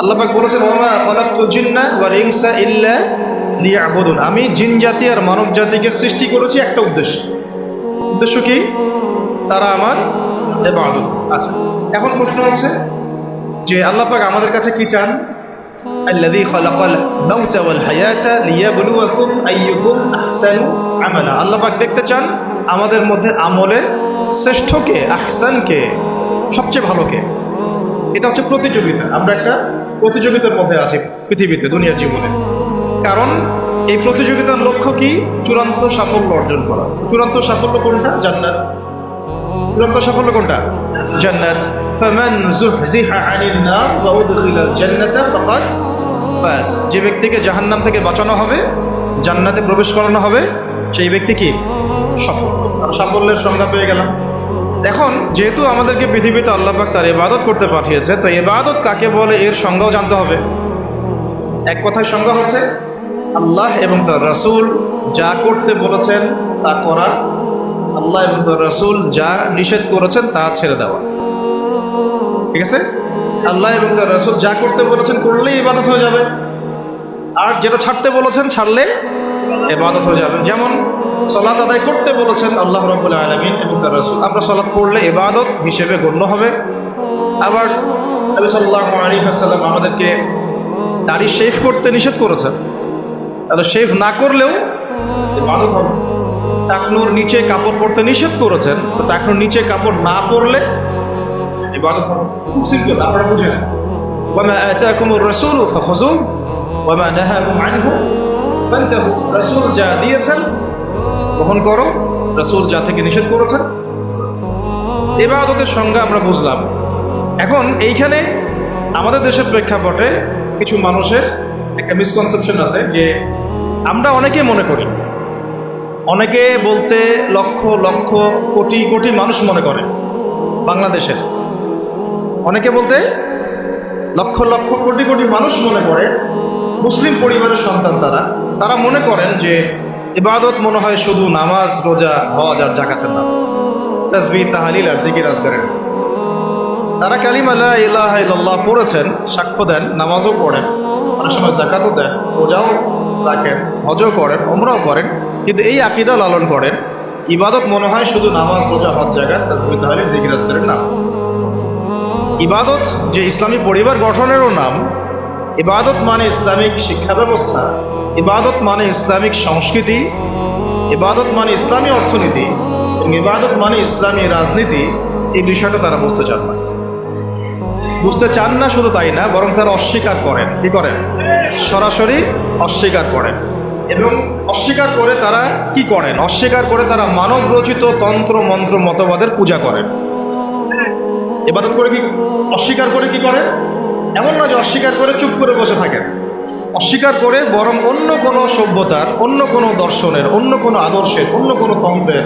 আল্লাহ পাক বলেছেন ওয়া খালাকতুল জিন্না ওয়াল ইনসা ইল্লা লিয়াবুদুন, আমি জিন জাতি আর মানব জাতিকে সৃষ্টি করেছি একটা উদ্দেশ্য কি? তারা আমার ইবাদত। আচ্ছা, এখন প্রশ্ন হচ্ছে যে আল্লাহ পাক আমাদের কাছে কি চান? আল্লাযী খালাকাল মাউতা ওয়াল হায়াতা লিয়াবলুয়াকুম আইয়ুকুম আহসানু আমালা। আল্লাহ পাক দেখতে চান আমাদের মধ্যে আমলে শ্রেষ্ঠ কে, আহসান কে, সবচেয়ে ভালো কে। এটা হচ্ছে প্রতিযোগিতা। আমরা একটা প্রতিযোগিতার মধ্যে আছি পৃথিবীতে, দুনিয়ার জীবনে। কারণ এই প্রতিযোগিতার লক্ষ্য কি? চূড়ান্ত সাফল্য অর্জন করা। চূড়ান্ত সাফল্য কোনটা? জান্নাত। চূড়ান্ত সাফল্য কোনটা? জান্নাত। ফামান যুহজিহা আনিন নার ওয়া উদখিলাল জান্নাতা ফাকাদ ফাজ। যে ব্যক্তিকে জাহান্নাম থেকে বাঁচানো হবে, জান্নাতে প্রবেশ করানো হবে, সেই ব্যক্তি কি? সফল। আর সাফল্যের সংজ্ঞা পেয়ে গেলাম। এখন যেহেতু আমাদেরকে পৃথিবীতে আল্লাহ পাক তার ইবাদত করতে পাঠিয়েছে, তো ইবাদত কাকে বলে এর সংজ্ঞাও জানতে হবে। এক কথায় সংজ্ঞা হচ্ছে আল্লাহ এবং তার রাসূল যা করতে বলেছেন তা করা, আল্লাহ এবং তার রাসূল যা নিষেধ করেছেন তা ছেড়ে দেওয়া। ঠিক আছে? আল্লাহ এবং তার রাসূল যা করতে বলেছেন করলেই ইবাদত হয়ে যাবে, আর যেটা ছাড়তে বলেছেন ছাড়লে ইবাদত হয়ে যাবে। যেমন সালাত আদায় করতে বলেছেন আল্লাহ রাব্বুল আলামিন এবং তার রাসূল, আমরা সালাত পড়লে ইবাদত হিসেবে গণ্য হবে। আবার নবী সাল্লাল্লাহু আলাইহি ওয়াসাল্লাম আমাদেরকে দাড়ি শেভ করতে নিষেধ করেছেন, তাহলে শেভ না করলেও ইবাদত হবে। টাকনুর নিচে কাপড় পরতে নিষেধ করেছেন, তো টাকনুর নিচে কাপড় না পরলে ইবাদত হবে। খুব সিম্পল, আপনারা বুঝেন। ওয়া মা আতাকুমুর রাসূলু ফাখুযুহু ওয়া মা নাহাকুম আনহু ফান্তাহু। রাসূল যা দিয়েছেন গ্রহণ করো, রাসূল যা থেকে নিষেধ করেছেন। ইবাদতের সংজ্ঞা আমরা বুঝলাম। এখন এইখানে আমাদের দেশের প্রেক্ষাপটে কিছু মানুষের একটা মিসকনসেপশন আছে যে আমরা অনেকে মনে করি, অনেকে বলতে লক্ষ লক্ষ কোটি কোটি মানুষ মনে করে, বাংলাদেশের অনেকে বলতে লক্ষ লক্ষ কোটি কোটি মানুষ মনে করে, মুসলিম পরিবারের সন্তান তারা মনে করেন যে ইবাদত মনে হয় শুধু নামাজ, রোজা, হজ আর জাকাতের নাম, তাসবিহ, তাহলিল আর জিকির আজকারের। তারা কালিমা লা ইলাহা ইল্লাল্লাহ পড়েছেন, সাক্ষ্য দেন, নামাজও পড়েন, অনেক সময় জাকাতও দেন, রোজাও রাখেন, হজও করেন, ওমরাও করেন, কিন্তু এই আকীদা লালন করেন ইবাদত মনে হয় শুধু নামাজ, রোজা, হজ, জাকাত, তাসবিহ, তাহলিল, জিকির আজকারের নাম। ইবাদত যে ইসলামী পরিবার গঠনেরও নাম, ইবাদত মানে ইসলামিক শিক্ষা ব্যবস্থা, ইবাদত মানে ইসলামিক সংস্কৃতি, ইবাদত মানে ইসলামী অর্থনীতি এবং ইবাদত মানে ইসলামী রাজনীতি, এই বিষয়টা তারা বুঝতে চান না। বুঝতে চান না শুধু তাই না, বরং তারা অস্বীকার করেন। কি করেন? সরাসরি অস্বীকার করেন। এবং অস্বীকার করে তারা কি করেন? অস্বীকার করে তারা মানব রচিত তন্ত্র মন্ত্র মতবাদের পূজা করেন। ইবাদত করে কি অস্বীকার করে কি করে? এমন না যে অস্বীকার করে চুপ করে বসে থাকেন, অস্বীকার করে বরং অন্য কোনো সভ্যতার, অন্য কোনো দর্শনের, অন্য কোনো আদর্শের, অন্য কোনো তন্ত্রের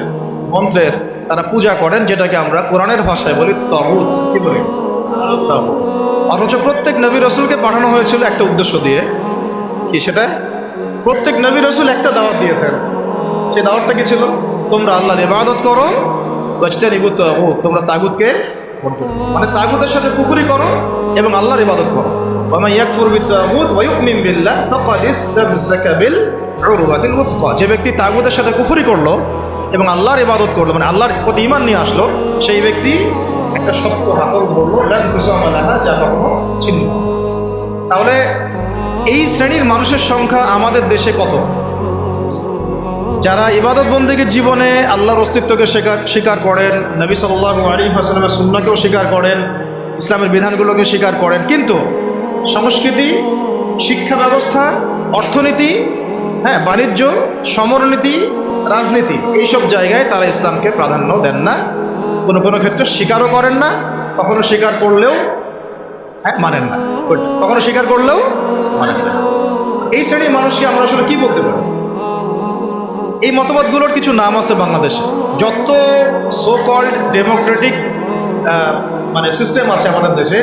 মন্ত্রের তারা পূজা করেন, যেটাকে আমরা কোরআনের ভাষায় বলি তাগুত। কি বলি? তাগুত। অথচ প্রত্যেক নবী রাসূলকে পাঠানো হয়েছিল একটা উদ্দেশ্য দিয়ে। কি সেটা? প্রত্যেক নবী রাসূল একটা দাওয়াত দিয়েছেন। সেই দাওয়াতটা কি ছিল? তোমরা আল্লাহর ইবাদত করো, ওয়াজতানিবুত তাগুত, তোমরা তাগুতকে, মানে তাগুতের সাথে কুফরি করো এবং আল্লাহর ইবাদত করো। ওয়া মান ইয়াকফুর বিত-তাগুত ওয়া ইউমিন বিল্লাহ ফাকাদ ইসতামসাকা বিল উরওয়াতিল ওয়াসকা। যে ব্যক্তি তাগুতের সাথে কুফরি করলো এবং আল্লাহর ইবাদত করলো, মানে আল্লাহর প্রতি ঈমান নিয়ে আসলো, সেই ব্যক্তি একটা শক্ত হাতল ধরলো, লা ইনফিসামা লাহা, যা কখনো ছিন্ন। তাহলে এই শ্রেণীর মানুষের সংখ্যা আমাদের দেশে কত? যারা ইবাদত বন্দেগীর জীবনে আল্লাহর অস্তিত্বকে স্বীকার করেন, নবী সাল্লাল্লাহু আলাইহি ওয়াসাল্লামের সুন্নাহকেও স্বীকার করেন, ইসলামের বিধানগুলোকে স্বীকার করেন, কিন্তু সংস্কৃতি, শিক্ষা ব্যবস্থা, অর্থনীতি, বাণিজ্য, সমরনীতি, রাজনীতি, এইসব জায়গায় তারা ইসলামকে প্রাধান্য দেন না, কোনো কোনো ক্ষেত্রে স্বীকারও করেন না, কখনো স্বীকার করলেও মানেন না, কখনো স্বীকার করলেও মানেন না। এই শ্রেণীর মানুষকে আমরা আসলে কি বলতে পারি? এই মতবাদগুলোর কিছু নাম আছে বাংলাদেশে। যত সো কল্ড ডেমোক্রেটিক মানে সিস্টেম আছে আমাদের দেশে,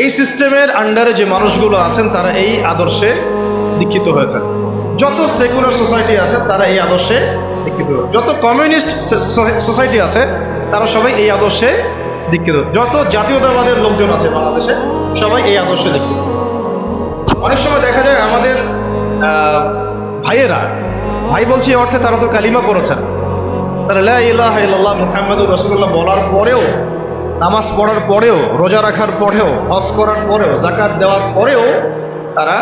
এই সিস্টেমের আন্ডারে যে মানুষগুলো আছেন তারা এই আদর্শে দীক্ষিত হয়েছেন। যত সেকুলার সোসাইটি আছে তারা এই আদর্শে দীক্ষিত হয়েছে। যত কমিউনিস্ট সোসাইটি আছে তারা সবাই এই আদর্শে দীক্ষিত। যত জাতীয়তাবাদের লোকজন আছে বাংলাদেশে সবাই এই আদর্শে দীক্ষিত। অনেক সময় দেখা যায় আমাদের ভাইয়েরা, ভাই বলছি এই অর্থে তারা তো কালিমা পড়েছেন, তারা লা ইলাহা ইল্লাল্লাহ মুহাম্মাদুর রাসূলুল্লাহ বলার পরেও, নামাজ পড়ার পরেও, রোজা রাখার পরেও, হজ করার পরেও, যাকাত দেওয়ার পরেও তারা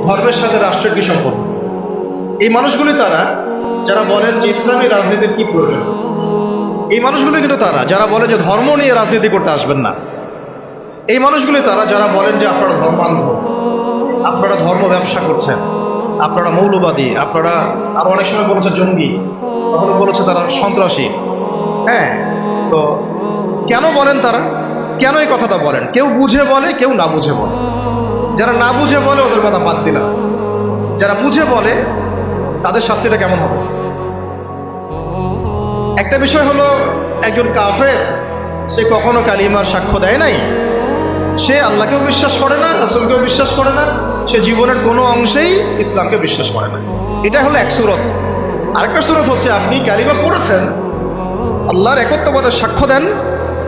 ধর্মের সাথে রাষ্ট্রের কি সম্পর্ক? এই মানুষগুলি তারা যারা বলেন যে ইসলামী রাজনীতির কি প্রয়োজন, এই মানুষগুলি কিন্তু তারা যারা বলে যে ধর্ম নিয়ে রাজনীতি করতে আসবেন না। এই মানুষগুলি তারা যারা বলেন যে আপনারা ধর্মান্ধ, আপনারা ধর্ম ব্যবসা করছেন, আপনারা মৌলবাদী, আপনারা আরো অনেক সময় বলেছে জঙ্গি, কখনো বলেছে তারা সন্ত্রাসী। হ্যাঁ, তো কেন বলেন তারা? কেন এই কথাটা বলেন? কেউ বুঝে বলে, কেউ না বুঝে বলে। যারা না বুঝে বলে ওদের কথা বাদ দিলাম, যারা বুঝে বলে তাদের শাস্তিটা কেমন হবে? একটা বিষয় হলো, একজন কাফের সে কখনো কালিমার সাক্ষ্য দেয় নাই, সে আল্লাহকেও বিশ্বাস করে না, রাসূলকেও বিশ্বাস করে না, সে জীবনের কোনো অংশেই ইসলামকে বিশ্বাস করে না। এটা হলো এক সুরত। আরেকটা সুরত হচ্ছে আপনি কালিমা পড়েছেন, আল্লাহর একত্ববাদের সাক্ষ্য দেন,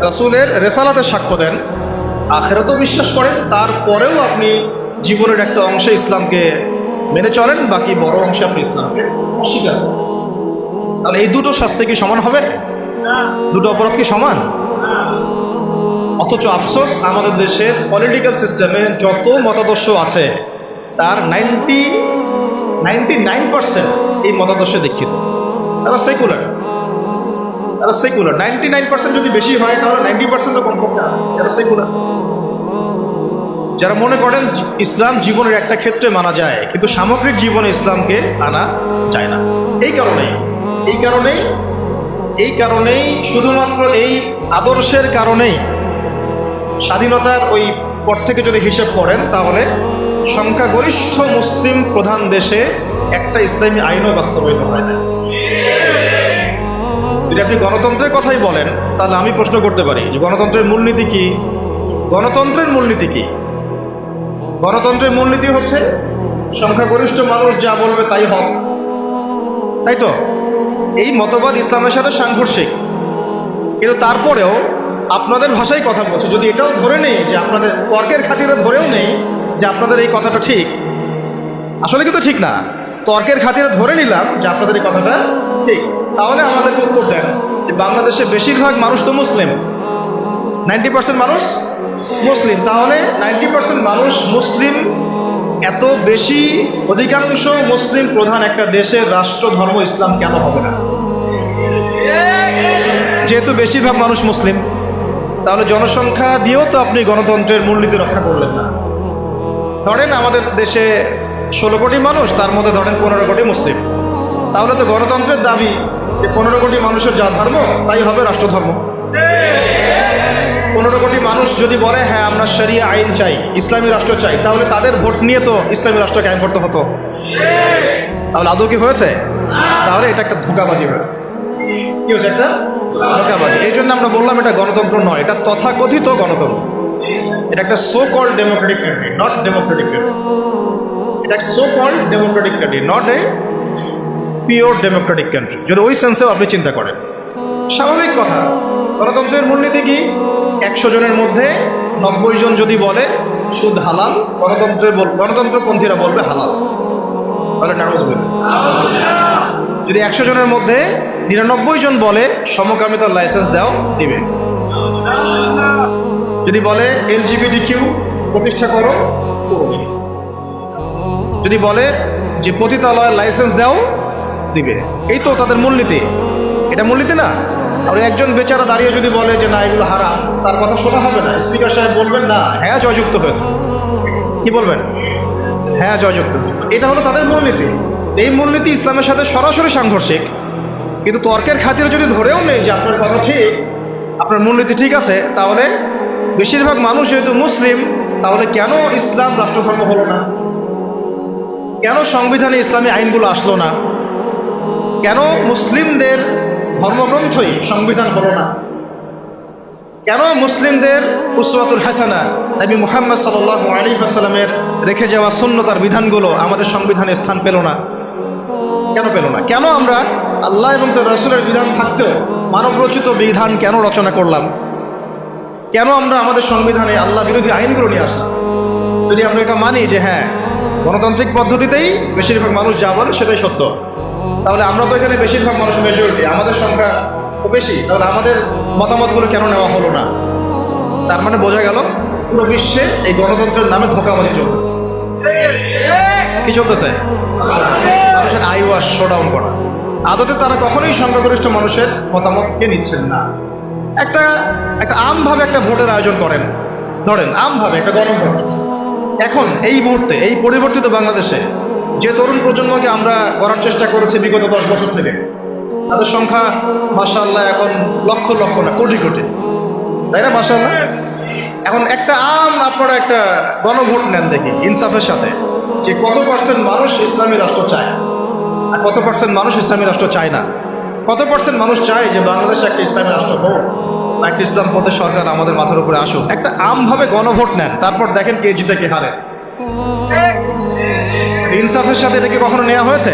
রাসূলের রেসালাতের সাক্ষ্য দেন, আখিরাতেও বিশ্বাস করেন, তারপরেও আপনি জীবনের একটা অংশে ইসলামকে মেনে চলেন, বাকি বড় অংশে আপনি ইসলামকে অস্বীকার করেন। তাহলে এই দুটো শাস্তি কি সমান হবে? দুটো অপরাধ কি সমান? অথচ আফসোস, আমাদের দেশের পলিটিক্যাল সিস্টেমে যত মতাদর্শ আছে তার 99% এই মতাদর্শে দীক্ষিত। তারা সেকুলার, 99% যদি বেশি হয় তাহলে 90% কমপক্ষে আছে যারা সেকুলার, যারা মনে করেন ইসলাম জীবনের একটা ক্ষেত্রে মানা যায় কিন্তু সামগ্রিক জীবনে ইসলামকে আনা যায় না। এই কারণেই শুধুমাত্র এই আদর্শের কারণেই স্বাধীনতার ওই পর থেকে যদি হিসেব করেন তাহলে সংখ্যাগরিষ্ঠ মুসলিম প্রধান দেশে একটা ইসলামী আইনও বাস্তবায়িত হয় না। যদি আপনি গণতন্ত্রের কথাই বলেন তাহলে আমি প্রশ্ন করতে পারি যে গণতন্ত্রের মূলনীতি কি? গণতন্ত্রের মূলনীতি হচ্ছে সংখ্যাগরিষ্ঠ মানুষ যা বলবে তাই হক, তাই তো? এই মতবাদ ইসলামের সাথে সাংঘর্ষিক, কিন্তু তারপরেও আপনাদের ভাষায় কথা বলছে। যদি এটাও ধরে নেই যে আপনাদের তর্কের খাতিরে ধরেও নেই যে আপনাদের এই কথাটা ঠিক, আসলে কিন্তু ঠিক না, তর্কের খাতিরে ধরে নিলাম যে আপনাদের এই কথাটা ঠিক, তাহলে আমাদেরকে উত্তর দেন যে বাংলাদেশে বেশিরভাগ মানুষ তো মুসলিম, 90% মানুষ মুসলিম, তাহলে 90% মানুষ মুসলিম, এত বেশি অধিকাংশ মুসলিম প্রধান একটা দেশের রাষ্ট্র ধর্ম ইসলাম কেন হবে না? যেহেতু বেশিরভাগ মানুষ মুসলিম, তাহলে জনসংখ্যা দিয়েও তো আপনি গণতন্ত্রের মূলনীতি রক্ষা করলেন না। ধরেন আমাদের দেশে 16 কোটি মানুষ, তার মধ্যে ধরেন 15 কোটি মুসলিম, তাহলে তো গণতন্ত্রের দাবি যে 15 কোটি মানুষের যা ধর্ম তাই হবে রাষ্ট্রধর্ম। 15 কোটি মানুষ যদি বলে হ্যাঁ আমরা শরিয়া আইন চাই, ইসলামী রাষ্ট্র চাই, তাহলে তাদের ভোট নিয়ে তো ইসলামী রাষ্ট্র কায়েম করতে হতো। তাহলে আদৌ কি হয়েছে? তাহলে এটা একটা ধোঁকাবাজি হয়েছে। কি হয়েছে? একটা ধোঁকাবাজি। এই জন্য আমরা বললাম এটা গণতন্ত্র নয়, এটা তথাকথিত গণতন্ত্র। এটা একটা so called democratic country, not democratic country. এটা so called democratic country, not a pure democratic country, যদি ওই সেন্সেও আপনি চিন্তা করেন। স্বাভাবিক কথা, গণতন্ত্রের মূলনীতি কি? 100 জনের মধ্যে 90 জন যদি বলে সুদ হালাল, গণতন্ত্রপন্থীরা বলবে হালাল, তাহলে যদি 100 জনের মধ্যে 99 জন বলে সমকামিতার লাইসেন্স দাও, দিবে। যদি বলে LGBTQ প্রতিষ্ঠা করো, করবে। যদি বলে যে পতিতালয়ের লাইসেন্স দাও, দিবে। এই তো তাদের মূলনীতি। এটা মূলনীতি না? আর একজন বেচারা দাঁড়িয়ে যদি বলে যে না এগুলো হারাম, তার কথা শোনা হবে না। স্পিকার সাহেব বলবেন না, হ্যাঁ জয়যুক্ত হয়েছে। কি বলবেন? হ্যাঁ জয়যুক্ত। এটা হলো তাদের মূলনীতি। এই মূলনীতি ইসলামের সাথে সরাসরি সাংঘর্ষিক, কিন্তু তর্কের খাতিরে যদি ধরেও নেই যে আপনার কথা ঠিক, আপনার মূলনীতি ঠিক আছে, তাহলে বেশিরভাগ মানুষ যেহেতু মুসলিম, তাহলে কেন ইসলাম রাষ্ট্রধর্ম হলো না? কেন সংবিধানে ইসলামী আইনগুলো আসলো না? কেন মুসলিমদের ধর্মগ্রন্থই সংবিধান হলো না? কেন মুসলিমদের উসওয়াতুল হাসানা নবী মুহাম্মদ সাল্লাল্লাহু আলাইহি ওয়াসাল্লামের রেখে যাওয়া সুন্নতার বিধানগুলো আমাদের সংবিধানে স্থান পেল না? কেন পেল না? কেন আমরা আল্লাহ এবং তার রাসূলের বিধান থাকতেও মানবরচিত বিধান কেন রচনা করলাম? কেন আমরা আমাদের সংবিধানে আল্লাহ বিরোধী আইনগুলো নিয়ে আসলাম? যদি আমরা এটা মানি যে হ্যাঁ গণতান্ত্রিক পদ্ধতিতেই বেশিরভাগ মানুষ যা বলে সেটাই সত্য, তাহলে আমরা তো এখানে বেশিরভাগ মানুষ মেজরিটি, আমাদের সংখ্যা তো বেশি, তাহলে আমাদের মতামতগুলো কেন নেওয়া হলো না? তার মানে বোঝা গেল পুরো বিশ্বে এই গণতন্ত্রের নামে ধোঁকাবাজি চলতেছে। কি চলতেছে? মানুষের আইওয়াশ শোডাউন করা। আদতে তারা কখনোই সংখ্যাগরিষ্ঠ মানুষের মতামতকে নিচ্ছেন না। একটা আমভাবে একটা ভোটের আয়োজন করেন, ধরেন আমভাবে একটা গণভোট। এখন এই মুহূর্তে এই পরিবর্তিত বাংলাদেশে যে তরুণ প্রজন্মকে আমরা করার চেষ্টা করেছি বিগত 10 বছর থেকে, তাদের সংখ্যা মাশাআল্লাহ এখন লক্ষ লক্ষ না কোটি কোটি, তাই না? মাশাআল্লাহ। এখন একটা আপনারা একটা গণভোট নেন দেখি ইনসাফের সাথে, যে কত পার্সেন্ট মানুষ ইসলামী রাষ্ট্র চায় আর কত পার্সেন্ট মানুষ ইসলামী রাষ্ট্র চায় না। কত পার্সেন্ট মানুষ চায় যে বাংলাদেশে একটা ইসলামী রাষ্ট্র হোক, একটা ইসলাম পথের সরকার আমাদের মাথার উপরে আসুক। একটা আমভাবে গণভোট নেন, তারপর দেখেন কে জিতে কে হারে। ইনসাফের সাথে এটাকে কখনো নেওয়া হয়েছে?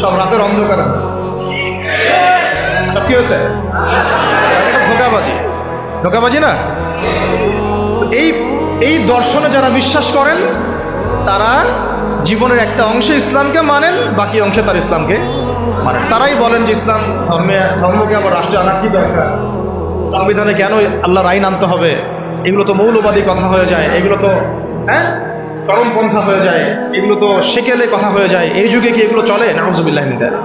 সব রাতের অন্ধকার সব কি হয়েছে? এটা ধোঁকাবাজি, ধোঁকাবাজি না? তো এই দর্শনে যারা বিশ্বাস করেন তারা জীবনের একটা অংশে ইসলামকে মানেন, বাকি অংশে তার ইসলামকে মানেন। তারাই বলেন যে ইসলাম ধর্মকে আবার রাষ্ট্রে আনার কি দরকার, সংবিধানে কেন আল্লাহর আইন আনতে হবে, এগুলো তো মৌলবাদী কথা হয়ে যায়, এগুলো তো চরমপন্থা হয়ে যায়, এগুলো তো সেকেলে কথা হয়ে যায়, এই যুগে কি এগুলো চলে? নাউযুবিল্লাহি মিন যালিক।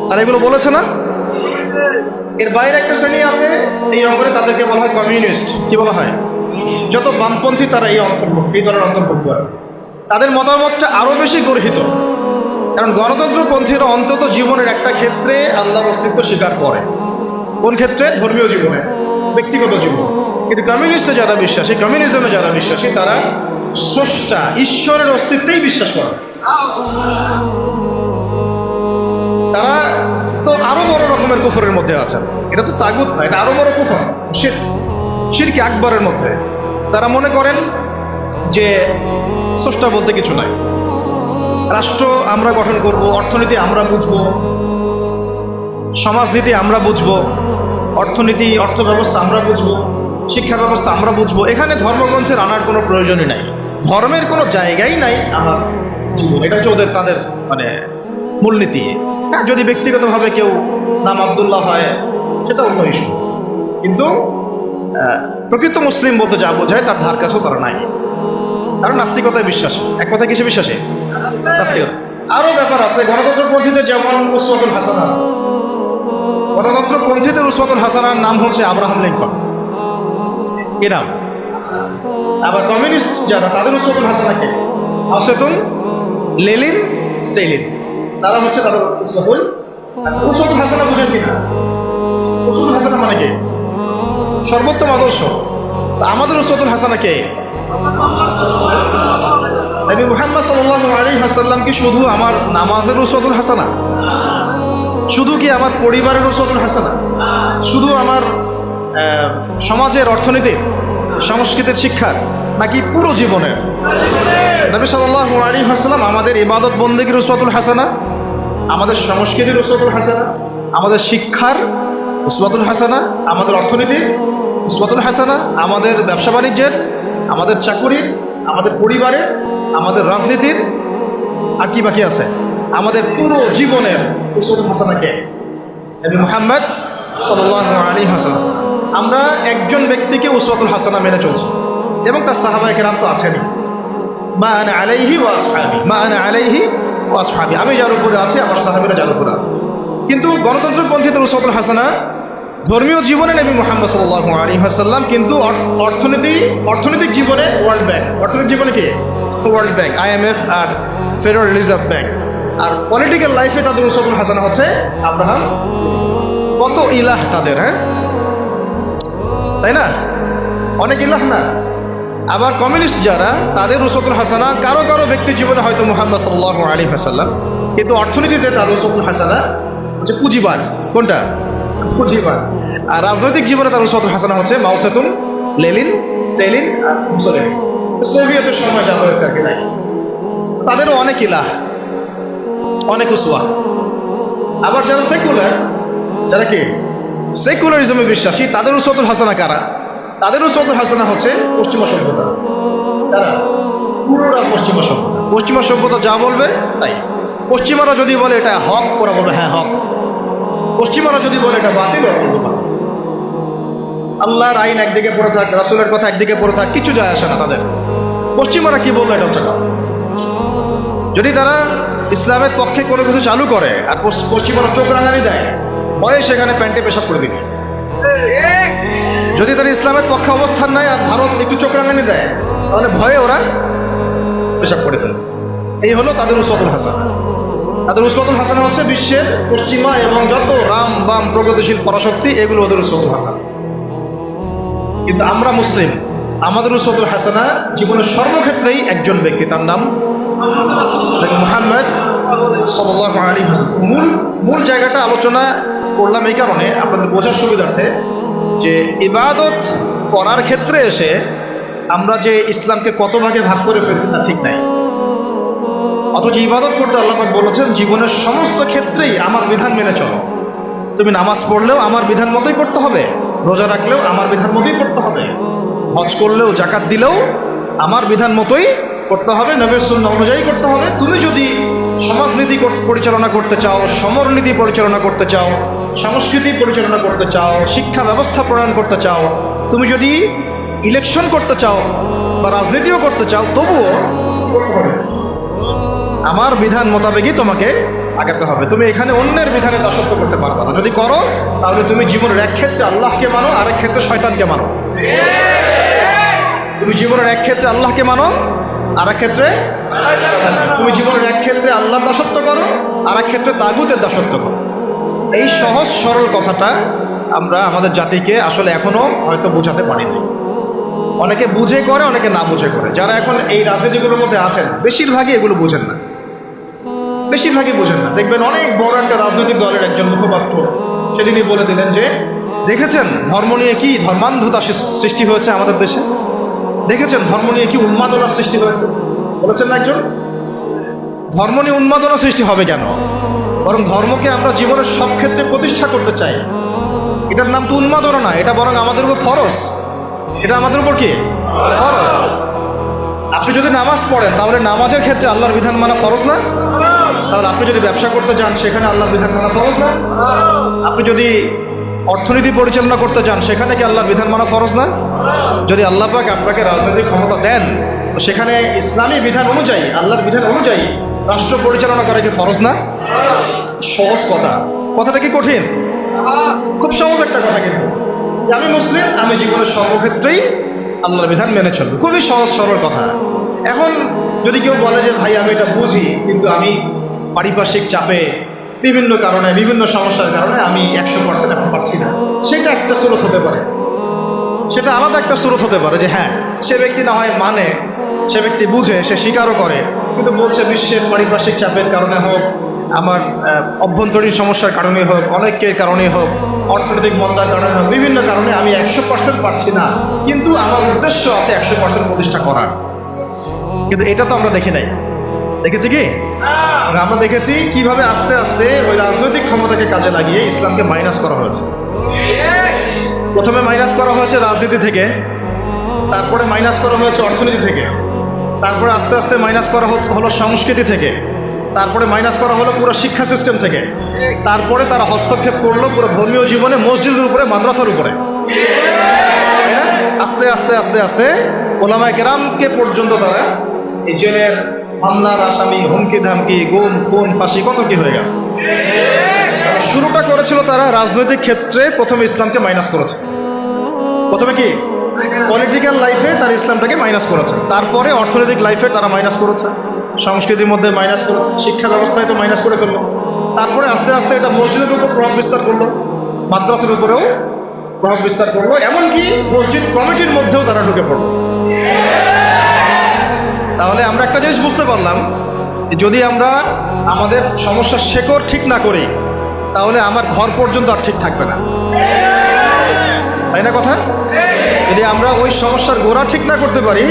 তারা এগুলো বলেছে না? এর বাইরে একটা শ্রেণী আছে এই অঙ্গনে, তাদেরকে বলা হয় কমিউনিস্ট। কি বলা হয়? যত বামপন্থী তারা এই দলের অন্তর্ভুক্ত। তাদের মতামতটা আরো বেশি গর্হিত, কারণ গণতন্ত্রপন্থীরা অন্তত জীবনের একটা ক্ষেত্রে আল্লাহর অস্তিত্ব স্বীকার করে। কোন ক্ষেত্রে? ধর্মীয় জীবনে, ব্যক্তিগত জীবন। কিন্তু কমিউনিস্টে যারা বিশ্বাসী, কমিউনিজমে যারা বিশ্বাসী, তারা স্রষ্টা ঈশ্বরের অস্তিত্বেই বিশ্বাস করে। তারা তো আরো বড় রকমের কুফরের মধ্যে আছে। এটা তো তাগুত না, এটা আরো বড় কুফর, শিরক আকবরের মধ্যে। তারা মনে করেন যে স্রষ্টা বলতে কিছু নাই, রাষ্ট্র আমরা গঠন করব, অর্থনীতি আমরা বুঝবো, সমাজনীতি আমরা বুঝবো, অর্থনীতি অর্থ ব্যবস্থা আমরা বুঝবো, শিক্ষা ব্যবস্থা আমরা বুঝবো। এখানে ধর্মগ্রন্থের আনার কোনো প্রয়োজনই নাই, ধর্মের কোনো জায়গাই নাই আমার জীবন। এটা হচ্ছে ওদের তাদের মানে মূলনীতি। হ্যাঁ, যদি ব্যক্তিগতভাবে কেউ নাম আব্দুল্লাহ হয় সেটা অন্য ইস্যু, কিন্তু প্রকৃত মুসলিম বলতে যা বোঝায় তার ধার কাছেও তারা নাই। তারা নাস্তিকতায় বিশ্বাসী। এক কথায় কিসে বিশ্বাসী? নাস্তিকতা। আরও ব্যাপার আছে। গণতন্ত্রপন্থীদের যেমন উসওয়াতুল হাসানা আছে, গণতন্ত্রপন্থীদের উসওয়াতুল হাসানার নাম হচ্ছে আব্রাহাম লিঙ্কন। কি নাম? আবার কমিউনিস্ট যারা, তাদের উসওয়াতুল হাসানা কে? Mao Tse-tung, Lenin, স্টেলিন। তারা হচ্ছে তাদের উসওয়াতুল হাসানা। বুঝেন কিনা? উসওয়াতুল হাসানা মানে কি? সর্বোত্তম আদর্শ। আমাদের উসওয়াতুল হাসানা কে? নবী মুহাম্মদ সাল্লাল্লাহু আলাইহি ওয়াসাল্লাম কি শুধু আমার নামাজের উসওয়াতুল হাসানা? শুধু কি আমার পরিবারের উসওয়াতুল হাসানা? শুধু আমার সমাজের, অর্থনীতির, সংস্কৃতির, শিক্ষার, নাকি পুরো জীবনের? নবী সাল্লাল্লাহু আলাইহি ওয়াসাল্লাম আমাদের ইবাদত বন্দেগীর উসওয়াতুল হাসানা, আমাদের সংস্কৃতির উসওয়াতুল হাসানা, আমাদের শিক্ষার উসওয়াতুল হাসানা, আমাদের অর্থনীতির উসওয়াতুল হাসানা, আমাদের ব্যবসা বাণিজ্যের, আমাদের চাকুরির, আমাদের পরিবারের, আমাদের রাজনীতির, আর কি বাকি আছে? আমাদের পুরো জীবনের উসওয়াতুল হাসানা কে? নবী মুহাম্মদ সাল্লাল্লাহু আলাইহি ওয়াসাল্লাম। আমরা একজন ব্যক্তিকে উসওয়াতুল হাসানা মেনে চলছি এবং তার সাহাবায়ে কেরাম তো আছেনই। মা আনা আলাইহি ওয়া আসহাবি, মা আনা আলাইহি ওয়া আসহাবি, আমি যার উপরে আছি আমার সাহাবীরা যার উপরে আছে। কিন্তু গণতন্ত্রপন্থীদের উসওয়াতুল হাসানা ধর্মীয় জীবনে নবী মুহাম্মদ সাল্লাল্লাহু আলাইহি ওয়াসাল্লাম, কিন্তু অর্থনৈতিক জীবনে ওয়ার্ল্ড ব্যাংক, অর্থনৈতিক জীবনে কি ওয়ার্ল্ড ব্যাংক, IMF আর ফেডারেল রিজার্ভ ব্যাংক। আর পলিটিক্যাল লাইফে তাদের উসওয়াতুল হাসানা হচ্ছে আব্রাহাম। কত ইলাহ তাদের, হ্যাঁ তাই না? অনেক ইলাহ না? আবার কমিউনিস্ট যারা, তাদের উসওয়াতুল হাসানা কারো কারো ব্যক্তি জীবনে হয়তো মুহাম্মদ সাল্লাল্লাহু আলাইহি ওয়াসাল্লাম, কিন্তু অর্থনীতিতে তার উসওয়াতুল হাসানা হচ্ছে পুঁজিবাদ। কোনটা? পুঁজিবাদ। আর রাজনৈতিক জীবনে তার উসওয়াতুল হাসানা হচ্ছে মাও সেতুং, লেনিন, স্ট্যালিন আর মুসোলিনি। সোভিয়েতের সময় যা হয়েছে আর কি, তাই তাদেরও অনেক ইলাহ, অনেক উসওয়া। আবার যারা সেকুলার, যারা কি সেকুলারিজমে বিশ্বাসী, তাদের উসওয়াতুল হাসানা কারা? তাদের উসওয়াতুল হাসানা হচ্ছে পশ্চিমা সভ্যতা। তারা পুরোটা পশ্চিমা সভ্যতা, পশ্চিমা সভ্যতা যা বলবে তাই। পশ্চিমারা যদি বলে এটা হক, ওরা বলবে হ্যাঁ হক। পশ্চিমারা যদি বলে এটা বাতিল, ওরা বলবে বাতিল। আল্লাহর আইন একদিকে পড়ে থাক, রাসূলের কথা একদিকে পড়ে থাক, কিছু যায় আসে না তাদের। পশ্চিমারা কি বলবে এটা হচ্ছে কথা। যদি তারা ইসলামের পক্ষে কোনো কিছু চালু করে আর পশ্চিমারা চোখ রাঙানি দেয়, ভয়ে সেখানে প্যান্টে পেশাব করে দিবে। যদি তারা ইসলামের পক্ষে অবস্থান নেয় আর ভারত একটু চোখ রাঙানি দেয়, তাহলে ভয়ে ওরা পেশাব করে দেবে। এই হলো তাদের উসওয়াতুল হাসানা। তাদের উসওয়াতুল হাসানা হচ্ছে বিশ্বের পশ্চিমা এবং যত রাম বাম প্রগতিশীল পরাশক্তি, এগুলো ওদের উসওয়াতুল হাসানা। কিন্তু আমরা মুসলিম, আমাদের উসওয়াতুল হাসানা জীবনের সর্বক্ষেত্রেই একজন ব্যক্তি, তার নাম মুহাম্মদ সাল্লাল্লাহু আলাইহি ওয়াসাল্লাম। মূল জায়গাটা আলোচনা করলাম এই কারণে, আপনাদের বোঝার সুবিধার্থে, যে ইবাদত করার ক্ষেত্রে এসে আমরা যে ইসলামকে কত ভাগে ভাগ করে ফেলছি তা ঠিক নাই। অথচ ইবাদত করতে আল্লাহ পাক বলেছেন জীবনের সমস্ত ক্ষেত্রেই আমার বিধান মেনে চলো। তুমি নামাজ পড়লেও আমার বিধান মতোই পড়তে হবে, রোজা রাখলেও আমার বিধান মতোই পড়তে হবে, হজ করলেও জাকাত দিলেও আমার বিধান মতোই করতে হবে, নবীর সুন্নাহ অনুযায়ী করতে হবে। তুমি যদি সমাজনীতি পরিচালনা করতে চাও, সমরনীতি পরিচালনা করতে চাও, সংস্কৃতি পরিচালনা করতে চাও, শিক্ষা ব্যবস্থা প্রণয়ন করতে চাও, তুমি যদি ইলেকশন করতে চাও বা রাজনীতিও করতে চাও, তবুও আমার বিধান মোতাবেকই তোমাকে আগাতে হবে। তুমি এখানে অন্যের বিধানে দাসত্ব করতে পারবে না। যদি করো তাহলে তুমি জীবনের এক ক্ষেত্রে আল্লাহকে মানো, আরেক ক্ষেত্রে শয়তানকে মানো। তুমি জীবনের এক ক্ষেত্রে আল্লাহকে মানো, আর এক ক্ষেত্রে তুমি জীবনের এক ক্ষেত্রে আল্লাহর দাসত্ব করো, আর এক ক্ষেত্রে তাগুতের দাসত্ব করো। এই সহজ সরল কথাটা আমরা আমাদের জাতিকে আসলে এখনো হয়তো বোঝাতে পারিনি। অনেকে বুঝে করে, অনেকে না বুঝে করে। যারা এখন এই রাজনীতিগুলোর মধ্যে আছেন বেশিরভাগই এগুলো বোঝেন না, বেশিরভাগই বোঝেন না। দেখবেন অনেক বড় একটা রাজনৈতিক দলের একজন মুখপাত্র সেদিনই বলে দিলেন যে দেখেছেন ধর্ম নিয়ে কি ধর্মান্ধতা সৃষ্টি হয়েছে আমাদের দেশে, দেখেছেন ধর্ম নিয়ে কি উন্মাদনা সৃষ্টি হয়েছে। বলেছেন না একজন, ধর্ম নিয়ে উন্মাদনা সৃষ্টি হবে কেন? বরং ধর্মকে আমরা জীবনের সব ক্ষেত্রে প্রতিষ্ঠা করতে চাই। এটার নাম তো উন্মাদনা না, এটা বরং আমাদের উপর ফরজ। এটা আমাদের উপর কি ফরজ। আপনি যদি নামাজ পড়েন তাহলে নামাজের ক্ষেত্রে আল্লাহর বিধান মানা ফরজ না? তাহলে আপনি যদি ব্যবসা করতে চান সেখানে আল্লাহর বিধান মানা ফরজ না? আপনি যদি অর্থনীতি পরিচালনা করতে চান সেখানে কি আল্লাহর বিধান মানা ফরজ না? যদি আল্লাহ পাক আপনাকে রাজনৈতিক ক্ষমতা দেন তো সেখানে ইসলামী বিধান অনুযায়ী, আল্লাহর বিধান অনুযায়ী রাষ্ট্র পরিচালনা করা কি ফরজ না? সহজ কথা। কথাটা কি কঠিন? খুব সহজ একটা কথা। কিন্তু আমি মুসলিম, আমি জীবনের সর্বক্ষেত্রেই আল্লাহর বিধান মেনে চলবো, খুবই সহজ সরল কথা। এখন যদি কেউ বলে যে ভাই আমি এটা বুঝি, কিন্তু আমি পারিপার্শ্বিক চাপে বিভিন্ন কারণে, বিভিন্ন সমস্যার কারণে আমি 100% এখন পারছি না, সেটা একটা সুরত হতে পারে, সেটা আলাদা একটা সুরত হতে পারে। যে হ্যাঁ, সে ব্যক্তি না হয় মানে, সে ব্যক্তি বুঝে, সে স্বীকারও করে, কিন্তু বলছে বিশ্বের পারিপার্শ্বিক চাপের কারণে হোক, আমার অভ্যন্তরীণ সমস্যার কারণে হোক, অনেকের কারণে হোক, অর্থনৈতিক মন্দার কারণে হোক, বিভিন্ন কারণে আমি 100% পারছি না, কিন্তু আমার উদ্দেশ্য আছে 100% প্রতিষ্ঠা করার। কিন্তু এটা তো আমরা দেখি নাই। দেখেছি কি? আমরা দেখেছি কিভাবে আস্তে আস্তে ওই রাজনৈতিক ক্ষমতাকে কাজে লাগিয়ে ইসলামকে মাইনাস করা হয়েছে। প্রথমে মাইনাস করা হয়েছে রাজনীতি থেকে, তারপরে মাইনাস করা হয়েছে অর্থনীতি থেকে, তারপরে আস্তে আস্তে মাইনাস করা হলো সংস্কৃতি থেকে, তারপরে মাইনাস করা হলো পুরো শিক্ষা সিস্টেম থেকে, তারপরে তারা হস্তক্ষেপ করলো পুরো ধর্মীয় জীবনে, মসজিদের উপরে, মাদ্রাসার উপরে, তাই না? আস্তে আস্তে আস্তে আস্তে ওলামায়ে কেরামকে পর্যন্ত তারা এই জেলের হামলার আসামি, হুমকি ধামকি, গুম খুন ফাঁসি কত কি হয়ে গেল। শুরুটা করেছিল তারা রাজনৈতিক ক্ষেত্রে, প্রথমে ইসলামকে মাইনাস করেছে। প্রথমে কি পলিটিক্যাল লাইফে তারা ইসলামটাকে মাইনাস করেছে, তারপরে অর্থনৈতিক লাইফে তারা মাইনাস করেছে, সংস্কৃতির মধ্যে মাইনাস করেছে, শিক্ষা ব্যবস্থায় তো মাইনাস করে ফেললো, তারপরে আস্তে আস্তে এটা মসজিদের উপর প্রভাব বিস্তার করলো, মাদ্রাসার উপরেও প্রভাব বিস্তার করলো, এমনকি মসজিদ কমিটির মধ্যেও তারা ঢুকে পড়লো। তাহলে আমরা একটা জিনিস বুঝতে পারলাম, যদি আমরা আমাদের সমস্যার শেকড় ঠিক না করি তাহলে আমার ঘর পর্যন্ত আর ঠিক থাকবে না, তাই না কথা? যদি আমরা ওই সমস্যার গোড়া ঠিক না করতে পারি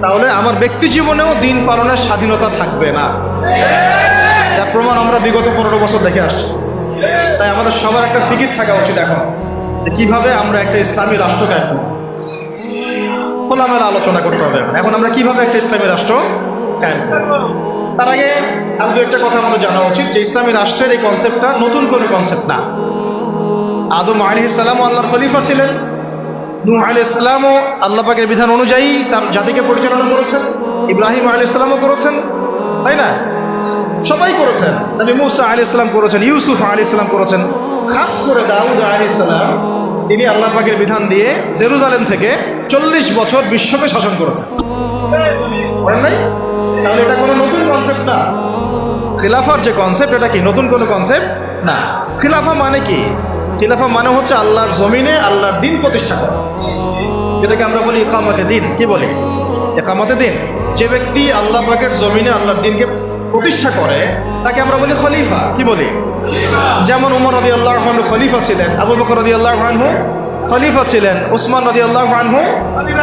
তাহলে আমার ব্যক্তি জীবনেও দিন পালনের স্বাধীনতা থাকবে না, যার প্রমাণ আমরা বিগত 15 বছর দেখে আসছি। তাই আমাদের সবার একটা ফিকির থাকা উচিত এখন, যে কীভাবে আমরা একটা ইসলামী রাষ্ট্র কায়েম করব। খোলামেলা আলোচনা করতে হবে এখন আমরা কিভাবে একটা ইসলামী রাষ্ট্র কায়েম করব। তার আগে আর দু একটা কথা আমাদের জানা উচিত, যে ইসলামী রাষ্ট্রের এই কনসেপ্টটা নতুন কোনো কনসেপ্ট না। আদম আলাইহিস সালামও আল্লাহর খলিফা ছিলেন, নূহ আলাইহিস সালামও আল্লাহ পাকের বিধান অনুযায়ী তার জাতিকে পরিচালনা করেছেন, ইব্রাহিম আলাইহিস সালামও করেছেন, তাই না? সবাই করেছেন। নবী মুসা আলাইহিস সালাম করেছেন, ইউসুফ আলাইহিস সালাম করেছেন, খাস করে দাউদ আলাইহিস সালাম তিনি আল্লাহ পাকের বিধান দিয়ে জেরুজালেম থেকে 40 বছর বিশ্বকে শাসন করেছেন, বলেন নাই? তাহলে এটা কোনো নতুন কনসেপ্ট না। খিলাফার যে কনসেপ্ট, এটা কি নতুন কোনো কনসেপ্ট না। খিলাফা মানে কি? খিলাফা মানে হচ্ছে আল্লাহর জমিনে আল্লাহর দিন প্রতিষ্ঠা করা, যেটাকে আমরা বলি ইকামতে দিন। কি বলি? ইকামতে দিন। যে ব্যক্তি আল্লাহ পাকের জমিনে আল্লাহর দিনকে প্রতিষ্ঠা করে তাকে আমরা বলি খলিফা। কি বলি? যেমন উমর রাদিয়াল্লাহু আনহু খলিফা ছিলেন, আবু বকর রাদিয়াল্লাহু আনহু খলিফা ছিলেন, উসমান রাদিয়াল্লাহু আনহু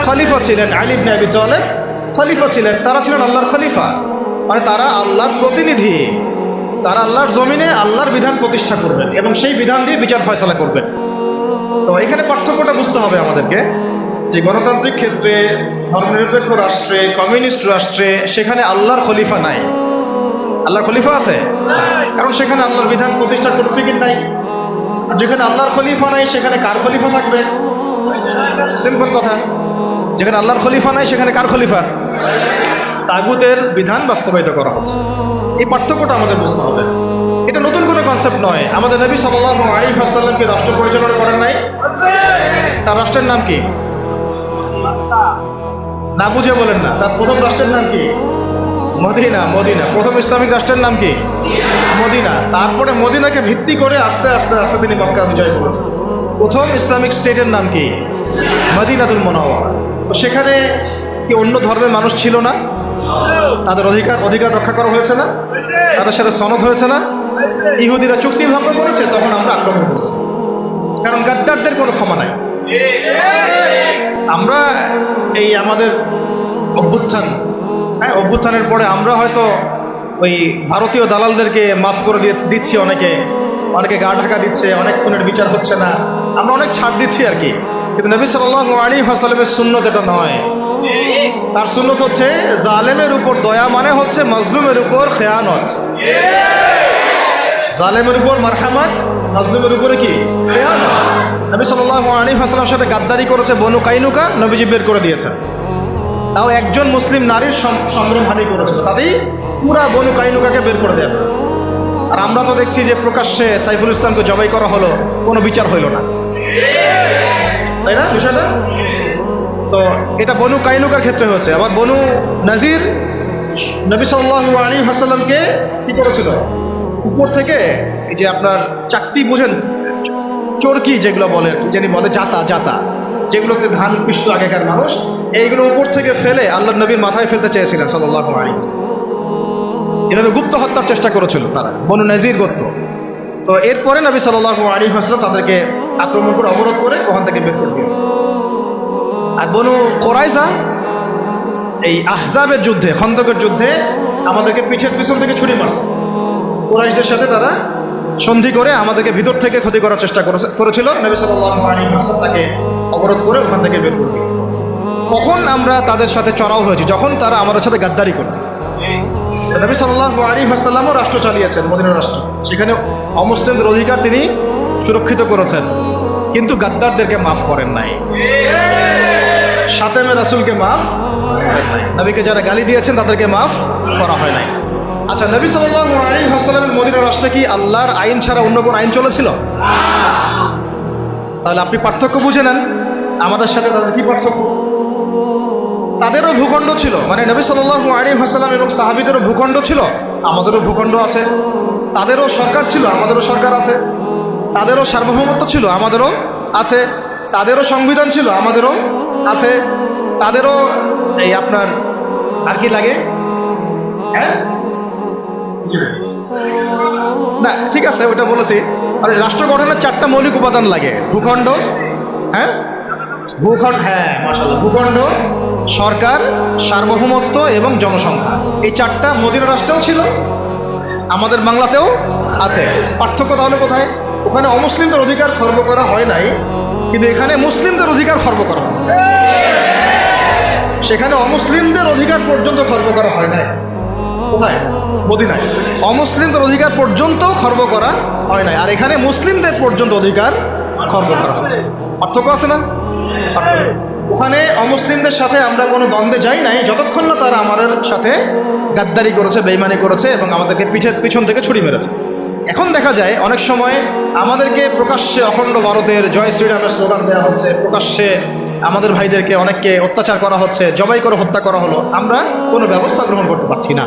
খলিফা ছিলেন, আলী ইবনে আবি তালেব খলিফা ছিলেন। তারা ছিলেন আল্লাহর খলিফা, মানে তারা আল্লাহর প্রতিনিধি। তারা আল্লাহর জমিনে আল্লাহর বিধান প্রতিষ্ঠা করবেন এবং সেই বিধান দিয়ে বিচার ফয়সালা করবেন। তো এখানে পার্থক্যটা বুঝতে হবে আমাদেরকে, যে গণতান্ত্রিক ক্ষেত্রে, ধর্মনিরপেক্ষ রাষ্ট্রে, কমিউনিস্ট রাষ্ট্রে সেখানে আল্লাহর খলিফা নাই। আল্লাহর খলিফা আছে, কারণ সেখানে আল্লাহর বিধান প্রতিষ্ঠার কোনো ফিকির নাই। আর যেখানে আল্লাহর খলিফা নাই সেখানে কার খলিফা থাকবে? সিম্পল কথা, যেখানে আল্লাহর খলিফা নাই সেখানে কার খলিফা? তাগুতের বিধান বাস্তবায়িত করা হচ্ছে। এই পার্থক্যটা আমাদের বুঝতে হবে। এটা নতুন কোনো কনসেপ্ট নয়। আমাদের নবী সাল্লাল্লাহু আলাইহি ওয়াসাল্লাম কি রাষ্ট্র পরিচালনা করেন নাই? তার রাষ্ট্রের নাম কি? না বুঝে বলেন না। তার প্রথম রাষ্ট্রের নাম কি? মদিনা। মদিনা প্রথম ইসলামিক রাষ্ট্রের নাম কি? মদিনা। তারপরে মদিনাকে ভিত্তি করে আস্তে আস্তে আস্তে তিনি মক্কা বিজয় করেছেন। প্রথম ইসলামিক স্টেটের নাম কি? মদিনাতুল মুনাওয়ারা। সেখানে কি অন্য ধর্মের মানুষ ছিল না? তাদের অধিকার রক্ষা করা হয়েছে না? তাদের সাথে সনদ হয়েছে না? ইহুদিরা চুক্তি ভঙ্গ করেছে, তখন আমরা আক্রমণ করেছি, কারণ গাদ্দারদের কোনো ক্ষমা নাই। আমরা এই আমাদের অভ্যুত্থানের পরে আমরা হয়তো ওই ভারতীয় দালালদেরকে মাফ করে দিচ্ছি, অনেকে গা ঢাকা দিচ্ছে, অনেক খুনের বিচার হচ্ছে না, আমরা অনেক ছাড় দিচ্ছি আর কি। কিন্তু নবী সাল্লাল্লাহু আলাইহি ওয়াসাল্লামের সুন্নত এটা নয়। তার সুন্নত হচ্ছে জালেমের উপর দয়া, মানে হচ্ছে মাজলুমের উপর খেয়ানত। জালেমের উপর মারহামাত, মাজলুমের উপরে কি? খেয়ানত। নবী সাল্লাল্লাহু আলাইহি ওয়াসাল্লামের সাথে গাদ্দারি করেছে বনু কাইনুকা, নবীজি বের করে দিয়েছেন। তাও একজন মুসলিম নারীর সম্ভ্রমহানি করেছিল, তাতেই পুরা বনু কাইনুকাকে বের করে দেওয়া হয়েছে। আর আমরা তো দেখছি যে প্রকাশ্যে সাইফুল ইসলামকে জবাই করা হলো, কোনো বিচার হইল না, তাই না বিষয়টা? তো এটা বনু কাইনুকার ক্ষেত্রে হয়েছে। আবার বনু নাজির নবী সাল্লাল্লাহু আলাইহি ওয়াসাল্লামকে কি করেছিল? উপর থেকে এই যে আপনার চাকতি বুঝেন, চরকি যেগুলো বলে, যিনি বলে জাতা, যেগুলোতে ধান পিষত আগেকার মানুষ, এইগুলো উপর থেকে ফেলে আল্লাহর নবীর মাথায় ফেলতে চেয়েছিলেন সাল্লাল্লাহু আলাইহি ওয়াসাল্লাম। এভাবে গুপ্ত হত্যার চেষ্টা করেছিল তারা, বনু নাজির গোত্র। তো এরপরে নবী সাল্লাল্লাহু আলাইহি ওয়াসাল্লাম তাদেরকে আক্রমণ করে অবরোধ করে ওখান থেকে বের করে দিয়েছে। আর বনু কোরাইজা এই আহজাবের যুদ্ধে, খন্দকের যুদ্ধে আমাদেরকে পিছের পিছন থেকে ছুরি মারছে। কোরাইশদের সাথে তারা সন্ধি করে আমাদেরকে ভিতর থেকে ক্ষতি করার চেষ্টা করেছিল। নবী সাল্লাল্লাহু আলাইহি ওয়াসাল্লাম তাকে অবরোধ করে ওখান থেকে বের করে দিয়েছে। কখন আমরা তাদের সাথে চড়াও হয়েছি? যখন তারা আমাদের সাথে গাদ্দারি করেছে। নবী সাল্লাল্লাহু আলাইহি ওয়াসাল্লামও রাষ্ট্র চালিয়েছেন, মদিনার রাষ্ট্র। সেখানে অমুসলিমদের অধিকার তিনি সুরক্ষিত করেছেন, কিন্তু গাদ্দারদেরকে মাফ করেন নাই, শাতেমে রাসূলকে মাফ করেন নাই, নবীকে যারা গালি দিয়েছেন তাদেরকে মাফ করা হয় নাই। আচ্ছা, নবী সাল্লাল্লাহু আলাইহি ওয়াসাল্লামের মদিনার রাষ্ট্রে কি আল্লাহর আইন ছাড়া অন্য কোন আইন চলেছিল? তাহলে আপনি পার্থক্য বুঝে নেন, আমাদের সাথে তাদের কি পার্থক্য? তাদেরও ভূখণ্ড ছিল, মানে নবী সাল্লাল্লাহু আলাইহি ওয়াসাল্লাম এবং সাহাবীদেরও ভূখণ্ড ছিল, আমাদেরও ভূখণ্ড আছে। তাদেরও সরকার ছিল, আমাদেরও সরকার আছে। তাদেরও সার্বভৌমত্ব ছিল, আমাদেরও আছে। তাদেরও সংবিধান ছিল, আমাদেরও আছে। তাদেরও এই আপনার আর কি লাগে, হ্যাঁ না ঠিক আছে ওটা বলেছি। আর রাষ্ট্র গঠনের 4টা মৌলিক উপাদান লাগে: ভূখণ্ড, হ্যাঁ ভূখণ্ড, হ্যাঁ মাশাআল্লাহ, ভূখণ্ড, সরকার, সার্বভৌমত্ব এবং জনসংখ্যা। এই 4টা মদিনা রাষ্ট্রেও ছিল, আমাদের বাংলাতেও আছে। পার্থক্য তাহলে কোথায়? ওখানে অমুসলিমদের অধিকার খর্ব করা হয় নাই, কিন্তু এখানে মুসলিমদের অধিকার খর্ব করা হচ্ছে। সেখানে অমুসলিমদের অধিকার পর্যন্ত খর্ব করা হয় নাই। কোথায়? মদিনায়। অমুসলিমদের অধিকার পর্যন্ত খর্ব করা হয় নাই, আর এখানে মুসলিমদের পর্যন্ত অধিকার খর্ব করা হচ্ছে। পার্থক্য আছে না? পার্থক্য। ওখানে অমুসলিমদের সাথে আমরা কোনো দ্বন্দ্বে যাই নাই যতক্ষণ না তারা আমাদের সাথে গাদ্দারি করেছে, বেইমানি করেছে এবং আমাদেরকে পিছন থেকে ছুরি মেরেছে। এখন দেখা যায় অনেক সময় আমাদেরকে প্রকাশ্যে অখণ্ড ভারতের জয় শ্রীরামের স্লোগান দেওয়া হচ্ছে, প্রকাশ্যে আমাদের ভাইদেরকে অনেককে অত্যাচার করা হচ্ছে, জবাই করে হত্যা করা হলো, আমরা কোনো ব্যবস্থা গ্রহণ করতে পারছি না।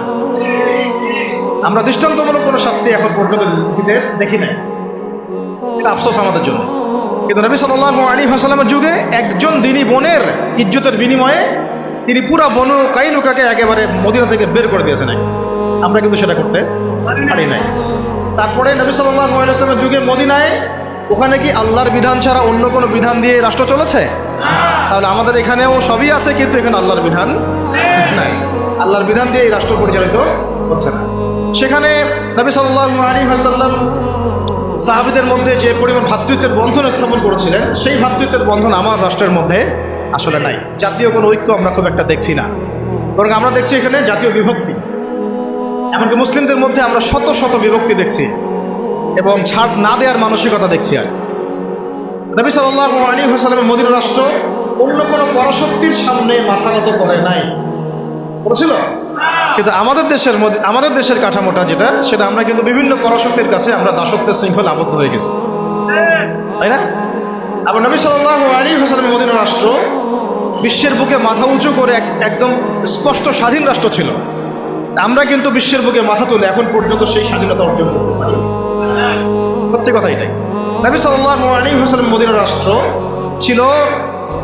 আমরা দৃষ্টান্তমূলক কোনো শাস্তি এখন পর্যন্ত দেখি নাই, এটা আফসোস আমাদের জন্য। কিন্তু নবী সাল্লাল্লাহু আলাইহি ওয়াসাল্লামের যুগে একজন দিনী বোনের ইজ্জতের বিনিময়ে তিনি পুরা বনু কাইনুকাকে একেবারে মদিনা থেকে বের করে দিয়েছেন। আমরা কিন্তু সেটা করতে পারি নাই। তারপরে নবী সাল্লাল্লাহু আলাইহি ওয়াসাল্লামের যুগে মদিনায় ওখানে কি আল্লাহর বিধান ছাড়া অন্য কোনো বিধান দিয়ে রাষ্ট্র চলেছে? তাহলে আমাদের এখানেও সবই আছে, কিন্তু এখানে আল্লাহর বিধান নাই, আল্লাহর বিধান দিয়ে এই রাষ্ট্র পরিচালিত হচ্ছে না। সেখানে নবী সাল্লাল্লাহু আলাইহি ওয়াসাল্লাম সাহাবীদের মধ্যে যে পরিমাণ ভ্রাতৃত্বের বন্ধন স্থাপন করেছিলেন, সেই ভ্রাতৃত্বের বন্ধন আমার রাষ্ট্রের মধ্যে আসলে নাই। জাতীয় কোনো ঐক্য আমরা খুব একটা দেখছি না, বরং আমরা দেখছি এখানে জাতীয় বিভক্তি। এমনকি মুসলিমদের মধ্যে আমরা শত শত বিভক্তি দেখছি এবং ছাড় না দেওয়ার মানসিকতা দেখছি। আর নবী সাল্লাল্লাহু আলাইহি ওয়াসাল্লামের মদিনা রাষ্ট্র অন্য কোনো পরাশক্তির সামনে মাথা নত করে নাই, করেছিল। কিন্তু আমাদের দেশের কাঠামোটা যেটা, সেটা আমরা কিন্তু বিভিন্ন পরাশক্তির কাছে আমরা দাসত্বের শৃঙ্খল আবদ্ধ হয়ে গেছি, তাই না? আবার নবী সাল্লাল্লাহু আলাইহি ওয়াসাল্লামের মদিনা রাষ্ট্র বিশ্বের বুকে মাথা উঁচু করে একদম স্পষ্ট স্বাধীন রাষ্ট্র ছিল। আমরা কিন্তু বিশ্বের বুকে মাথা তুলে এখন পর্যন্ত সেই স্বাধীনতা অর্জন করতে পারি। সত্যি কথা এটাই। নবী সাল্লাল্লাহু আলাইহি ওয়াসাল্লামের মদিনা রাষ্ট্র ছিল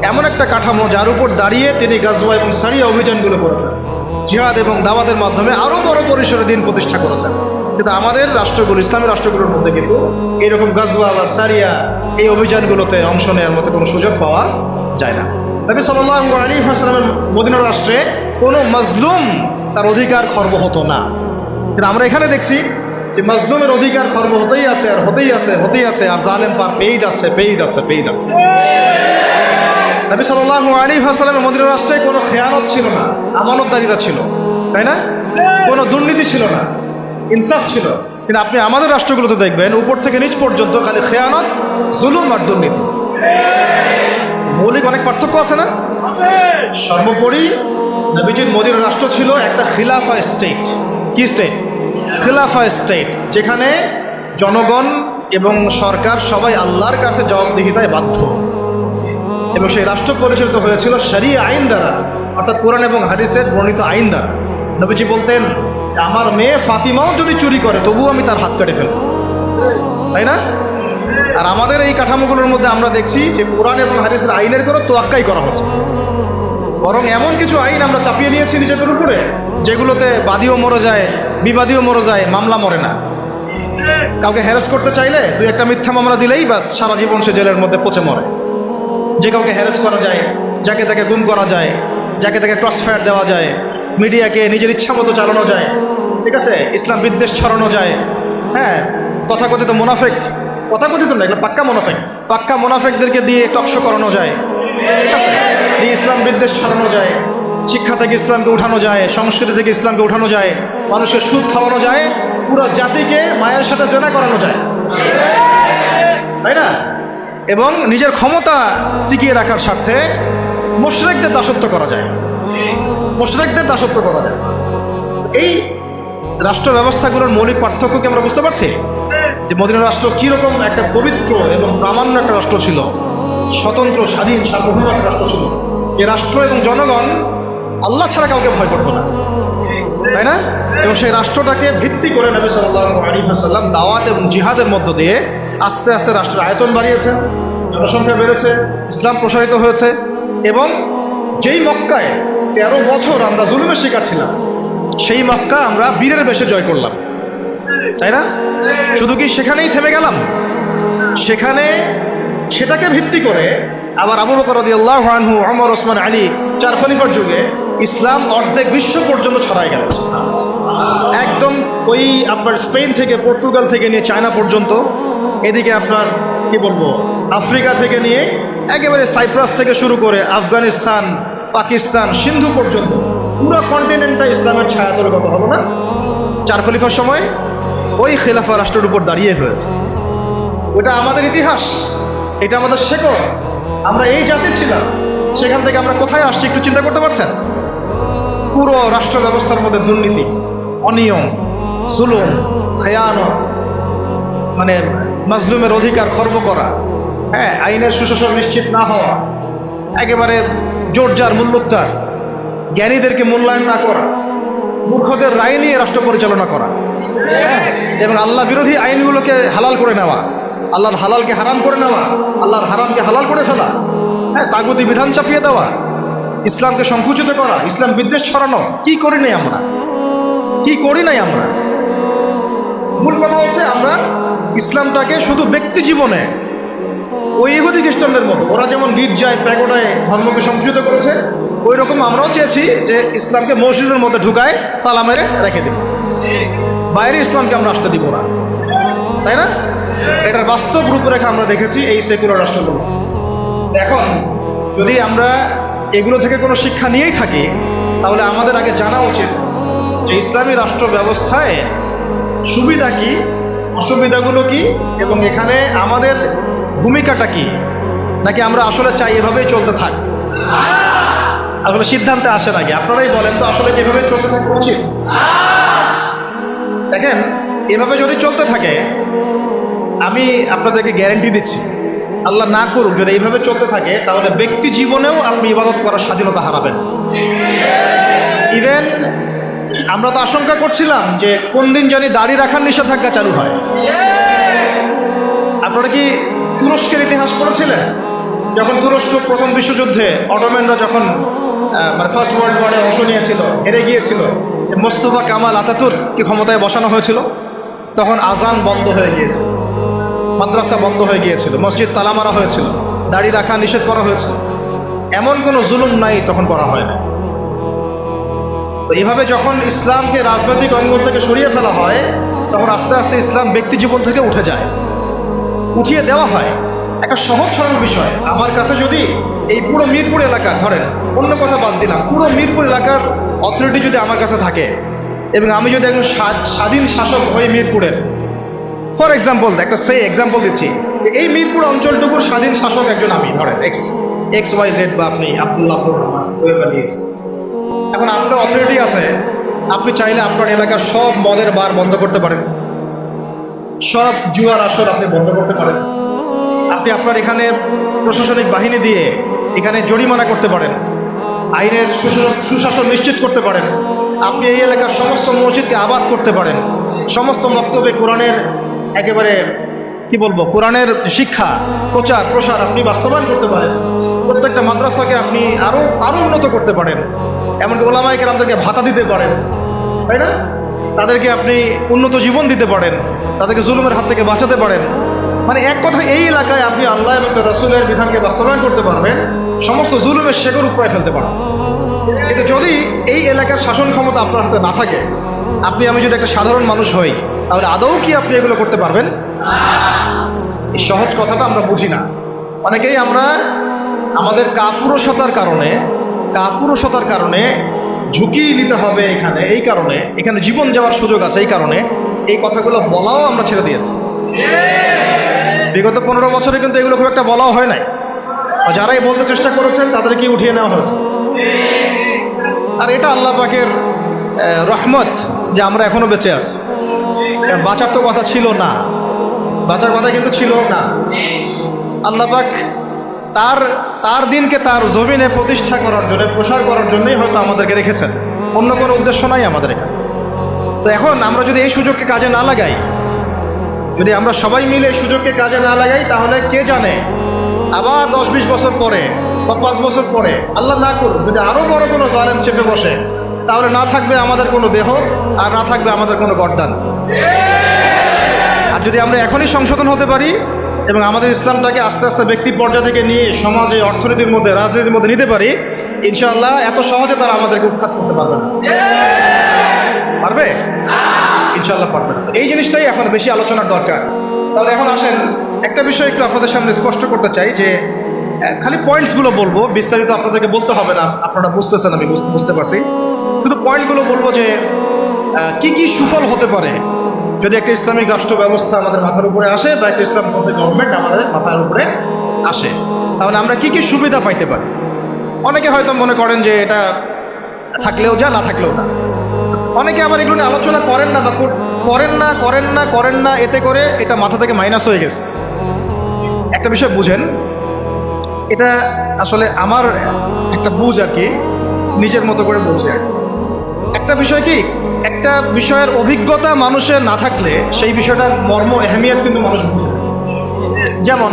এমন একটা কাঠামো যার উপর দাঁড়িয়ে তিনি গাজওয়া এবং সারিয়া অভিযানগুলো করেছেন, জিহাদ এবং দাওয়াতের মাধ্যমে আরো বড় পরিসরে দিন প্রতিষ্ঠা করেছেন। কিন্তু আমাদের রাষ্ট্রগুলো, ইসলামী রাষ্ট্রগুলোর মধ্যে কিন্তু এরকম গাজওয়া বা সারিয়া এই অভিযানগুলোতে অংশ নেওয়ার মতো কোনো সুযোগ পাওয়া যায় না। নবী সাল্লাল্লাহু আলাইহি ওয়াসাল্লামের মদিনা রাষ্ট্রে কোনো মাজলুম তার অধিকার খর্ব হতো না। কিন্তু আমরা এখানে দেখছি যে মাজলুমের অধিকার খর্ব হতেই আছে আর হতেই আছে, আর জালেম পার পেয়ে যাচ্ছে। নবী সাল্লাল্লাহু আলাইহি ওয়াসাল্লামের মদিনা রাষ্ট্রে কোনো খেয়ানত ছিল না, আমানতদারিতা ছিল, তাই না? কোনো দুর্নীতি ছিল না, ইনসাফ ছিল। কিন্তু আপনি আমাদের রাষ্ট্রগুলোতে দেখবেন উপর থেকে নিচ পর্যন্ত খালি খেয়ানত, জুলুম আর দুর্নীতি। মৌলিক অনেক পার্থক্য আছে না? সর্বোপরি নবীজির মদিনা রাষ্ট্র ছিল একটা খিলাফা স্টেট। কি স্টেট? খিলাফা স্টেট, যেখানে জনগণ এবং সরকার সবাই আল্লাহর কাছে জবাবদিহিতায় বাধ্য, এবং সেই রাষ্ট্র পরিচালিত হয়েছিল শরিয়া আইন দ্বারা, অর্থাৎ কোরআন এবং হাদিসের বর্ণিত আইন দ্বারা। নবীজি বলতেন যে আমার মেয়ে ফাতিমাও যদি চুরি করে তবুও আমি তার হাত কেটে ফেলব, তাই না? আর আমাদের এই কাঠামোগুলোর মধ্যে আমরা দেখছি যে কোরআন এবং হাদিসের আইনের কোনো তোয়াক্কাই করা হচ্ছে, বরং এমন কিছু আইন আমরা চাপিয়ে নিয়েছি নিজেদের উপরে যেগুলোতে বাদীও মরে যায়, বিবাদীও মরে যায়, মামলা মরে না। কাউকে হ্যারাস করতে চাইলে 2-1টা মিথ্যা মামলা দিলেই বাস সারা জীবন সে জেলের মধ্যে পচে মরে। যে কাউকে হ্যারাস করা যায়, যাকে তাকে গুম করা যায়, যাকে তাকে ক্রস ফায়ার দেওয়া যায়, মিডিয়াকে নিজের ইচ্ছা মতো চালানো যায়, ঠিক আছে, ইসলাম বিদ্বেষ ছড়ানো যায়, হ্যাঁ, তথাকথিত মুনাফেক, তথাকথিত না, এগুলো পাক্কা মুনাফেকদেরকে দিয়ে টকশো করানো যায়, ঠিক আছে, ইসলাম বিদ্বেষ ছড়ানো যায়, শিক্ষা থেকে ইসলামকে উঠানো যায়, সংস্কৃতি থেকে ইসলামকে উঠানো যায়, মানুষকে সুদ খাওয়ানো যায়, পুরো জাতিকে মায়ের সাথে জেনা করানো যায়, তাই না? এবং নিজের ক্ষমতা টিকিয়ে রাখার স্বার্থে মুশরিকদের দাসত্ব করা যায়, মুশরিকদের দাসত্ব করা যায়। এই রাষ্ট্র ব্যবস্থাগুলোর মৌলিক পার্থক্য কি আমরা বুঝতে পারছি? যে মদিনা রাষ্ট্র কীরকম একটা পবিত্র এবং প্রামাণ্য একটা রাষ্ট্র ছিল, স্বতন্ত্র স্বাধীন সার্বভৌম একটা রাষ্ট্র ছিল। এই রাষ্ট্র এবং জনগণ আল্লাহ ছাড়া কাউকে ভয় করতো না, তাই না? এবং সেই রাষ্ট্রটাকে ভিত্তি করে নবী সাল্লাল্লাহু আলাইহি ওয়াসাল্লাম দাওয়াত এবং জিহাদের মধ্য দিয়ে আস্তে আস্তে রাষ্ট্রের আয়তন বাড়িয়েছেন, জনসংখ্যা বেড়েছে, ইসলাম প্রসারিত হয়েছে। এবং যেই মক্কায় 13 বছর আমরা জুলুমের শিকার ছিলাম, সেই মক্কা আমরা বীরের বেশে জয় করলাম, তাই না? শুধু কি সেখানেই থেমে গেলাম? সেখানে সেটাকে ভিত্তি করে আবার আবু বকর রাদিয়াল্লাহু আনহু, ওমর, ওসমান, আলী 4 খলিফার যুগে ইসলাম অর্ধেক বিশ্ব পর্যন্ত ছড়ায় গেল। একদম ওই আপনার স্পেন থেকে, পর্তুগাল থেকে নিয়ে চায়না পর্যন্ত, এদিকে আপনার কি বলবো আফ্রিকা থেকে নিয়ে একেবারে সাইপ্রাস থেকে শুরু করে আফগানিস্তান, পাকিস্তান, সিন্ধু পর্যন্ত পুরো কন্টিনেন্টটা ইসলামের ছায়াতলে কত হলো না 4 খলিফার সময় ওই খেলাফা রাষ্ট্রের উপর দাঁড়িয়ে হয়েছে। ওটা আমাদের ইতিহাস, এটা আমাদের শেকড়। আমরা এই জাতি ছিলাম, সেখান থেকে আমরা কোথায় আসছি একটু চিন্তা করতে পারছেন? পুরো রাষ্ট্র ব্যবস্থার মধ্যে দুর্নীতি, অনিয়ম, জুলুম, খেয়ানত, মানে মাজলুমের অধিকার খর্ব করা, হ্যাঁ, আইনের সুশাসন নিশ্চিত না হওয়া, একেবারে জোরজার মুল্লুকদার, জ্ঞানীদেরকে মূল্যায়ন না করা, মূর্খদের রায় নিয়ে রাষ্ট্র পরিচালনা করা, হ্যাঁ, এবং আল্লাহ বিরোধী আইনগুলোকে হালাল করে নেওয়া, আল্লাহর হালালকে হারাম করে নেওয়া, আল্লাহর হারামকে হালাল করে ফেলা, হ্যাঁ, তাগুতি বিধান চাপিয়ে দেওয়া, ইসলামকে সংকুচিত করা, ইসলাম বিদ্বেষ ছড়ানো। কি করি নাই আমরা? কি করি নাই আমরা? মূল কথা হচ্ছে আমরা ইসলামটাকে শুধু ব্যক্তি জীবনে ওই ইহুদি খ্রিস্টানদের মতো, ওরা যেমন গির্জায় প্যাগোডায় ধর্মকে সংকুচিত করেছে, ওই রকম আমরাও চেয়েছি যে ইসলামকে মসজিদের মধ্যে ঢুকায় তালা মেরে রেখে দেব, বাইরে ইসলামকে আমরা আসতে দিব না, তাই না? এটার বাস্তব রূপরেখা আমরা দেখেছি এই সেকুলার রাষ্ট্রগুলো। এখন যদি আমরা এগুলো থেকে কোনো শিক্ষা নিয়েই থাকি, তাহলে আমাদের আগে জানা উচিত যে ইসলামী রাষ্ট্র ব্যবস্থায় সুবিধা কি, অসুবিধাগুলো কি, এবং এখানে আমাদের ভূমিকাটা কি। নাকি আমরা আসলে চাই এভাবেই চলতে থাক? আসলে সিদ্ধান্তে আসে নাকি? আপনারাই বলেন তো, আসলে এভাবে চলতে থাকা উচিত? দেখেন, এভাবে যদি চলতে থাকে, আমি আপনাদেরকে গ্যারান্টি দিচ্ছি, আল্লাহ না করুক, যদি এইভাবে চলতে থাকে, তাহলে ব্যক্তি জীবনেও আপনি ইবাদত করার স্বাধীনতা হারাবেন। ইভেন আমরা তো আশঙ্কা করছিলাম যে কোন দিন জানি দাড়ি রাখার নিষেধাজ্ঞা চালু হয়। আপনারা কি তুরস্কের ইতিহাস পড়েছিলেন? যখন তুরস্ক প্রথম বিশ্বযুদ্ধে অটোম্যানরা যখন মানে ফার্স্ট ওয়ার্ল্ড ওয়ারে অংশ নিয়েছিল, হেরে গিয়েছিল, মোস্তফা কামাল আতাতুর্ককে ক্ষমতায় বসানো হয়েছিল, তখন আজান বন্ধ হয়ে গিয়েছিল, মাদ্রাসা বন্ধ হয়ে গিয়েছিল, মসজিদ তালা মারা হয়েছিল, দাড়ি রাখা নিষেধ করা হয়েছিল। এমন কোনো জুলুম নাই তখন করা হয় না। তো এভাবে যখন ইসলামকে রাজনৈতিক অঙ্গন থেকে সরিয়ে ফেলা হয়, তখন আস্তে আস্তে ইসলাম ব্যক্তি জীবন থেকে উঠে যায়, উঠিয়ে দেওয়া হয়। একটা সহজ সরল বিষয়, আমার কাছে যদি এই পুরো মিরপুর এলাকা, ধরেন অন্য কথা বাদ দিলাম, পুরো মিরপুর এলাকার অথরিটি যদি আমার কাছে থাকে, এবং আমি যদি একজন স্বাধীন শাসক হই মিরপুরের, ফর এক্সাম্পল, একটা এক্সাম্পল দিচ্ছি, এই মিরপুর অঞ্চলটুকুর স্বাধীন শাসক একজন আমি, ধরেন XYZ, বা আপনি আব্দুল্লাহ রহমান নিয়েছি। এখন আপনার অথরিটি আছে, আপনি চাইলে আপনার এলাকার সব মদের বার বন্ধ করতে পারেন, সব জুয়ার আসর আপনি বন্ধ করতে পারেন, আপনি আপনার এখানে প্রশাসনিক বাহিনী দিয়ে এখানে জরিমানা করতে পারেন, আইনের সুশাসন নিশ্চিত করতে পারেন, আপনি এই এলাকার সমস্ত মসজিদকে আবাদ করতে পারেন, সমস্ত বক্তব্যে কোরআনের একেবারে কি বলবো, কোরআনের শিক্ষা প্রচার প্রসার আপনি বাস্তবায়ন করতে পারেন, প্রত্যেকটা মাদ্রাসাকে আপনি আরও উন্নত করতে পারেন, এমনকি ওলামায়ে কেরামদেরকে ভাতা দিতে পারেন, তাই না? তাদেরকে আপনি উন্নত জীবন দিতে পারেন, তাদেরকে জুলুমের হাত থেকে বাঁচাতে পারেন। মানে এক কথা, এই এলাকায় আপনি আল্লাহ এবং তার রাসূলের বিধানকে বাস্তবায়ন করতে পারবেন, সমস্ত জুলুমের শেকড় উপড়ে ফেলতে পারবেন। কিন্তু যদি এই এলাকার শাসন ক্ষমতা আপনার হাতে না থাকে, আপনি আমি যদি একটা সাধারণ মানুষ হই, তাহলে আদৌ কি আপনি এগুলো করতে পারবেন? এই সহজ কথাটা আমরা বুঝি না। অনেকেই আমরা আমাদের কাপুরুষতার কারণে কাপুরুষতার কারণে ঝুঁকি নিতে হবে, এই কারণে এখানে জীবন যাওয়ার সুযোগ আছে, এই কারণে এই কথাগুলো বলাও আমরা ছেড়ে দিয়েছি। বিগত 15 বছরে কিন্তু এগুলো খুব একটা বলাও হয় নাই। যারাই বলতে চেষ্টা করেছেন তাদেরকে উঠিয়ে নেওয়া হয়েছে। আর এটা আল্লাহ পাকের রহমত যে আমরা এখনো বেঁচে আছি। বাঁচার তো কথা ছিল না, বাঁচার কথা কিন্তু ছিল না। আল্লাহ পাক তার দিনকে তার জমিনে প্রতিষ্ঠা করার জন্য, প্রসার করার জন্যই হয়তো আমাদেরকে রেখেছেন, অন্য কোনো উদ্দেশ্য নাই আমাদের এখানে। তো এখন আমরা যদি এই সুযোগকে কাজে না লাগাই, যদি আমরা সবাই মিলে এই সুযোগকে কাজে না লাগাই, তাহলে কে জানে আবার 10-20 বছর পরে বা 5 বছর পরে, আল্লাহ না করুন, যদি আরো বড় কোনো জালেম চেপে বসে, তাহলে না থাকবে আমাদের কোনো দেহ, আর না থাকবে আমাদের কোনো গর্দান। আর যদি আমরা এখনই সংশোধন হতে পারি এবং আমাদের ইসলামটাকে আস্তে আস্তে ব্যক্তি পর্যায় থেকে নিয়ে সমাজে, অর্থনীতির মধ্যে, রাজনীতির মধ্যে নিতে পারি, ইনশাআল্লাহ এত সহজে তারা আমাদেরকে উৎখাত করতে পারবে না। পারবে? ইনশাআল্লাহ পারবে না। এই জিনিসটাই এখন বেশি আলোচনার দরকার। তাহলে এখন আসেন, একটা বিষয় একটু আপনাদের সামনে স্পষ্ট করতে চাই, যে খালি পয়েন্টসগুলো বলবো, বিস্তারিত আপনাদেরকে বলতে হবে না, আপনারা বুঝতেছেন, আমি বুঝতে পারছি। শুধু পয়েন্টগুলো বলবো যে কি কি সুফল হতে পারে যদি একটা ইসলামিক রাষ্ট্র ব্যবস্থা আমাদের মাথার উপরে আসে, বা একটা ইসলাম গভর্নমেন্ট আমাদের মাথার উপরে আসে, তাহলে আমরা কি কি সুবিধা পাইতে পারি। অনেকে হয়তো মনে করেন যে এটা থাকলেও যা, না থাকলেও তা। অনেকে আবার এগুলো নিয়ে আলোচনা করেন না, বা করেন না, এতে করে এটা মাথা থেকে মাইনাস হয়ে গেছে। একটা বিষয় বুঝেন, এটা আসলে আমার একটা বুঝ আর কি, নিজের মতো করে বলছি আর কি। একটা বিষয় কি, একটা বিষয়ের অভিজ্ঞতা মানুষের না থাকলে সেই বিষয়টার মর্ম, এহমিয়ত কিন্তু মানুষ বুঝে। যেমন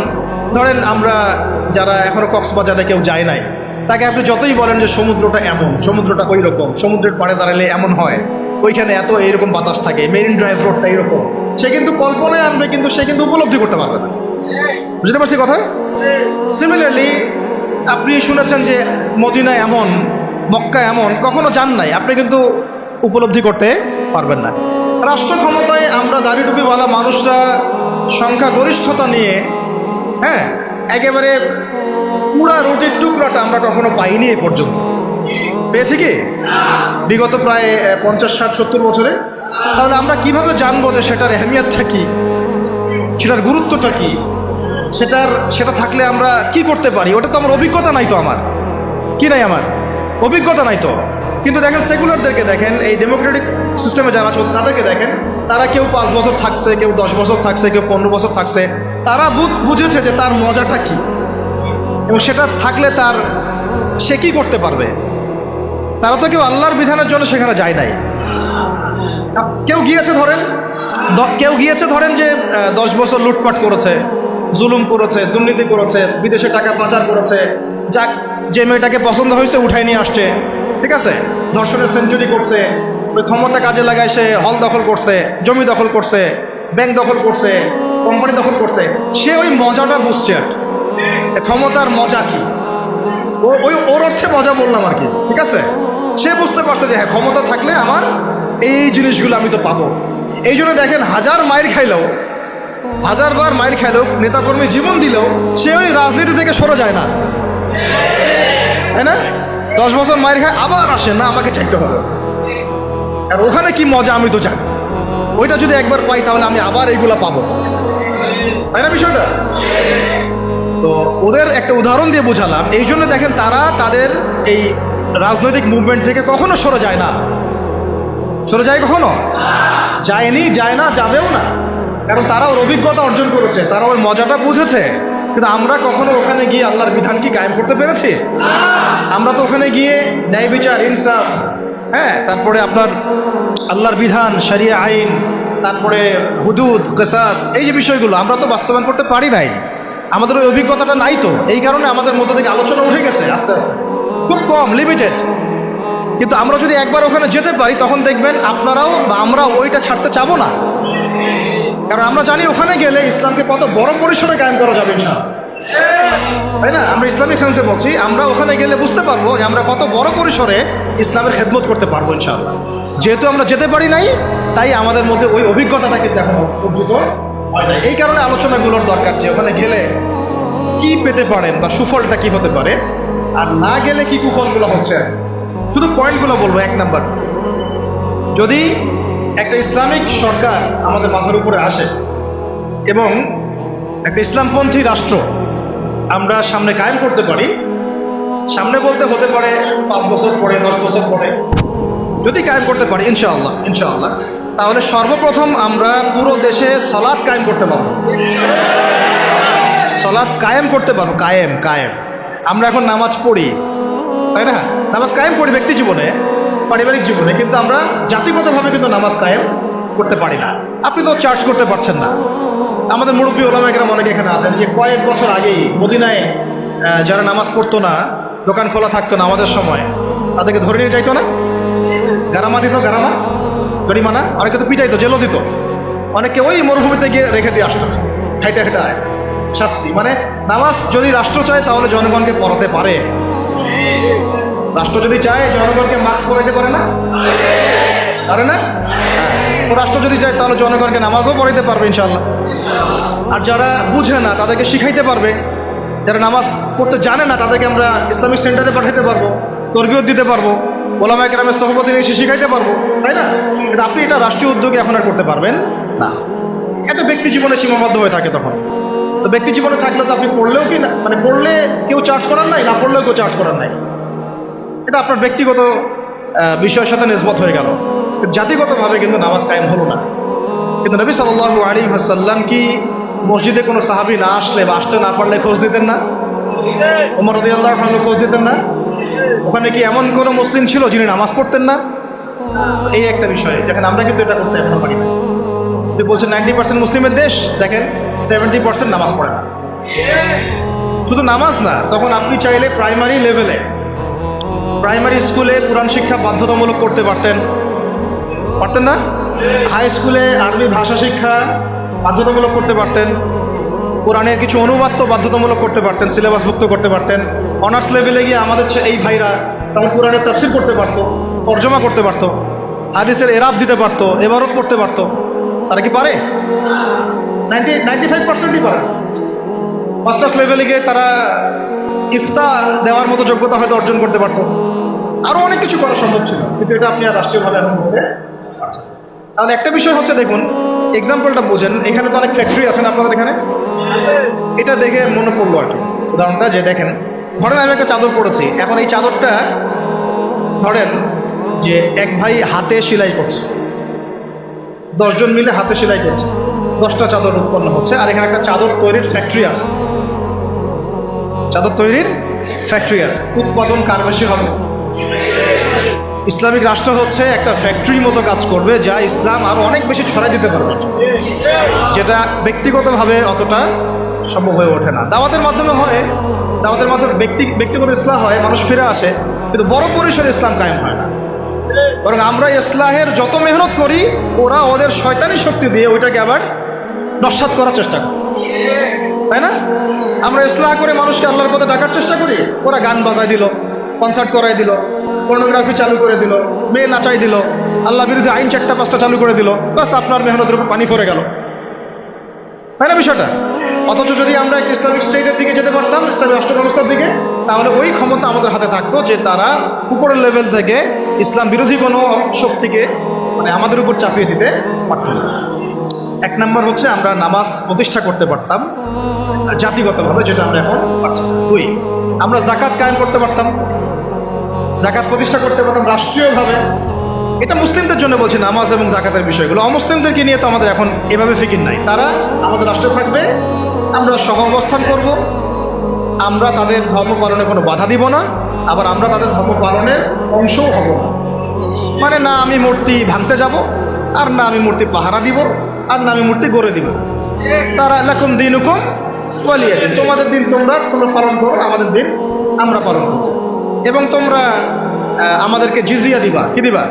ধরেন, আমরা যারা এখনো কক্সবাজারে কেউ যায় নাই, তাকে আপনি যতই বলেন যে সমুদ্রটা এমন, সমুদ্রটা ওই রকম, সমুদ্রের পাড়ে দাঁড়ালে এমন হয়, ওইখানে এত এইরকম বাতাস থাকে, মেরিন ড্রাইভ রোডটা এইরকম, সে কিন্তু কল্পনায় আনবে, কিন্তু সে কিন্তু উপলব্ধি করতে পারবে না। বুঝতে পারছি কথা? সিমিলারলি আপনি শুনেছেন যে মদিনা এমন, মক্কা এমন, কখনো যান নাই, আপনি কিন্তু উপলব্ধি করতে পারবেন না। রাষ্ট্র ক্ষমতায় আমরা দাড়ি টুপিওয়ালা মানুষরা সংখ্যাগরিষ্ঠতা নিয়ে, হ্যাঁ, একেবারে পুরা রুটির টুকরাটা আমরা কখনো পাইনি এ পর্যন্ত। পেয়েছি কি বিগত প্রায় 50, 60, 70 বছরে? তাহলে আমরা কিভাবে জানবো যে সেটার এহমিয়তটা কি, সেটার গুরুত্বটা কি, সেটা থাকলে আমরা কি করতে পারি? ওটা তো আমার অভিজ্ঞতা নাই, তো আমার কি নাই, আমার অভিজ্ঞতা নাই তো। কিন্তু দেখেন, সেকুলারদেরকে দেখেন, এই ডেমোক্রেটিক সিস্টেমে যারা চলছে তাদেরকে দেখেন, তারা কেউ 5 বছর থাকছে, কেউ 10 বছর থাকছে, কেউ 15 বছর থাকছে। তারা বুঝেছে যে তার মজাটা কি, এবং সেটা থাকলে সে কি করতে পারবে। তারা তো কেউ আল্লাহর বিধানের জন্য সেখানে যায় নাই। কেউ গিয়েছে ধরেন যে 10 বছর লুটপাট করেছে, জুলুম করেছে, দুর্নীতি করেছে, বিদেশে টাকা পাচার করেছে, যে মেয়েটাকে পছন্দ হয়েছে উঠাই নিয়ে আসছে, ঠিক আছে, ধর্ষণের সেঞ্চুরি করছে, ওই ক্ষমতা কাজে লাগায় সে হল দখল করছে, জমি দখল করছে, ব্যাংক দখল করছে, কোম্পানি দখল করছে। সে ওই মজাটা বুঝছে আর কি, ক্ষমতার মজা কি, ওর অর্থে মজা বললাম আর কি, ঠিক আছে। সে বুঝতে পারছে যে হ্যাঁ, ক্ষমতা থাকলে আমার এই জিনিসগুলো আমি তো পাবো। এই জন্য দেখেন, 1000 বার মাইর খাইলেও, নেতাকর্মী জীবন দিলেও, সে ওই রাজনীতি থেকে সরে যায় না, তাই না? 10 বছর মাইর খায়, আবার আসে না, আমাকে চাইতে হবে। আর ওখানে কি মজা আমি তো জানি, ওইটা যদি একবার পাই তাহলে আমি আবার এইগুলা পাবো, তাই না বিষয়টা? তো ওদের একটা উদাহরণ দিয়ে বোঝালাম। এই জন্য দেখেন, তারা তাদের এই রাজনৈতিক মুভমেন্ট থেকে কখনো সরে যায় না। সরে যায় কখনো? যায়নি, যায় না, যাবেও না। কারণ তারা ওর অভিজ্ঞতা অর্জন করেছে, তারা ওর মজাটা বুঝেছে। কিন্তু আমরা কখনো ওখানে গিয়ে আল্লাহর বিধান কি কায়েম করতে পেরেছি? আমরা তো ওখানে গিয়ে ন্যায় বিচার, ইনসাফ, হ্যাঁ, তারপরে আপনার আল্লাহর বিধান, শরিয়া আইন, তারপরে হুদুদ, কিসাস, এই যে বিষয়গুলো আমরা তো বাস্তবায়ন করতে পারি নাই। আমাদের ওই অভিজ্ঞতাটা নাই তো, এই কারণে আমাদের মধ্যে থেকে আলোচনা উঠে গেছে আস্তে আস্তে, খুব কম, লিমিটেড। কিন্তু আমরা যদি একবার ওখানে যেতে পারি, তখন দেখবেন আপনারাও বা আমরাও ওইটা ছাড়তে চাবো না। কারণ আমরা জানি ওখানে গেলে ইসলামকে কত বড় পরিসরে কায়েম করা যাবে ইনশাআল্লাহ, তাই না? আমরা ইসলামিক সেন্সে বলছি, আমরা ওখানে গেলে বুঝতে পারবো যে আমরা কত বড় পরিসরে ইসলামের খেদমত করতে পারবো ইনশাআল্লাহ। যেহেতু আমরা যেতে পারি নাই, তাই আমাদের মধ্যে ওই অভিজ্ঞতাটা কিন্তু এখনো অর্জিত হয় নাই। এই কারণে আলোচনাগুলোর দরকার, যে ওখানে গেলে কি পেতে পারেন বা সুফলটা কি হতে পারে। আর না গেলে কি কুফলগুলো হচ্ছে। শুধু পয়েন্টগুলো বলবো। 1 নাম্বার, যদি একটা ইসলামিক সরকার আমাদের মাথার উপরে আসে এবং একটা ইসলামপন্থী রাষ্ট্র আমরা সামনে কায়েম করতে পারি, সামনে বলতে হতে পারে 5 বছর পরে, 10 বছর পরে যদি কায়েম করতে পারি ইনশাআল্লাহ, তাহলে সর্বপ্রথম আমরা পুরো দেশে সালাত কায়েম করতে পারবো। সালাত কায়েম করতে পারবো। কায়েম আমরা এখন নামাজ পড়ি, তাই না? নামাজ কায়েম করি ব্যক্তি জীবনে, পারিবারিক জীবনে, কিন্তু আমরা জাতিগতভাবে কিন্তু নামাজ কায়েম করতে পারি না। আপনি তো চার্জ করতে পারছেন না। আমাদের মুরব্বী ওলামা কেরাম অনেকে এখানে আছেন যে কয়েক বছর আগেই মদিনায় যারা নামাজ পড়তো না, দোকান খোলা থাকতো না আমাদের সময়, তাদেরকে ধরে নিয়ে যাইতো না, গারামা দিত, জরিমানা, অনেকে তো পিটাইতো, জেলও দিত, অনেকে ওই মরুভূমিতে গিয়ে রেখে দিয়ে আসতো, হেঁটে শাস্তি। মানে নামাজ যদি রাষ্ট্র চায় তাহলে জনগণকে পড়াতে পারে। রাষ্ট্র যদি চায় জনগণকে মাস্ক পড়াইতে পারে না? তো রাষ্ট্র যদি চায় তাহলে জনগণকে নামাজও পড়াইতে পারবে ইনশাআল্লাহ। আর যারা বুঝে না তাদেরকে শিখাইতে পারবে, যারা নামাজ পড়তে জানে না তাদেরকে আমরা ইসলামিক সেন্টারে পাঠাইতে পারবো, তরবিয়ত দিতে পারবো, ওলামা কেরামের সহবতে নিয়ে এসে শিখাইতে পারবো, তাই না? কিন্তু আপনি এটা রাষ্ট্রীয় উদ্যোগে এখন আর করতে পারবেন না। এটা ব্যক্তি জীবনে সীমাবদ্ধ হয়ে থাকে তখন। তো ব্যক্তি জীবনে থাকলে তো আপনি পড়লেও কি না, মানে পড়লে কেউ চার্জ করার নাই, না পড়লেও কেউ চার্জ করার নাই। এটা আপনার ব্যক্তিগত বিষয়ের সাথে নিসবত হয়ে গেল, জাতিগতভাবে কিন্তু নামাজ কায়েম হলো না। কিন্তু নবী সাল্লাল্লাহু আলাইহি ওয়াসাল্লাম কি মসজিদে কোনো সাহাবী না আসলে বা আসতে না পারলে খোঁজ দিতেন না? ওমর রাদিয়াল্লাহু আনহু খোঁজ দিতেন না? ওখানে কি এমন কোনো মুসলিম ছিল যিনি নামাজ পড়তেন না? এই একটা বিষয়, যেখানে আমরা কিন্তু এটা করতে এখনো পারি না। যদি বলছেন 90% মুসলিমের দেশ, দেখেন 70% নামাজ পড়ে না। শুধু নামাজ না, তখন আপনি চাইলে প্রাইমারি লেভেলে, প্রাইমারি স্কুলে কোরআন শিক্ষা বাধ্যতামূলক করতে পারতেন না? হাই স্কুলে আরবি ভাষা শিক্ষা বাধ্যতামূলক করতে পারতেন, কোরআনের কিছু অনুবাদ তো বাধ্যতামূলক করতে পারতেন, সিলেবাসভুক্ত করতে পারতেন। অনার্স লেভেলে গিয়ে আমাদের এই ভাইরা তখন কোরআনের তাফসীর করতে পারতো, তর্জমা করতে পারতো, হাদিসের এরাব দিতে পারতো, ইবারত করতে পারতো। তারা কি পারে? 95%ই পারে। মাস্টার্স লেভেলে গিয়ে তারা ইফতা দেওয়ার মতো যোগ্যতা হয়তো অর্জন করতে পারতো। আরও অনেক কিছু করা সম্ভব ছিল, কিন্তু এটা আপনি আর রাষ্ট্রীয়ভাবে এখন করতে পারছেন। তাহলে একটা বিষয় হচ্ছে, দেখুন এক্সাম্পলটা বোঝেন। এখানে তো অনেক ফ্যাক্টরি আছেন আপনাদের এখানে, এটা দেখে মনে পড়লো আর কি উদাহরণটা, যে দেখেন ধরেন আমি একটা চাদর পরেছি, এখন এই চাদরটা ধরেন যে এক ভাই হাতে সেলাই করছে, 10 জন মিলে হাতে সেলাই করছে, 10টা চাদর উৎপন্ন হচ্ছে। আর এখানে একটা চাদর তৈরির ফ্যাক্টরি আছে, উৎপাদন কার বেশি হবে? ইসলামিক রাষ্ট্র হচ্ছে একটা ফ্যাক্টরির মতো কাজ করবে, যা ইসলাম আরো অনেক বেশি ছড়াই দিতে পারবে, যেটা ব্যক্তিগতভাবে অতটা সম্ভব হয়ে ওঠে না। দাওয়াতের মাধ্যমে হয়, দাওয়াতের মাধ্যমে ব্যক্তিগত ইসলাম হয়, মানুষ ফিরে আসে, কিন্তু বড় পরিসরে ইসলাম কায়েম হয় না। বরং আমরা ইসলাহের যত মেহনত করি, ওরা ওদের শয়তানি শক্তি দিয়ে ওইটাকে আবার নস্যাৎ করার চেষ্টা করে, তাই না? আমরা ইসলাহ করে মানুষকে আল্লাহর পথে ডাকার চেষ্টা করি, ওরা গান বাজাই দিল, কনসার্ট করাই দিল, পর্নোগ্রাফি চালু করে দিল, মেয়ে নাচাই দিল, আল্লাহ বিরোধী আইন 4টা-5টা চালু করে দিল, বাস আপনার মেহনতের উপর পানি পড়ে গেল, তাই না বিষয়টা? অথচ যদি আমরা একটা ইসলামিক স্টেটের দিকে যেতে পারতাম, ইসলামিক রাষ্ট্র ব্যবস্থার দিকে, তাহলে ওই ক্ষমতা আমাদের হাতে থাকতো যে তারা উপরের লেভেল থেকে ইসলাম বিরোধী কোনো শক্তিকে মানে আমাদের উপর চাপিয়ে দিতে পারত না। 1 নম্বর হচ্ছে আমরা নামাজ প্রতিষ্ঠা করতে পারতাম জাতিগতভাবে, যেটা আমরা এখন পারছি না। 2, আমরা যাকাত কায়েম করতে পারতাম, যাকাত প্রতিষ্ঠা করতে পারতাম রাষ্ট্রীয়ভাবে। এটা মুসলিমদের জন্য বলছি নামাজ এবং যাকাতের বিষয়গুলো। অমুসলিমদেরকে নিয়ে তো আমাদের এখন এভাবে ফিকির নাই। তারা আমাদের রাষ্ট্রে থাকবে, আমরা সহ অবস্থান করব, আমরা তাদের ধর্ম পালনে কোনো বাধা দিব না, আবার আমরা তাদের ধর্ম পালনের অংশও হব না। মানে না আমি মূর্তি ভাঙতে যাব, আর না আমি মূর্তি পাহারা দিব, আর না আমি মূর্তি গড়ে দিব। তারা লাকুম দীনুকুম ওয়ালিয়া দিন, তোমাদের দিন তোমরা পালন করো, আমাদের দিন আমরা পালন করব। এবং তোমরা আমাদেরকে জিজিয়া দিবা। কি দিবা?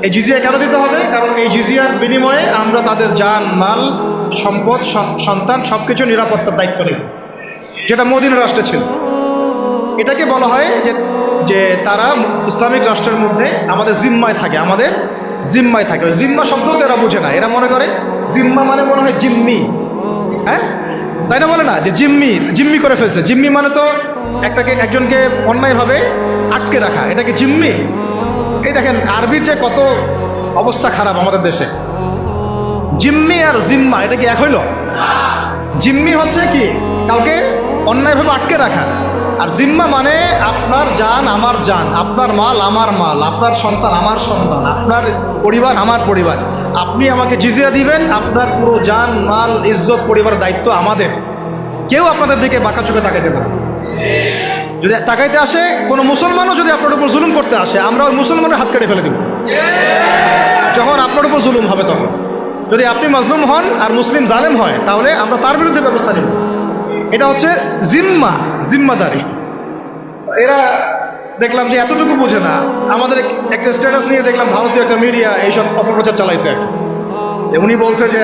এই জিজিয়া কেন দিতে হবে? কারণ এই জিজিয়ার বিনিময়ে আমরা তাদের জান, মাল, সম্পদ, সন্তান সবকিছু নিরাপত্তার দায়িত্ব নেব, যেটা মদিনা রাষ্ট্রে ছিল। এটাকে বলা হয় যে তারা ইসলামিক রাষ্ট্রের মধ্যে আমাদের জিম্মায় থাকে, ওই জিম্মা শব্দও তো এরা বুঝে না। এরা মনে করে জিম্মা মানে মনে হয় জিম্মি, হ্যাঁ তাই না? বলে না যে জিম্মি করে ফেলছে। জিম্মি মানে তো একজনকে অন্যায়ভাবে আটকে রাখা, এটাকে জিম্মি। এই দেখেন আরবির যে কত অবস্থা খারাপ আমাদের দেশে। জিম্মি আর জিম্মা এটা কি এক হইল? জিম্মি হচ্ছে কি কাউকে অন্যায়ভাবে আটকে রাখা, আর জিম্মা মানে আপনার জান আমার জান, আপনার মাল আমার মাল, আপনার সন্তান আমার সন্তান, আপনার পরিবার আমার পরিবার। আপনি আমাকে জিজিয়া দিবেন, আপনার পুরো জান মাল ইজ্জত পরিবার দায়িত্ব আমাদের। কেউ আপনাদের দিকে বাঁকা চোখে তাকাইতে পারে। যদি তাকাইতে আসে কোনো মুসলমানও যদি আপনার উপর জুলুম করতে আসে, আমরা ওই মুসলমানের হাত কেটে ফেলে দেব যখন আপনার উপর জুলুম হবে। তখন যদি আপনি মাজলুম হন আর মুসলিম জালেম হয়, তাহলে আমরা তার বিরুদ্ধে ব্যবস্থা নেব। এটা হচ্ছে জিম্মাদারি। এরা দেখলাম যে এতটুকু বোঝে না। আমাদের একটা স্ট্যাটাস নিয়ে দেখলাম ভারতীয় একটা মিডিয়া এইসব অপপ্রচার চালাইছে, যে উনি বলছে যে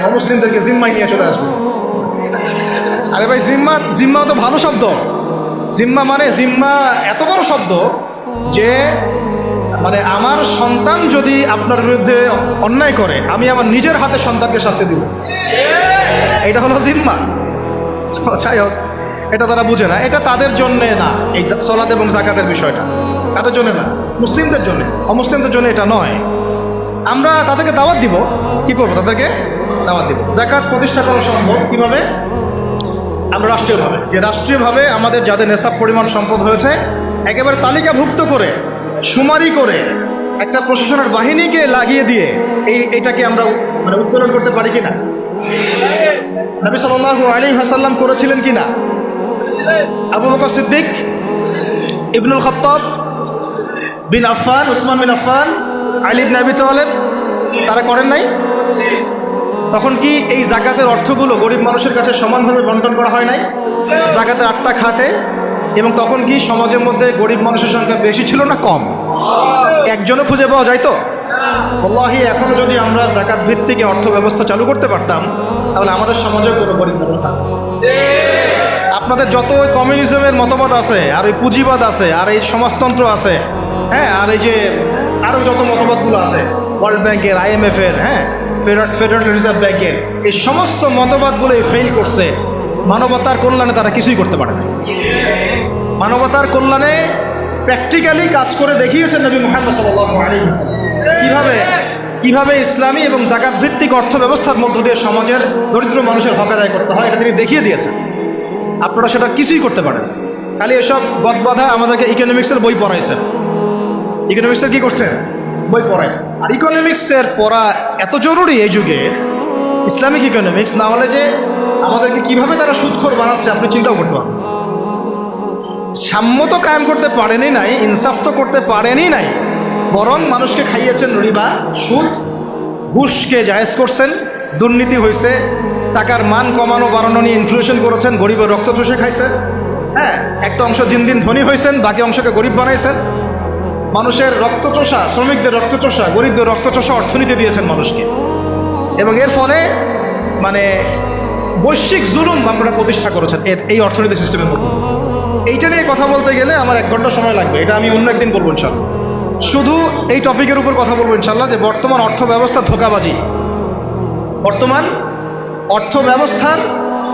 অমুসলিমদেরকে জিম্মায় নিয়ে চলে আসবে। আরে ভাই, জিম্মা তো ভালো শব্দ। জিম্মা এত বড় শব্দ যে মানে আমার সন্তান যদি আপনার বিরুদ্ধে অন্যায় করে, আমি আমার নিজের হাতে সন্তানকে শাস্তি দিব, এটা হলো জিম্মা। যাই হোক, এটা তারা বুঝে না। এটা তাদের জন্যে না, এই সালাত এবং যাকাতের বিষয়টা তাদের জন্য না, মুসলিমদের জন্য। অমুসলিমদের জন্য এটা নয়। আমরা তাদেরকে দাওয়াত দিব। কি করবো? তাদেরকে দাওয়াত দিব। যাকাত প্রতিষ্ঠা করা সম্ভব কিভাবে? আমরা রাষ্ট্রীয়ভাবে আমাদের যাদের নেশাব পরিমাণ সম্পদ হয়েছে, একেবারে তালিকাভুক্ত করে সুমারি করে একটা প্রশাসনের বাহিনীকে লাগিয়ে দিয়ে এইটাকে আমরা মানে উত্তোলন করতে পারি কিনা? নবী সাল্লাল্লাহু আলাইহি ওয়াসাল্লাম করেছিলেন কিনা? আবু বকর সিদ্দিক, ইবনুল খাত্তাব বিন আফফান, উসমান বিন আফফান, আলী ইবনে আবি তালেব, তারা করেন নাই? তখন কি এই যাকাতের অর্থগুলো গরিব মানুষের কাছে সমানভাবে বন্টন করা হয় নাই? যাকাতের 8টা খাতে। এবং তখন কি সমাজের মধ্যে গরিব মানুষের সংখ্যা বেশি ছিল না কম? একজনও খুঁজে পাওয়া যায় তো? আল্লাহি, এখনো যদি আমরা যাকাত ভিত্তিক অর্থ ব্যবস্থা চালু করতে পারতাম, তাহলে আমাদের সমাজে কোনো গরিব মানুষ থাকতো। আপনাদের যত ওই কমিউনিজমের মতবাদ আছে, আর ওই পুঁজিবাদ আছে, আর এই সমাজতন্ত্র আছে, হ্যাঁ, আর এই যে আরও যত মতবাদগুলো আছে, ওয়ার্ল্ড ব্যাংকের, IMF এর, হ্যাঁ, ফেডারেল রিজার্ভ ব্যাংকের, এই সমস্ত মতবাদগুলোই ফেল করছে। মানবতার কল্যাণে তারা কিছুই করতে পারে না। মানবতার কল্যাণে প্র্যাকটিক্যালি কাজ করে দেখিয়েছেন নবী মুহাম্মদ সাল্লাল্লাহু আলাইহি ওয়াসাল্লাম কিভাবে ইসলামী এবং যাকাত ভিত্তিক অর্থ ব্যবস্থার মধ্য দিয়ে সমাজের দরিদ্র মানুষের হক আদায় করতে হয়। এটা তিনি দেখিয়ে দিয়েছেন। আপনারা সেটা কিছুই করতে পারেন। খালি এসব গদবাধা আমাদেরকে ইকোনমিক্সের বই পড়াইছেন। ইকোনমিক্সের কি করছেন? বই পড়াইছে। আর ইকোনমিক্সের পড়া এত জরুরি এই যুগে, ইসলামিক ইকোনমিক্স, না হলে যে আমাদেরকে কিভাবে তারা সুদখোর বানাচ্ছে আপনি চিন্তাও করতে পারেন। সাম্য তো কায়েম করতে পারেনই নাই, ইনসাফ তো করতে পারেনই নাই, বরং মানুষকে খাইয়েছেন রিবা, সুদ, ঘুষকে জায়েজ করছেন, দুর্নীতি হয়েছে, টাকার মান কমানো বাড়ানো নিয়ে ইনফ্লেশন করেছেন, গরিবের রক্ত চষে খাইছেন। হ্যাঁ, একটা অংশ দিন দিন ধনী হয়েছেন, বাকি অংশকে গরিব বানাইছেন। মানুষের রক্তচোষা, শ্রমিকদের রক্তচোষা, গরিবদের রক্তচোষা অর্থনীতি দিয়েছেন মানুষকে। এবং এর ফলে মানে বৈশ্বিক জুলুম আপনারা প্রতিষ্ঠা করেছেন এই অর্থনীতি সিস্টেমের মধ্যে। এইটা নিয়ে কথা বলতে গেলে আমার 1 ঘন্টা সময় লাগবে। এটা আমি অন্য একদিন বলবো ইনশাল্লাহ। শুধু এই টপিকের উপর কথা বলবো ইনশাল্লাহ, যে বর্তমান অর্থ ব্যবস্থা ধোঁকাবাজি। বর্তমান অর্থ ব্যবস্থার,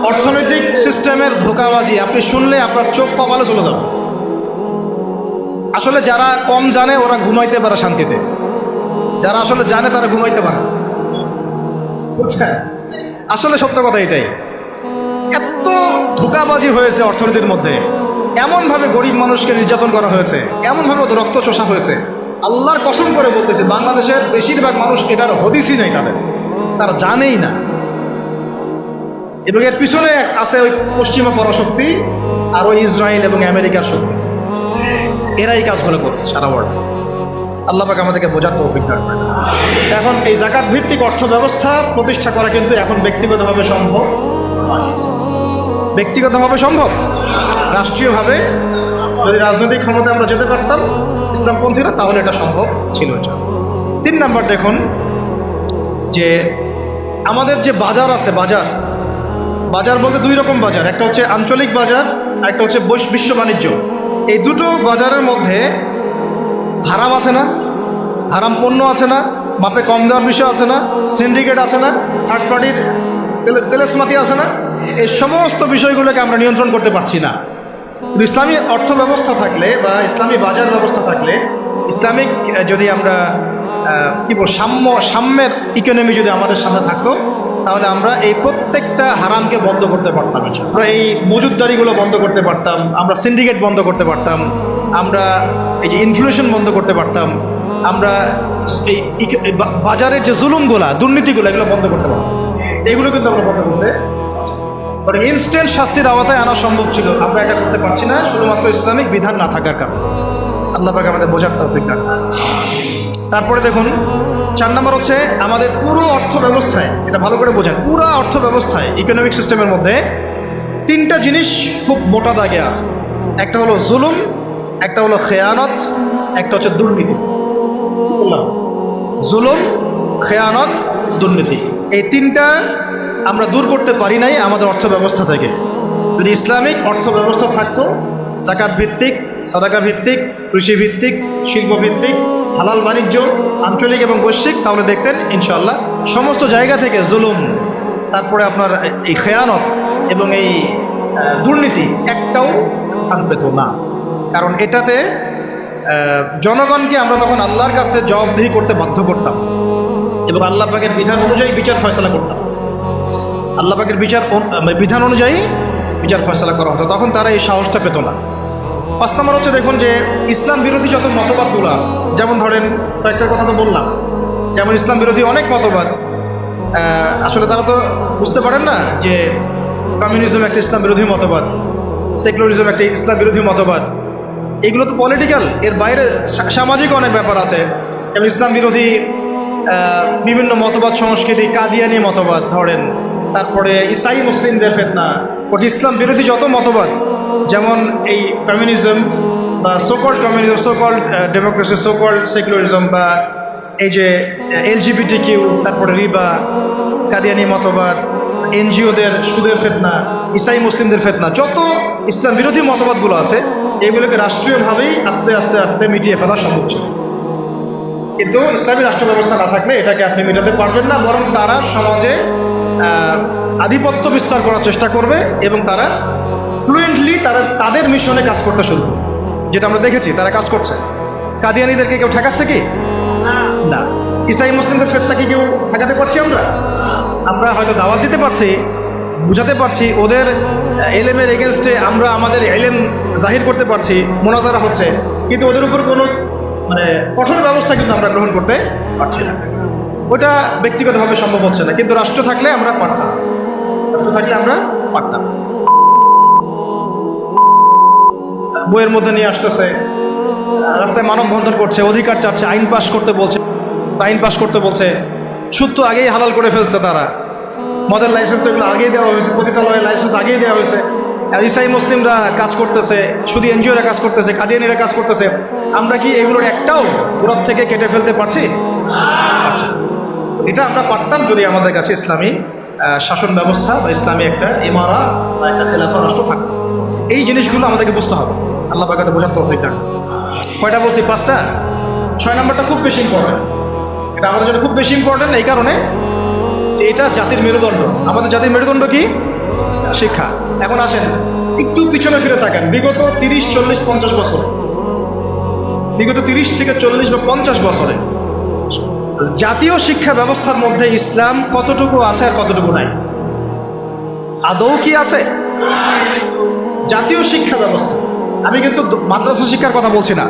অর্থনৈতিক সিস্টেমের ধোঁকাবাজি আপনি শুনলে আপনার চোখ কপালে চলে যাবে। আসলে যারা কম জানে ওরা ঘুমাইতে পারে শান্তিতে, যারা আসলে জানে তারা ঘুমাইতে পারে, বুঝছেন? আসলে সত্য কথা এটাই। এত ধোঁকাবাজি হয়েছে অর্থনীতির মধ্যে, এমনভাবে গরিব মানুষকে নির্যাতন করা হয়েছে, এমনভাবে রক্ত চোষা হয়েছে। আল্লাহর কসম করে বলতেছে, বাংলাদেশের বেশিরভাগ মানুষ এটার হদিসই নাই, তারা জানেই না। এবং এর পিছনে আছে ওই পশ্চিমা পরাশক্তি আর ওই ইসরায়েল এবং আমেরিকার শক্তি। এরাই কাজগুলো করছে সারা ওয়ার্ল্ড। আল্লাহ পাক আমাদেরকে বোঝার তৌফিক দান করেন। এখন এই যাকাত ভিত্তিক অর্থ ব্যবস্থা প্রতিষ্ঠা করা কিন্তু এখন ব্যক্তিগতভাবে সম্ভব নয়। ব্যক্তিগতভাবে সম্ভব, রাষ্ট্রীয়ভাবে যদি রাজনৈতিক ক্ষমতা আমরা যেতে পারতাম ইসলামপন্থীরা, তাহলে এটা সম্ভব ছিল। 3 নাম্বার দেখুন, যে আমাদের যে বাজার আছে, বাজার বলতে 2 রকম বাজার। একটা হচ্ছে আঞ্চলিক বাজার, আর একটা হচ্ছে বিশ্ব বাণিজ্য। এই দুটো বাজারের মধ্যে হারাম আছে না, হারাম পণ্য আছে না, মাপে কম দেওয়ার বিষয় আছে না, সিন্ডিকেট আছে না, থার্ড পার্টির তেলেসমাতি আছে না, এই সমস্ত বিষয়গুলোকে আমরা নিয়ন্ত্রণ করতে পারছি না। কিন্তু ইসলামী অর্থ ব্যবস্থা থাকলে বা ইসলামী বাজার ব্যবস্থা থাকলে, ইসলামিক যদি আমরা কি বল সাম্যের ইকোনমি যদি আমাদের সামনে থাকতো, তাহলে আমরা এই প্রত্যেকটা হারামকে বন্ধ করতে পারতাম। আমরা এই মজুদদারিগুলো বন্ধ করতে পারতাম, আমরা সিন্ডিকেট বন্ধ করতে পারতাম, আমরা এই যে ইনফ্লেশন বন্ধ করতে পারতাম, আমরা এই বাজারের যে জুলুমগুলা, দুর্নীতিগুলো, এগুলো বন্ধ করতে পারতাম। এগুলো কিন্তু আমরা বন্ধ করতে ইনস্ট্যান্ট শাস্তির আওতায় আনা সম্ভব ছিল। আমরা এটা করতে পারছি না শুধুমাত্র ইসলামিক বিধান না থাকার কারণে। আল্লাহ পাক আমাদের বোঝার তৌফিক দান। তারপরে দেখুন 4 নম্বর হচ্ছে আমাদের পুরো অর্থ ব্যবস্থায়, এটা ভালো করে বোঝেন, পুরো অর্থ ব্যবস্থায় ইকোনমিক সিস্টেমের মধ্যে 3টা জিনিস খুব মোটা দাগে আছে। একটা হলো জুলুম, একটা হলো খেয়ানত, একটা হচ্ছে দুর্নীতি। জুলুম, খেয়ানত, দুর্নীতি, এই 3টা আমরা দূর করতে পারি নাই আমাদের অর্থ ব্যবস্থা থেকে। যদি ইসলামিক অর্থ ব্যবস্থা থাকতো, যাকাত ভিত্তিক, সাদাকা ভিত্তিক, কৃষি ভিত্তিক, শিল্প ভিত্তিক, হালাল বাণিজ্য, আঞ্চলিক এবং বৈশ্বিক, তাহলে দেখতেন ইনশাআল্লাহ সমস্ত জায়গা থেকে জুলুম, তারপরে আপনার এই খেয়ানত এবং এই দুর্নীতি একটাও স্থান পেত না। কারণ এটাতে জনগণকে আমরা তখন আল্লাহর কাছে জবাবদিহি করতে বাধ্য করতাম এবং আল্লাহ পাকের বিধান অনুযায়ী বিচার ফয়সালা করতাম। আল্লাহ পাকের বিধান অনুযায়ী বিচার ফয়সালা করা হতো, তখন তারা এই সাহসটা পেত না। 5 নম্বর হচ্ছে দেখুন যে ইসলাম বিরোধী যত মতবাদগুলো আছে, যেমন ধরেন কয়েকটার কথা তো বললাম, যেমন ইসলাম বিরোধী অনেক মতবাদ, আসলে তারা তো বুঝতে পারেন না যে কমিউনিজম একটা ইসলাম বিরোধী মতবাদ, সেকুলারিজম একটা ইসলাম বিরোধী মতবাদ। এগুলো তো পলিটিক্যাল, এর বাইরে সামাজিক অনেক ব্যাপার আছে। এবং ইসলাম বিরোধী বিভিন্ন মতবাদ, সংস্কৃতি, কাদিয়ানি মতবাদ ধরেন, তারপরে ইসাই মুসলিমদের ফিতনা, ইসলাম বিরোধী যত মতবাদ, যেমন এই কমিউনিজম বা so-called communism, so-called democracy, so-called secularism, বা এই যে LGBTQ, তারপরে রিবা, কাদিয়ানি মতবাদ, এনজিওদের সুদের ফিতনা, ইসাই মুসলিমদের ফিতনা, যত ইসলাম বিরোধী মতবাদগুলো আছে, এগুলোকে রাষ্ট্রীয়ভাবেই আস্তে আস্তে আস্তে মিটিয়ে ফেলা সম্ভব ছিল। কিন্তু ইসলামী রাষ্ট্র ব্যবস্থা না থাকলে এটাকে আপনি মেটাতে পারবেন না, বরং তারা সমাজে আধিপত্য বিস্তার করার চেষ্টা করবে এবং তারা ফ্লুয়েন্টলি তাদের মিশনে কাজ করতে শুরু করবে, যেটা আমরা দেখেছি তারা কাজ করছে। কাদিয়ানিদেরকে কেউ ঠেকাচ্ছে কি? না। ইসাই মুসলিমদের ফেতনা কি কেউ ঠেকাতে পারছি? আমরা হয়তো দাওয়াত দিতে পারছি, বুঝাতে পারছি, ওদের এলেমের এগেনস্টে আমরা আমাদের এলেম জাহির করতে পারছি, মোনাজারা হচ্ছে, কিন্তু ওদের উপর কোনো কঠোর ব্যবস্থা কিন্তু আমরা গ্রহণ করতে পারছি না। ওটা ব্যক্তিগতভাবে সম্ভব হচ্ছে না, কিন্তু রাষ্ট্র থাকলে আমরা পারতাম। বইয়ের মধ্যে নিয়ে আসতেছে, রাস্তায় মানববন্ধন করছে, অধিকার চাচ্ছে, আইন পাস করতে বলছে। সুদ তো আগেই হালাল করে ফেলছে তারা, মদের লাইসেন্স তো এগুলো আগেই দেওয়া হয়েছে, পতিতালয়ের লাইসেন্স আগেই দেওয়া হয়েছে। আর ইসাই মুসলিমরা কাজ করতেছে, শুধু এনজিওরা কাজ করতেছে, কাদিয়ানিরা কাজ করতেছে। আমরা কি এগুলোর একটাও গোড়ার থেকে কেটে ফেলতে পারছি? আচ্ছা, এটা আমরা পারতাম যদি আমাদের কাছে ইসলামী শাসন ব্যবস্থা বা ইসলামী একটা ইমারা বা একটা খেলাফা রাষ্ট্র থাকতো। এই জিনিসগুলো আমাদেরকে বুঝতে হবে, আল্লাহ পাকের বোঝার তৌফিক দান। কয়টা বলছি? 5টা। 6 নম্বরটা খুব বেশি ইম্পর্টেন্ট। এটা আমাদের জন্য খুব বেশি ইম্পর্টেন্ট এই কারণে যে এটা জাতির মেরুদণ্ড। আমাদের জাতির মেরুদণ্ড কি? শিক্ষা। এখন আসেন একটু পিছনে ফিরে থাকেন, বিগত 30, 40, 50 বছরে, বিগত 30 থেকে 40 বা 50 বছরে জাতীয় শিক্ষা ব্যবস্থার মধ্যে ইসলাম কতটুকু আছে আর কতটুকু নাই? আদৌ কি আছে? জাতীয় শিক্ষা ব্যবস্থা, আমি কিন্তু মাদ্রাসা শিক্ষার কথা বলছি না।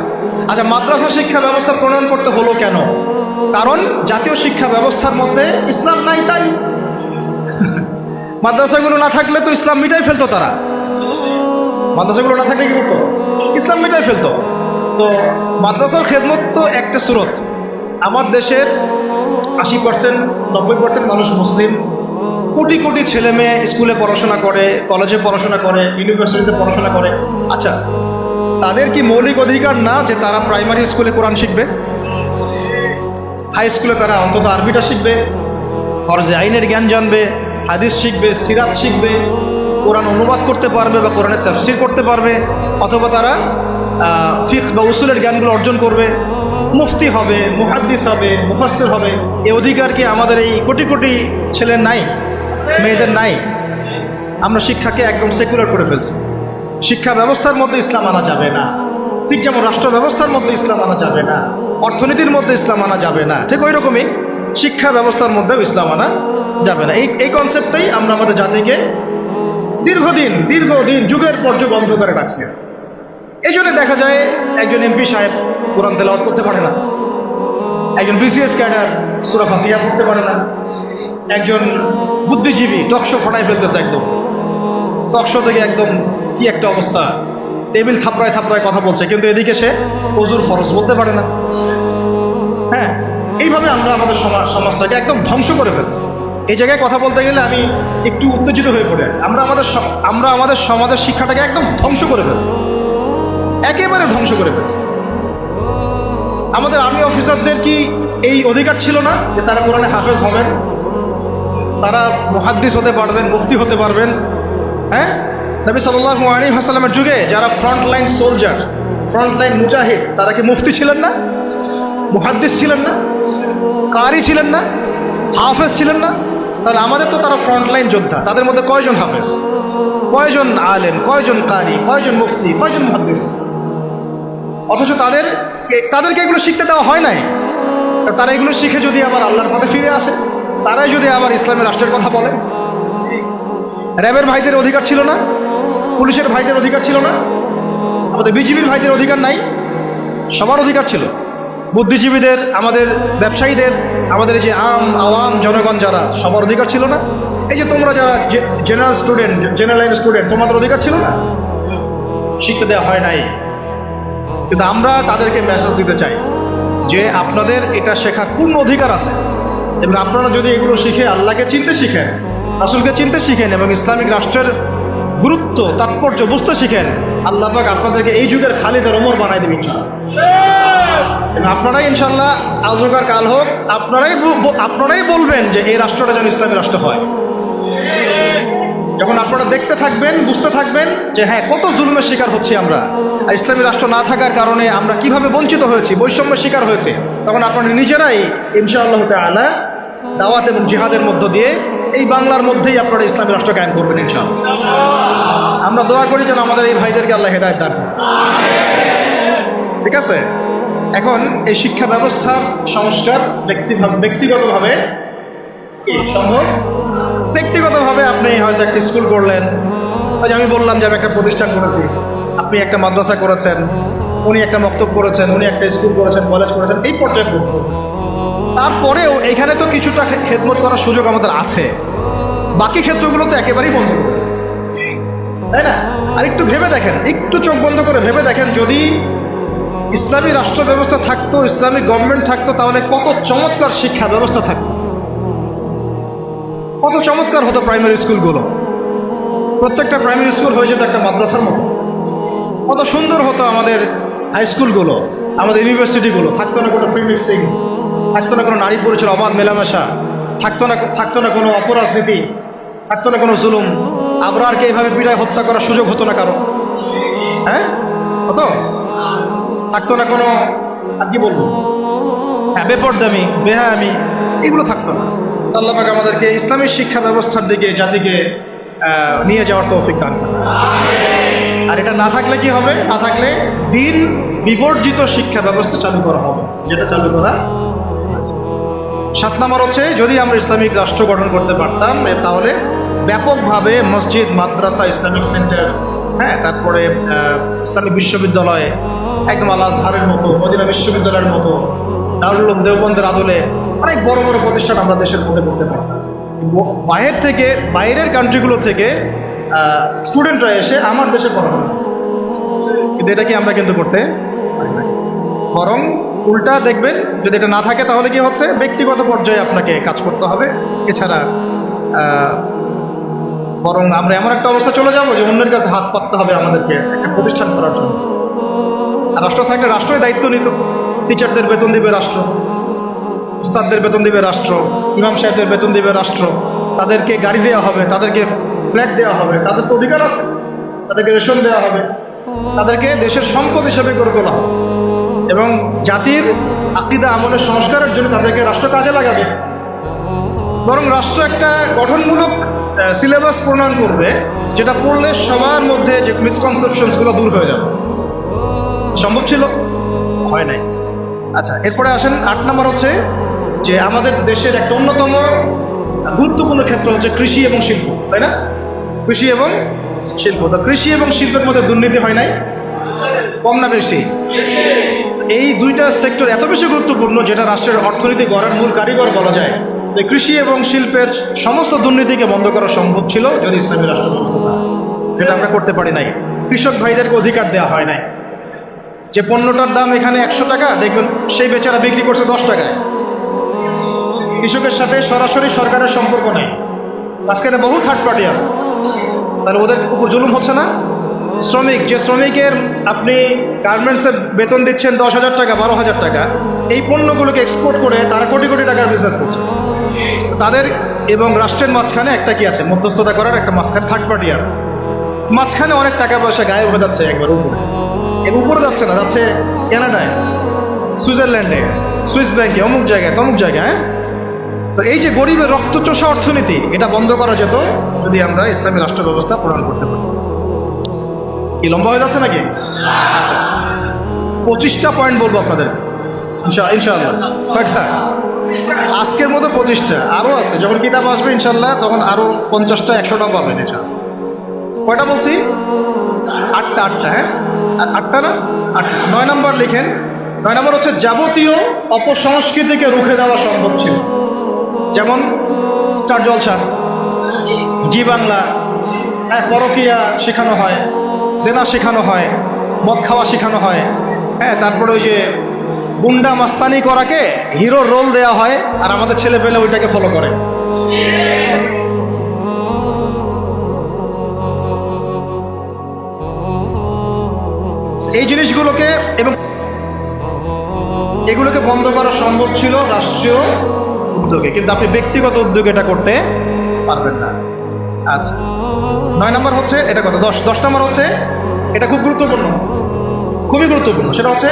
আচ্ছা, মাদ্রাসা শিক্ষা ব্যবস্থা প্রণয়ন করতে হলো কেন? কারণ জাতীয় শিক্ষা ব্যবস্থার মধ্যে ইসলাম নাই, তাই। মাদ্রাসাগুলো না থাকলে তো ইসলাম মিটাই ফেলতো তারা। মাদ্রাসাগুলো না থাকলে কি করতো? ইসলাম মিটাই ফেলতো। তো মাদ্রাসার খেদমত তো একটা সুরত। আমার দেশের 80%, 90% মানুষ মুসলিম, কোটি কোটি ছেলে মেয়ে স্কুলে পড়াশোনা করে, কলেজে পড়াশোনা করে, ইউনিভার্সিটিতে পড়াশোনা করে। আচ্ছা, তাদের কি মৌলিক অধিকার না যে তারা প্রাইমারি স্কুলে কোরআন শিখবে, হাই স্কুলে তারা অন্তত আরবিটা শিখবে, ফরজে আইনের জ্ঞান জানবে, হাদিস শিখবে, সিরাত শিখবে, কোরআন অনুবাদ করতে পারবে বা কোরআনের তাফসীর করতে পারবে, অথবা তারা ফিকহ বা উসুলের জ্ঞানগুলো অর্জন করবে, মুফতি হবে, মুহাদ্দিস হবে, মুফাসসির হবে। এই অধিকার কি আমাদের এই কোটি কোটি ছেলের নাই, মেয়েদের নাই? আমরা শিক্ষাকে একদম সেকুলার করে ফেলছি। শিক্ষা ব্যবস্থার মধ্যে ইসলাম আনা যাবে না, ঠিক যেমন রাষ্ট্র ব্যবস্থার মধ্যে ইসলাম আনা যাবে না, অর্থনীতির মধ্যে ইসলাম আনা যাবে না, ঠিক ওই রকমই শিক্ষা ব্যবস্থার মধ্যেও ইসলাম আনা যাবে না। এই কনসেপ্টটাই আমরা আমাদের জাতিকে দীর্ঘদিন যুগের পর যুগ অন্ধকারে রাখছি। এই জন্য দেখা যায় একজন এমপি সাহেব কোরআন তেলাওয়াত করতে পারে না, একজন বিসিএস ক্যাডার সূরা ফাতিহা পড়তে পারে না, একজন বুদ্ধিজীবী টকশো ফাটাই ফেলতেছে, একদম টকশো থেকে একদম কি একটা অবস্থা, টেবিল থাপড়ায় থাপড়ায় কথা বলছে, কিন্তু এদিকে সে ওযুর ফরজ বলতে পারে না। হ্যাঁ, এইভাবে আমরা আমাদের সমাজটাকে একদম ধ্বংস করে ফেলছি। এই জায়গায় কথা বলতে গেলে আমি একটু উত্তেজিত হয়ে পড়ে। আমরা আমাদের সমাজের শিক্ষাটাকে একদম ধ্বংস করে ফেলছি, একেবারে ধ্বংস করে ফেলছি। আমাদের আর্মি অফিসারদের কি এই অধিকার ছিল না যে তারা কোরআনে হাফেজ হবেন, তারা মুহাদ্দিস হতে পারবেন, মুফতি হতে পারবেন? হ্যাঁ, নবী সাল্লাল্লাহু আলাইহি ওয়াসাল্লামের যুগে যারা ফ্রন্টলাইন সোলজার, ফ্রন্টলাইন মুজাহিদ, তারা কি মুফতি ছিলেন না, মুহাদ্দিস ছিলেন না, কারি ছিলেন না, হাফেজ ছিলেন না? তাহলে আমাদের তো তারা ফ্রন্টলাইন যোদ্ধা, তাদের মধ্যে কয়জন হাফেজ, কয়জন আলেম, কয়জন কারি, কয়জন মুফতি, কয়জন মুহাদ্দিস? অথচ তাদেরকে এগুলো শিখতে দেওয়া হয় নাই। তারা এগুলো শিখে যদি আবার আল্লাহর পথে ফিরে আসে, তারাই যদি আবার ইসলামের রাষ্ট্রের কথা বলে। র্যাবের ভাইদের অধিকার ছিল না, পুলিশের ভাইদের অধিকার ছিল না, আমাদের বিজিবির ভাইদের অধিকার নাই? সবার অধিকার ছিল। বুদ্ধিজীবীদের, আমাদের ব্যবসায়ীদের, আমাদের যে আওয়াম জনগণ যারা, সবার অধিকার ছিল না? এই যে তোমরা যারা জেনারেল লাইন স্টুডেন্ট, তোমাদের অধিকার ছিল না? শিখতে দেওয়া হয় নাই। কিন্তু আমরা তাদেরকে মেসেজ দিতে চাই যে আপনাদের এটা শেখার পূর্ণ অধিকার আছে, এবং আপনারা যদি এগুলো শিখে আল্লাহকে চিনতে শিখেন, রাসূলকে চিনতে শিখেন, এবং ইসলামিক রাষ্ট্রের গুরুত্ব তাৎপর্য বুঝতে শিখেন, আল্লাহ পাক আপনাদেরকে এই যুগের খালিদ আর ওমর বানাই দেবেন ইনশাআল্লাহ। আপনারাই ইনশাআল্লাহ আজ হোক আর কাল হোক আপনারাই বলবেন যে এই রাষ্ট্রটা যেন ইসলামী রাষ্ট্র হয়। যখন আপনারা দেখতে থাকবেন, বুঝতে থাকবেন যে হ্যাঁ, কত জুলুমের শিকার হচ্ছি আমরা, আর ইসলামী রাষ্ট্র না থাকার কারণে আমরা কিভাবে বঞ্চিত হয়েছি, বৈষম্যের শিকার হয়েছে, তখন আপনারা নিজেরাই ইনশাআল্লাহ তাআলা দাওয়াত এবং জিহাদের মধ্য দিয়ে এই বাংলার মধ্যেই আপনারা ইসলামী রাষ্ট্র কায়েম করবেন ইনশাআল্লাহ। আমরা দোয়া করি যেন আমাদের এই ভাইদেরকে আল্লাহ হেদায়েত দান করেন। ঠিক আছে? এখন এই শিক্ষা ব্যবস্থার সংস্কার ব্যক্তিগতভাবে কি সম্ভব? ব্যক্তিগতভাবে আপনি হয়তো একটা স্কুল করলেন, ওই যে আমি বললাম যে আমি একটা প্রতিষ্ঠান করেছি, আপনি একটা মাদ্রাসা করেছেন, উনি একটা মক্তব করেছেন, উনি একটা স্কুল করেছেন, কলেজ করেছেন, এই পর্যায়ে করবেন। তারপরেও এখানে তো কিছুটা খেদমত করার সুযোগ আমাদের আছে, বাকি ক্ষেত্রগুলো তো একেবারেই বন্ধ করে দিয়েছে, তাই না? আর একটু ভেবে দেখেন, একটু চোখ বন্ধ করে ভেবে দেখেন, যদি ইসলামী রাষ্ট্র ব্যবস্থা থাকতো, ইসলামিক গভর্নমেন্ট থাকতো, তাহলে কত চমৎকার শিক্ষা ব্যবস্থা থাকতো, কত চমৎকার হতো প্রাইমারি স্কুলগুলো। প্রত্যেকটা প্রাইমারি স্কুল হয়ে যেত একটা মাদ্রাসার মতো, কত সুন্দর হতো আমাদের হাই স্কুলগুলো, আমাদের ইউনিভার্সিটিগুলো। থাকতো না কোনো ফ্রি মিক্সিং, থাকতো না কোনো নারী পুরুষের অবাধ মেলামেশা, থাকতো না কোনো অপরাজনীতি, থাকতো না কোনো জুলুম, আবরারকে এইভাবে পিটায় হত্যা করার সুযোগ হতো না কারো। হ্যাঁ, হতো? থাকতো না কোনো, আর কি বলবো, হ্যাঁ, বেপরদামি, বেহায়ামি, এগুলো থাকতো না। আল্লাহ পাক আমাদেরকে ইসলামী শিক্ষা ব্যবস্থার দিকে জাতিকে নিয়ে যাওয়ার তৌফিক দান করেন। আর এটা না থাকলে কি হবে? না থাকলে দিন বিবর্জিত শিক্ষা ব্যবস্থা চালু করা হবে, যেটা চালু করা আছে। 7 নম্বর হচ্ছে, যদি আমরা ইসলামিক রাষ্ট্র গঠন করতে পারতাম, তাহলে ব্যাপকভাবে মসজিদ, মাদ্রাসা, ইসলামিক সেন্টার, হ্যাঁ, তারপরে ইসলামিক বিশ্ববিদ্যালয়, একদম আল আজহারের মতো, মদিনা বিশ্ববিদ্যালয়ের মতো, দারুল উলুম দেওবন্দের আদলে অনেক বড় বড় প্রতিষ্ঠান আমরা দেশের মধ্যে করতে পারতাম। বাইরের কান্ট্রিগুলো থেকে স্টুডেন্টরা এসে আমার দেশে পড়ানো, কিন্তু এটা কি আমরা কিন্তু করতে পারি না। বরং উল্টা দেখবেন, যদি এটা না থাকে তাহলে কি হচ্ছে, ব্যক্তিগত পর্যায়ে আপনাকে কাজ করতে হবে। এছাড়া বরং আমরা এমন একটা অবস্থা চলে যাবো যে অন্যের কাছে হাত পাততে হবে আমাদেরকে একটা প্রতিষ্ঠান করার জন্য। আর রাষ্ট্র থাকলে রাষ্ট্রই দায়িত্ব নিত, টিচারদের বেতন দিবে রাষ্ট্র, উস্তাদদের বেতন দিবে রাষ্ট্র, ইমাম সাহেবদের বেতন দিবে রাষ্ট্র, তাদেরকে গাড়ি দেওয়া হবে, তাদেরকে ফ্ল্যাট দেওয়া হবে, তাদের তো অধিকার আছে, তাদেরকে রেশন দেওয়া হবে, তাদেরকে দেশের সম্পদ হিসেবে গড়ে তোলা হবে, এবং জাতির আকীদা আমলের সংস্কারের জন্য তাদেরকে রাষ্ট্র কাজে লাগাবে। বরং রাষ্ট্র একটা গঠনমূলক সিলেবাস প্রণয়ন করবে, যেটা পড়লে সবার মধ্যে যে মিসকনসেপশনসগুলো দূর হয়ে যাবে। সম্ভব ছিল? হয় নাই। আচ্ছা, এরপরে আসেন 8 নম্বর হচ্ছে যে আমাদের দেশের একটা অন্যতম গুরুত্বপূর্ণ ক্ষেত্র হচ্ছে কৃষি এবং শিল্প, তাই না? কৃষি এবং শিল্প। তো কৃষি এবং শিল্পের মধ্যে দুর্নীতি হয় নাই? কম না বেশি? এই দুইটা সেক্টর এত বেশি গুরুত্বপূর্ণ, যেটা রাষ্ট্রের অর্থনীতি গড়ার মূল কারিগর বলা যায়। যে কৃষি এবং শিল্পের সমস্ত দুর্নীতিকে বন্ধ করা সম্ভব ছিল যদি ইসলামী রাষ্ট্র ব্যবস্থা থাকে, যেটা আমরা করতে পারি নাই। কৃষক ভাইদেরকে অধিকার দেওয়া হয় নাই। যে পণ্যটার দাম এখানে 100 টাকা, দেখবেন সেই বেচারা বিক্রি করছে 10 টাকায়। কৃষকের সাথে সরাসরি সরকারের সম্পর্ক নাই, মাঝখানে বহু থার্ড পার্টি আছে। তাহলে ওদের উপর জুলুম হচ্ছে না? শ্রমিক, যে শ্রমিকের আপনি গার্মেন্টসে বেতন দিচ্ছেন 10,000 টাকা, 12,000 টাকা, এই পণ্যগুলোকে এক্সপোর্ট করে তারা কোটি কোটি টাকার বিজনেস করছে। তাদের এবং রাষ্ট্রের মাঝখানে একটা কি আছে, মধ্যস্থতা করার একটা মাঝখানে থার্ড পার্টি আছে। মাঝখানে অনেক টাকা পয়সা গায়েব হয়ে যাচ্ছে একবার উপরে। এর উপরে যাচ্ছে না, যাচ্ছে কানাডায়, সুইজারল্যান্ডে, সুইস ব্যাংকে, অমুক জায়গায়, তমুক জায়গায়। হ্যাঁ, তো এই যে গরিবের রক্তচোষা অর্থনীতি, এটা বন্ধ করা যেত যদি আমরা ইসলামী রাষ্ট্র ব্যবস্থা প্রণয়ন করতে পারি। কি লম্বা হয়ে যাচ্ছে নাকি? আচ্ছা, 25টা পয়েন্ট বলবো আপনাদের ইনশাআল্লাহ। কয়টা? আজকের মতো 25টা, আরও আছে। যখন কিতাব আসবে ইনশাল্লাহ তখন আরও 50টা 100টা পাবেন ইনশাআল্লাহ। কয়টা বলছি? 8টা। হ্যাঁ, 8টা না? 8। 9 নম্বর লিখেন। 9 নম্বর হচ্ছে যাবতীয় অপসংস্কৃতিকে রুখে দেওয়া সম্ভব ছিল। যেমন স্টার জলসা, জি বাংলা, হ্যাঁ, পরকীয়া শেখানো হয়, জেনা শেখানো হয়, মদ খাওয়া শেখানো হয়। হ্যাঁ, তারপরে ওই যে গুন্ডা মাস্তানি করাকে হিরোর রোল দেওয়া হয়, আর আমাদের ছেলে পেলে ওইটাকে ফলো করে। এই জিনিসগুলোকে এবং এগুলোকে বন্ধ করা সম্ভব ছিল রাষ্ট্রীয় উদ্যোগে, কিন্তু আপনি ব্যক্তিগত উদ্যোগে এটা করতে পারবেন না। আচ্ছা, 9 নম্বর হচ্ছে এটা কত? 10 নম্বর হচ্ছে এটা খুব গুরুত্বপূর্ণ, খুবই গুরুত্বপূর্ণ। সেটা হচ্ছে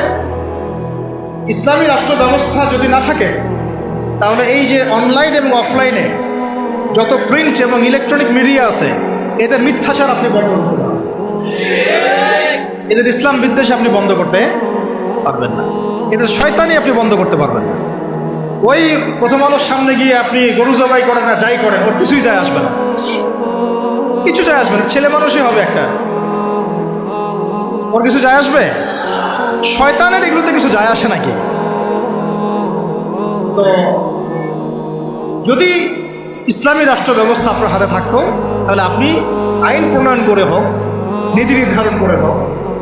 ইসলামী রাষ্ট্র ব্যবস্থা যদি না থাকে, তাহলে এই যে অনলাইন এবং অফলাইনে যত প্রিন্ট এবং ইলেকট্রনিক মিডিয়া আছে, এদের মিথ্যাচার আপনি বন্ধ করতে পারবেন, এদের ইসলাম বিদ্বেষ আপনি বন্ধ করতে পারবেন না, এদের শয়তানি আপনি বন্ধ করতে পারবেন না। ওই প্রথম আলোর সামনে গিয়ে আপনি গরু জবাই করেন না, যাই করেন, ওর কিছুই যায় আসবে না, কিছু যায় আসবে না। ছেলে মানুষই হবে একটা, ওর কিছু যায় আসবে? শয়তানের এগুলোতে কিছু যায় আসে নাকি? তো যদি ইসলামী রাষ্ট্র ব্যবস্থা আপনার হাতে থাকতো, তাহলে আপনি আইন প্রণয়ন করে হোক, নীতি নির্ধারণ করে হোক,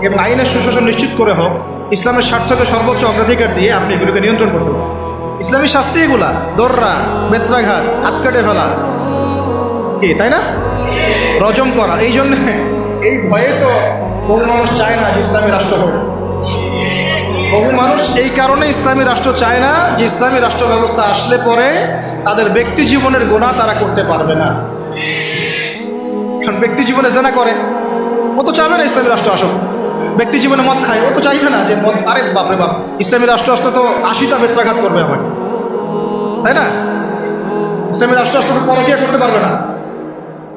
এবং আইনের সুশাসন নিশ্চিত করে হোক, ইসলামের স্বার্থকে সর্বোচ্চ অগ্রাধিকার দিয়ে আপনি এগুলোকে নিয়ন্ত্রণ করতে পারেন। ইসলামী শাস্তি এগুলা, দর্রা, বেত্রাঘাত, হাত কেটে ফেলা, কি তাই না? রজম করা। এই জন্য এই ভয়ে তো বহু মানুষ চায় না যে ইসলামী রাষ্ট্র হোক। বহু মানুষ এই কারণে ইসলামী রাষ্ট্র চায় না যে ইসলামী রাষ্ট্র ব্যবস্থা আসলে পরে তাদের ব্যক্তি জীবনের গুনাহ তারা করতে পারবে না। কারণ ব্যক্তি জীবনে জেনা করে, ও তো চাইবে না ইসলামী রাষ্ট্র আসুক। ব্যক্তি জীবনে মদ খায়, ও তো চাইবে না যে মদ, আরে বাপরে বাপ, ইসলামী রাষ্ট্র আসলে তো 80টা বেত্রাঘাত করবে আমাকে, তাই না? ইসলামী রাষ্ট্র আসলে তো পরকীয়া করতে পারবে না।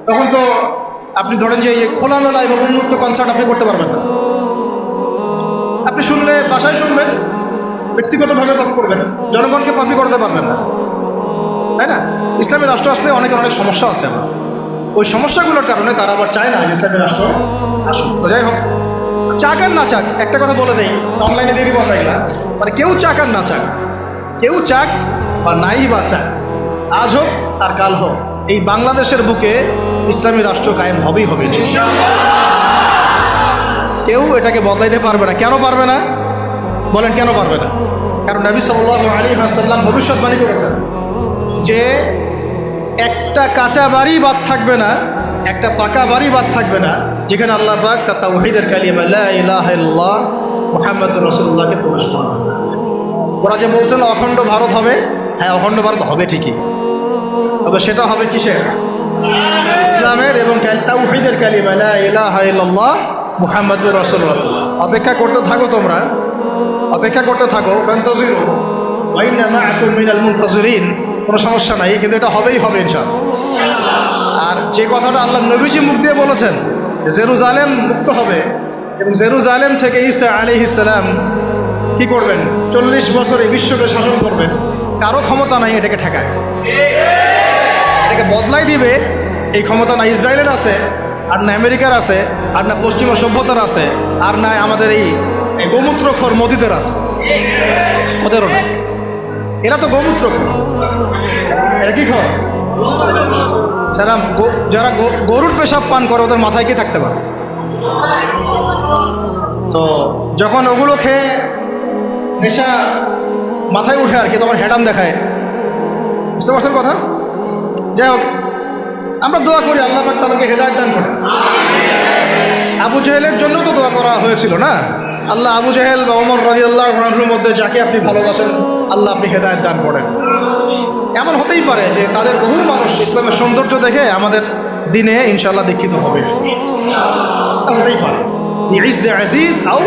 তখন তো আপনি ধরেন যে খোলামেলা এবং উন্মুক্ত কনসার্ট আপনি করতে পারবেন না। আপনি শুনলে বাসায় শুনবেন, ব্যক্তিগতভাবে পাপ করবেন, জনগণকে পাপি করতে পারবেন না, তাই না? ইসলামী রাষ্ট্র আসলে অনেক সমস্যা আছে আমার, ওই সমস্যাগুলোর কারণে তারা আবার চায় না ইসলামী রাষ্ট্র আসুক। তো যাই হোক, চাক আর না চাক, একটা কথা বলে দেই, অনলাইনে দিয়ে দিব আমরা এগুলা, মানে কেউ চাক আর না চাক, কেউ চাক বা নাই বা চাক, আজ হোক আর কাল হোক, এই বাংলাদেশের বুকে ইসলামী রাষ্ট্র কায়েম হবেই হবে। কেউ এটাকে বদলাইতে পারবে না। কেন পারবে না বলেন? কেন পারবে না? কারণ নবী সাল্লাল্লাহু আলাইহি ওয়াসাল্লাম ভবিষ্যৎবাণী করেছেন যে একটা কাঁচা বাড়ি বাদ থাকবে না, একটা পাকা বাড়ি বাদ থাকবে না, যেখানে আল্লাহ পাক তার তাওহীদের কালিমা লা ইলাহা ইল্লাল্লাহ মুহাম্মাদুর রাসূলুল্লাহকে প্রকাশ করা। ওরা যে বলছেন অখণ্ড ভারত হবে, হ্যাঁ অখণ্ড ভারত হবে ঠিকই, তবে সেটা হবে কিসের? ইসলামের এবং তাওহীদের কালিমা লা ইলাহা ইল্লাল্লাহ মুহাম্মাদুর রাসূলুল্লাহ। অপেক্ষা করতে থাকো, তোমরা অপেক্ষা করতে থাকো। ফান্তাজিরু ওয়া ইন্না মাআকুম মিনাল মুনতাজিরিন। কোনো সমস্যা নাই, কিন্তু এটা হবেই হবে ইনশাআল্লাহ। আর যে কথাটা আল্লাহ নবীজি মুখ দিয়ে বলেছেন, জেরুজালেম মুক্ত হবে এবং জেরুজালেম থেকে ঈসা আলাইহিস সালাম কি করবেন, 40 বছর এই বিশ্বকে শাসন করবেন, কারো ক্ষমতা নাই এটাকে ঠেকায়, এটাকে বদলাই দিবে এই ক্ষমতা না ইসরায়েলের আছে, আর না আমেরিকার আছে, আর না পশ্চিমা সভ্যতার আছে, আর না আমাদের এই গোমূত্রখোর মোদিদের আছে, ওদেরও না। এরা তো গোমূত্রখোর, এরা কি খর, যারা গরুর পেশাব পান করে ওদের মাথায় কি থাকতে পারে? তো যখন ওগুলো খেয়ে নেশা মাথায় উঠে আর কি, তখন হ্যাডাম দেখায়, বুঝতে পারছেন কথা? যাই হোক, আমরা দোয়া করি আল্লাহ পাক তাদেরকে হেদায়েত দান করে। আবু জেহেলের জন্য তো দোয়া করা হয়েছিল না, আল্লাহ আবু জেহেল বা ওমর রাদিয়াল্লাহু আনহুর মধ্যে যাকে আপনি ভালোবাসেন আল্লাহ আপনি হেদায়েত দান করেন। এমন হতেই পারে যে তাদের বহু মানুষ ইসলামের সৌন্দর্য দেখে আমাদের দিনে ইনশাআল্লাহ দীক্ষিত হবে, হতেই পারে। ইজ্জে আজিজ আও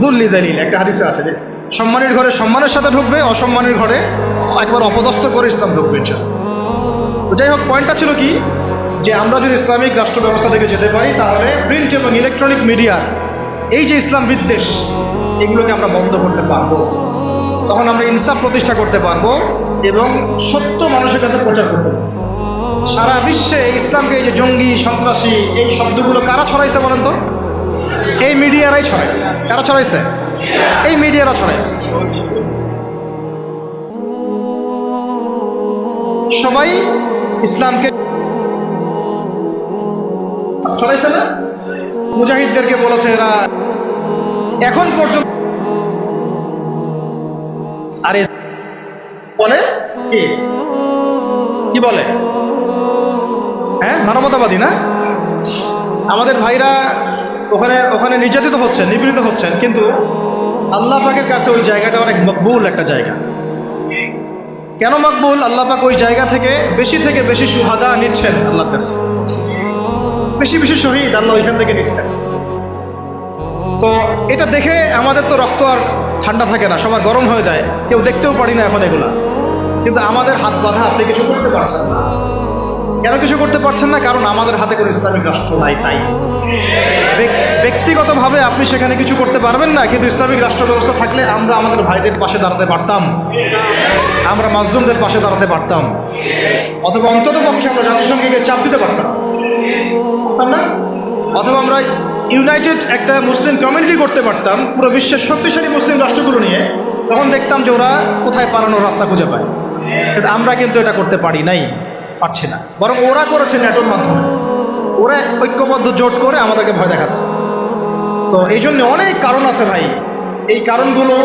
যুল্লি দালিল, একটা হাদিসে আছে যে সম্মানের ঘরে সম্মানের সাথে ঢুকবে, অসম্মানের ঘরে একবার অপদস্থ করে ইসলাম ঢুকবে ইনশাআল্লাহ। তো যাই হোক, পয়েন্টটা ছিল কি, যে আমরা যদি ইসলামিক রাষ্ট্র ব্যবস্থা থেকে যেতে পারি তাহলে প্রিন্ট এবং ইলেকট্রনিক মিডিয়ার এই যে ইসলাম বিদ্বেষ এগুলোকে আমরা বন্ধ করতে পারবো, তখন আমরা ইনসাফ প্রতিষ্ঠা করতে পারবো এবং সত্য মানুষের কাছে প্রচার করতে পারবো। সারা বিশ্বে ইসলামকে এই যে জঙ্গি সন্ত্রাসী এই শব্দগুলো কারা ছড়াইছে বলেন তো? এই মিডিয়ারাই ছড়াইছে। কারা ছড়াইছে? এই মিডিয়ারা ছড়াইছে। সবাই ইসলামকে ছড়াইছে না? মুজাহিদদেরকে বলেছে এরা এখন পর্যন্ত, আরে বলে কি বলে, হ্যাঁ মানবতাবাদী না? আমাদের ভাইরা ওখানে ওখানে নির্যাতিত হচ্ছেন, নিপীড়িত হচ্ছেন, কিন্তু আল্লাহ পাকের কাছে ওই জায়গাটা অনেক মকবুল একটা জায়গা। কেন মকবুল? আল্লাহ পাক ওই জায়গা থেকে বেশি সুহাদা নিচ্ছেন আল্লাহর কাছে, বেশি বেশি শহীদ আল্লাহ ওইখান থেকে নিচ্ছেন। তো এটা দেখে আমাদের তো রক্ত আর ঠান্ডা থাকে না, সবার গরম হয়ে যায়, কেউ দেখতেও পারি না এখন এগুলা, কিন্তু আমাদের হাত বাঁধা, আপনি কিছু করতে পারছেন না। কেন কিছু করতে পারছেন না? কারণ আমাদের হাতে কোনো ইসলামিক রাষ্ট্র নাই। তাই ব্যক্তিগতভাবে আপনি সেখানে কিছু করতে পারবেন না, কিন্তু ইসলামিক রাষ্ট্র ব্যবস্থা থাকলে আমরা আমাদের ভাইদের পাশে দাঁড়াতে পারতাম, আমরা মাজলুমদের পাশে দাঁড়াতে পারতাম, অথবা অন্তত পক্ষে আমরা জাতিসংঘকে চাপ দিতে পারতাম না, অথবা আমরা ইউনাইটেড একটা মুসলিম কমিউনিটি করতে পারতাম পুরো বিশ্বের শক্তিশালী মুসলিম রাষ্ট্রগুলো নিয়ে। তখন দেখতাম যে ওরা কোথায় পালানোর রাস্তা খুঁজে পায়। আমরা কিন্তু এটা করতে পারছি না, বরং ওরা করেছে ন্যাটোর মাধ্যমে, ওরা ঐক্যবদ্ধ জোট করে আমাদেরকে ভয় দেখাচ্ছে। তো এই জন্য অনেক কারণ আছে ভাই, এই কারণগুলো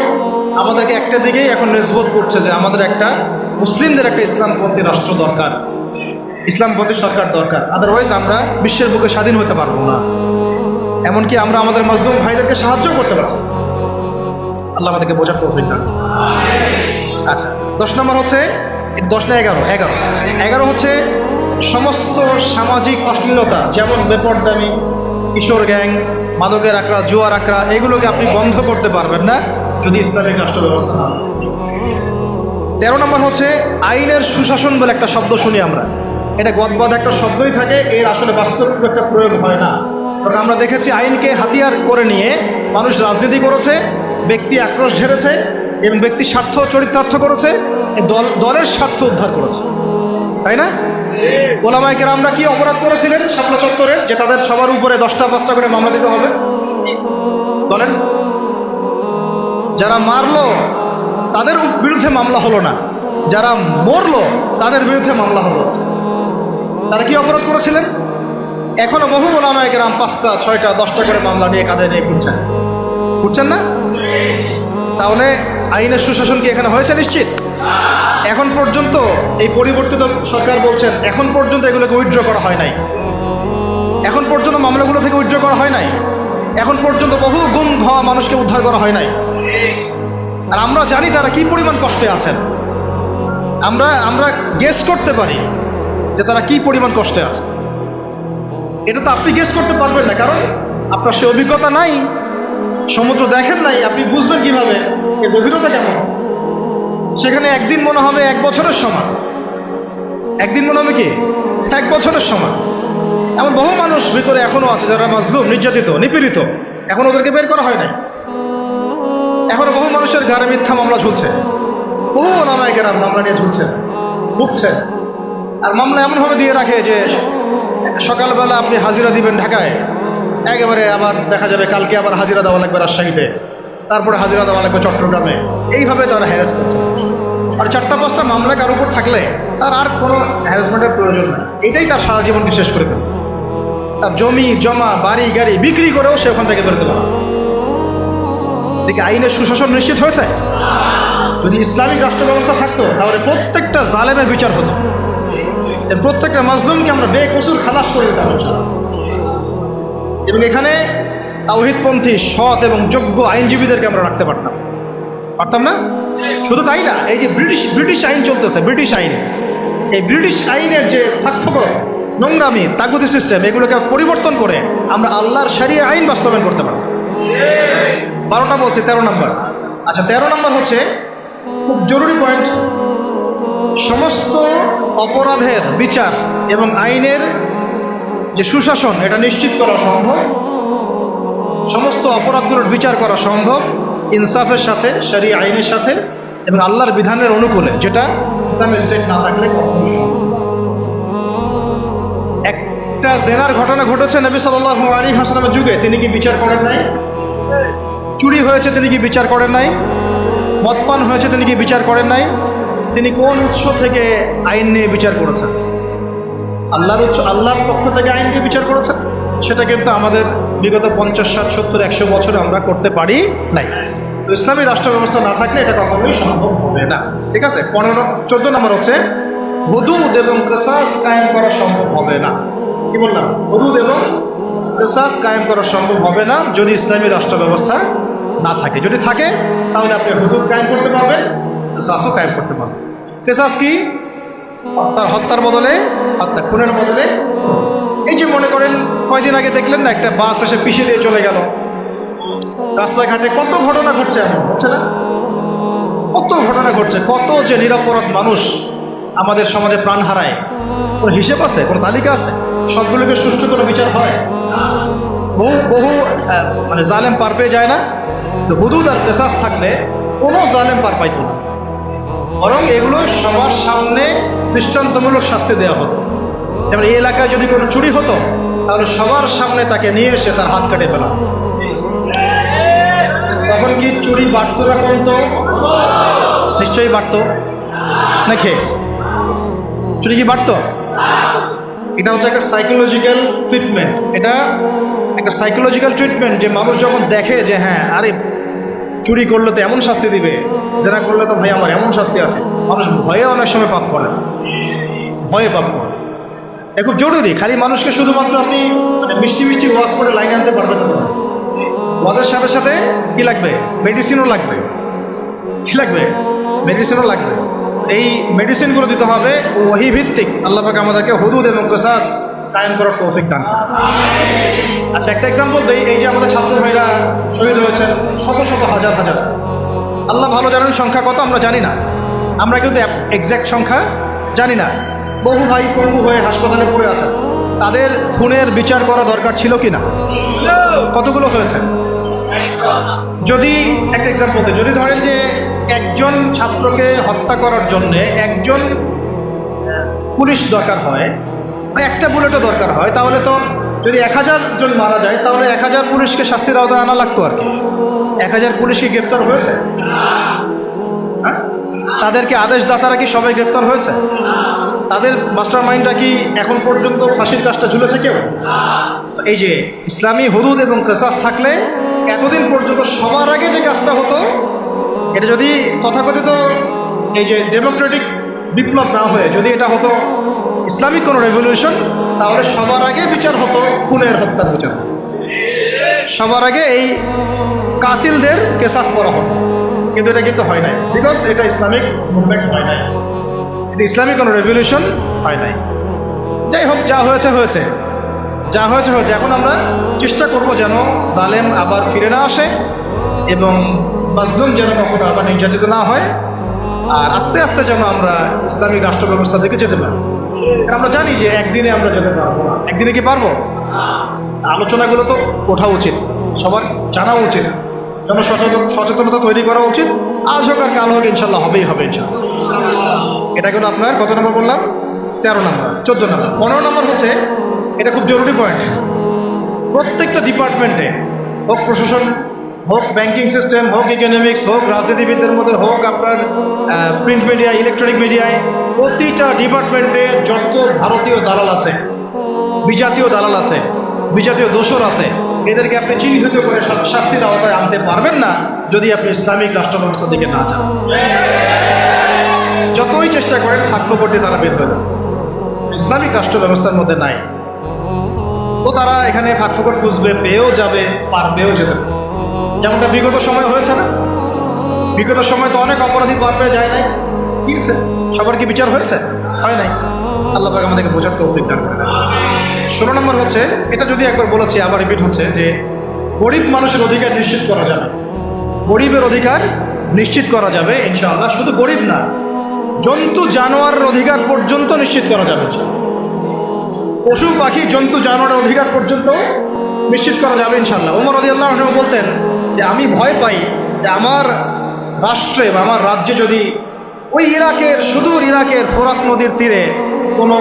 আমাদেরকে একটা দিকেই এখন নিসবত করছে যে আমাদের একটা মুসলিমদের একটা ইসলামপন্থী রাষ্ট্র দরকার, ইসলামপন্থী সরকার দরকার, আদারওয়াইজ আমরা বিশ্বের বুকে স্বাধীন হতে পারবো না। এমনকি আমরা আমাদের মাজলুম ভাইদেরকে সাহায্য করতে পারছি। আল্লাহ আমাদেরকে বোঝার তৌফিক দান। আচ্ছা, 10 নম্বর হচ্ছে, 10 না 11 হচ্ছে সমস্ত সামাজিক অশ্লীলতা, যেমন বেপরদামি, কিশোর গ্যাং, মাদকের আকড়া, জুয়ার আকড়া, এগুলোকে আপনি বন্ধ করতে পারবেন না যদি ইসলামিক রাষ্ট্র ব্যবস্থা না। 13 নম্বর হচ্ছে আইনের সুশাসন বলে একটা শব্দ শুনি আমরা, এটা গদবাদ একটা শব্দই থাকে, এর আসলে বাস্তব খুব একটা প্রয়োগ হয় না। কারণ আমরা দেখেছি আইনকে হাতিয়ার করে নিয়ে মানুষ রাজনীতি করেছে, ব্যক্তি আক্রোশ ঝেড়েছে এবং ব্যক্তির স্বার্থ চরিতার্থ করেছে, দলের স্বার্থ উদ্ধার করেছে, তাই না? ওলামায়ে কেরামরা কি অপরাধ করেছিলেন শাপলা চত্বরে, যে তাদের সবার উপরে 10টা 5টা করে মামলা দিতে হবে? বলেন, যারা মারলো তাদের বিরুদ্ধে মামলা হলো না, যারা মরলো তাদের বিরুদ্ধে মামলা হলো। তারা কি অপরাধ করেছিলেন? এখনো বহু ওলামায়ে কেরাম 5টা 6টা 10টা করে মামলা নিয়ে কাঁধে নিয়ে ঘুরছেন না? তাহলে আইনের সুশাসন কি এখানে হয়েছে? নিশ্চিত। এখন পর্যন্ত এই পরিবর্তিত সরকার বলছেন এখন পর্যন্ত এগুলোকে উইথড্র করা হয় নাই, এখন পর্যন্ত মামলাগুলো থেকে উইথড্র করা হয় নাই, এখন পর্যন্ত বহু গুম হওয়া মানুষকে উদ্ধার করা হয় নাই। আর আমরা জানি তারা কি পরিমাণ কষ্টে আছেন, আমরা গেস করতে পারি যে তারা কি পরিমাণ কষ্টে আছে। এটা তো আপনি গেস করতে পারবেন না, কারণ আপনার সে অভিজ্ঞতা নাই, সমুদ্র দেখেন নাই, আপনি বুঝবেন কিভাবে এর গভীরতা কেমন। সেখানে একদিন মনে হবে 1 বছরের সমান, একদিন মনে হবে কি 1 বছরের সমান। এমন বহু মানুষ ভিতরে এখনো আছে যারা মাজলুম, নির্যাতিত, নিপীড়িত, এখন ওদেরকে বের করা হয় নাই। এখনো বহু মানুষের ঘরে মিথ্যা মামলা ঝুলছে, বহু ওলামায়ে কেরাম মামলা নিয়ে ঝুলছে, ভুগছে। আর মামলা এমনভাবে দিয়ে রাখে যে সকালবেলা আপনি হাজিরা দিবেন ঢাকায়, একেবারে আবার দেখা যাবে কালকে আবার হাজিরা দেওয়া লাগবে রাজশাহীতে, তারপরে হাজিরা দেওয়া লাগবে চট্টগ্রামে। এইভাবে তারা হ্যারাস করছে। আর 4-5টা মামলা কারোর উপর থাকলে তার আর কোনো হ্যারাসমেন্টের প্রয়োজন নেই। এটাই তার সারা জীবনকে শেষ করে ফেলবে। তার জমি জমা বাড়ি গাড়ি বিক্রি করেও সে ওখান থেকে বেরোতে পারে। এদিকে আইনের সুশাসন নিশ্চিত হয়েছে। যদি ইসলামিক রাষ্ট্র ব্যবস্থা থাকতো তাহলে প্রত্যেকটা জালেমের বিচার হতো, প্রত্যেকটা মাজলুমকে আমরা বেকসুর খালাস করে দিতাম। এবং এখানে তাওহীদপন্থী সৎ এবং যোগ্য আইনজীবীদেরকে আমরা রাখতে পারতাম না? শুধু তাই না, এই যে ব্রিটিশ আইন চলতেছে, ব্রিটিশ আইন, এই ব্রিটিশ আইনের যে ফাঁকফোকর, নোংরামি, তাগুতি সিস্টেম, এগুলোকে পরিবর্তন করে আমরা আল্লাহর শরিয়া আইন বাস্তবায়ন করতে পারি। 12টা বলছি, 13 নম্বর। আচ্ছা, 13 নম্বর হচ্ছে খুব জরুরি পয়েন্ট। সমস্ত অপরাধের বিচার এবং আইনের যে সুশাসন, এটা নিশ্চিত করা সম্ভব। সমস্ত অপরাধগুলোর বিচার করা সম্ভব ইনসাফের সাথে, শরিয়া আইনের সাথে এবং আল্লাহর বিধানের অনুকূলে, যেটা ইসলামিক স্টেট না থাকলে কখনো সম্ভব। একটা জেনার ঘটনা ঘটেছে নবী সাল্লাল্লাহু আলাইহি ওয়াসাল্লামের যুগে, তিনি কি বিচার করেন নাই? চুরি হয়েছে, তিনি কি বিচার করেন নাই? মদপান হয়েছে, তিনি কি বিচার করেন নাই? তিনি কোন উৎস থেকে আইন নিয়ে বিচার করেছেন? আল্লাহর পক্ষ থেকে আইন দিয়ে বিচার করেছেন। সেটা কিন্তু আমাদের বিগত 50, 60, 70, 100 বছরে আমরা করতে পারি নাই। তো ইসলামী রাষ্ট্র ব্যবস্থা না থাকলে এটা কখনোই সম্ভব হবে না। ঠিক আছে। 14 নম্বর হচ্ছে হুদুদ এবং কিসাস কায়েম করা সম্ভব হবে না। কি বললাম? হুদুদ এবং কিসাস কায়েম করা সম্ভব হবে না যদি ইসলামী রাষ্ট্র ব্যবস্থা না থাকে। যদি থাকে তাহলে আপনি হুদুদ কায়েম করতে পারবেন, কিসাসও কায়েম করতে পারবেন। কিসাস কি? হত্যার বদলে হত্যা, খুনের বদলে। এই যে মনে করেন কয়দিন আগে দেখলেন না, একটা বাস এসে পিছিয়ে দিয়ে চলে গেল। রাস্তাঘাটে কত ঘটনা ঘটছে, এমন হচ্ছে না? কত ঘটনা ঘটছে, কত যে নিরপরাধ মানুষ আমাদের সমাজে প্রাণ হারায়। কোনো হিসেব আছে? কোনো তালিকা আছে? সবগুলোকে সুষ্ঠু করে বিচার হয়? বহু মানে জালেম পার পেয়ে যায় না। তো হুদুদ আর কিসাস থাকলে কোনো জালেম পার পাইত না, বরং এগুলো সবার সামনে দৃষ্টান্তমূলক শাস্তি দেওয়া হতো। যেমন এই এলাকায় যদি কোনো চুরি হতো তাহলে সবার সামনে তাকে নিয়ে এসে তার হাত কেটে ফেলা। তখন কি চুরি বাড়তো না কমতো? নিশ্চয়ই বাড়তো নাকি? চুরি কি বাড়তো? এটা হচ্ছে একটা সাইকোলজিক্যাল ট্রিটমেন্ট। এটা একটা সাইকোলজিক্যাল ট্রিটমেন্ট যে মানুষ যখন দেখে যে হ্যাঁ, আরে চুরি করলে তো এমন শাস্তি দিবে, জেনা করলে তো ভাই আমার এমন শাস্তি আছে, মানুষ ভয়ে অনেক সময় পাপ করে, ভয়ে পাপ করে। এ খুব জরুরি। খালি মানুষকে শুধুমাত্র আপনি মানে মিষ্টি মিষ্টি ওয়াশ করে লাইন আনতে পারবেন না। ওয়াজের সাথে সাথে কি লাগবে? মেডিসিনও লাগবে। কি লাগবে? মেডিসিনও লাগবে। এই মেডিসিনগুলো দিতে হবে ওহী ভিত্তিক। আল্লাহ পাক আমাদেরকে হুদুদ এবং কিসাস কায়েম করার তৌফিক দান। আচ্ছা, একটা এক্সাম্পল দিই। এই যে আমাদের ছাত্র ভাইরা শহীদ হয়েছেন, শত শত হাজার হাজার, আল্লাহ ভালো জানেন সংখ্যা কত, আমরা জানি না। আমরা কিন্তু এক্স্যাক্ট সংখ্যা জানি না। বহু ভাই পঙ্গু হয়ে হাসপাতালে পড়ে আছে, তাদের খুনের বিচার করা দরকার ছিল কি না? কতগুলো হয়েছে? যদি একটা এক্সাম্পল দিই, যদি ধরেন যে একজন ছাত্রকে হত্যা করার জন্য একজন পুলিশ দরকার হয়, একটা বুলেটও দরকার হয়, তাহলে তো যদি 1000 জন মারা যায় তাহলে 1000 পুলিশকে শাস্তির আওতায় আনা লাগতো আর কি। 1000 পুলিশকে গ্রেফতার হয়েছে? হ্যাঁ, তাদেরকে আদেশদাতারা কি সবাই গ্রেফতার হয়েছে? তাদের মাস্টার মাইন্ডরা কি এখন পর্যন্ত ফাঁসির কাজটা ঝুলেছে কেউ? এই যে ইসলামী হুদুদ এবং কিসাস থাকলে এতদিন পর্যন্ত সবার আগে যে কাজটা হতো, এটা যদি তথাকথিত এই যে ডেমোক্রেটিক বিপ্লব না হয়ে যদি এটা হতো ইসলামিক কোনো রেভলিউশন, তাহলে সবার আগে বিচার হতো খুনের, হত্যার বিচার। সবার আগে এই কাতিলদের কিসাস করা হতো। কিন্তু এটা কিন্তু হয় নাই, বিকজ এটা ইসলামিক মুভমেন্ট হয় নাই, এটা ইসলামিক কোনো রেভলিউশন হয় নাই। যাই হোক, যা হয়েছে হয়েছে, যা হয়েছে হয়েছে। এখন আমরা চেষ্টা করব যেন জালেম আবার ফিরে না আসে এবং মাজলুম যেন কখনো আবার নির্যাতিত না হয়, আর আস্তে আস্তে যেন আমরা ইসলামিক রাষ্ট্র ব্যবস্থা থেকে যেতে পারি। কারণ আমরা জানি যে একদিনে আমরা যেতে পারবো না। একদিনে কি পারবো? আলোচনাগুলো তো ওঠা উচিত, সবার জানা উচিত, সচেতনতা তৈরি করা উচিত। আজ হোক আর কাল হোক ইনশাল্লাহ হবেই হবে ইনশাল্লাহ। এটা কোনো আপনার কত নম্বর বললাম? 13 নম্বর। 14 নম্বর। 15 নম্বর হচ্ছে, এটা খুব জরুরি পয়েন্ট, প্রত্যেকটা ডিপার্টমেন্টে হোক প্রশাসন, হোক ব্যাংকিং সিস্টেম, হোক ইকোনমিক্স, হোক রাজনীতিবিদদের মধ্যে, হোক আপনার প্রিন্ট মিডিয়া, ইলেকট্রনিক মিডিয়ায়, প্রতিটা ডিপার্টমেন্টে যত ভারতীয় দালাল আছে, বিজাতীয় দালাল আছে, বিজাতীয় দোসর আছে, এদেরকে আপনি চিহ্নিত করে শাস্তির আওতায় আনতে পারবেন না যদি আপনি ইসলামিক রাষ্ট্র ব্যবস্থার দিকে না যান। যতই চেষ্টা করেন ফাঁকফোকরটি তারা বের হয়ে যাবে, ইসলামিক রাষ্ট্র ব্যবস্থার মধ্যে নাই। তো তারা এখানে ফাঁকফোকর খুঁজবে, পেয়েও যাবে, পারবেও যেতে। যেমনটা বিগত সময় হয়েছে না? বিগত সময় তো অনেক অপরাধী পার পেয়ে যায় নাই, কি আছে? সবার কি বিচার হয়েছে? হয় নাই। আল্লাহ পাক আমাদেরকে বোঝার তৌফিক দান করেন। 16 নম্বর হচ্ছে, এটা যদি একবার বলেছি আবার রিপিট হচ্ছে, যে গরিব মানুষের অধিকার নিশ্চিত করা যাবে। গরিবের অধিকার নিশ্চিত করা যাবে ইনশাআল্লাহ। শুধু গরিব না, জন্তু জানোয়ারের অধিকার পর্যন্ত নিশ্চিত করা যাবে। পশু পাখি জন্তু জানোয়ারের অধিকার পর্যন্ত নিশ্চিত করা যাবে ইনশাআল্লাহ। ওমর রাদিয়াল্লাহু আনহু বলতেন যে আমি ভয় পাই যে আমার রাষ্ট্রে বা আমার রাজ্যে যদি ওই ইরাকের, সুদূর ইরাকের ফোরাত নদীর তীরে কোনো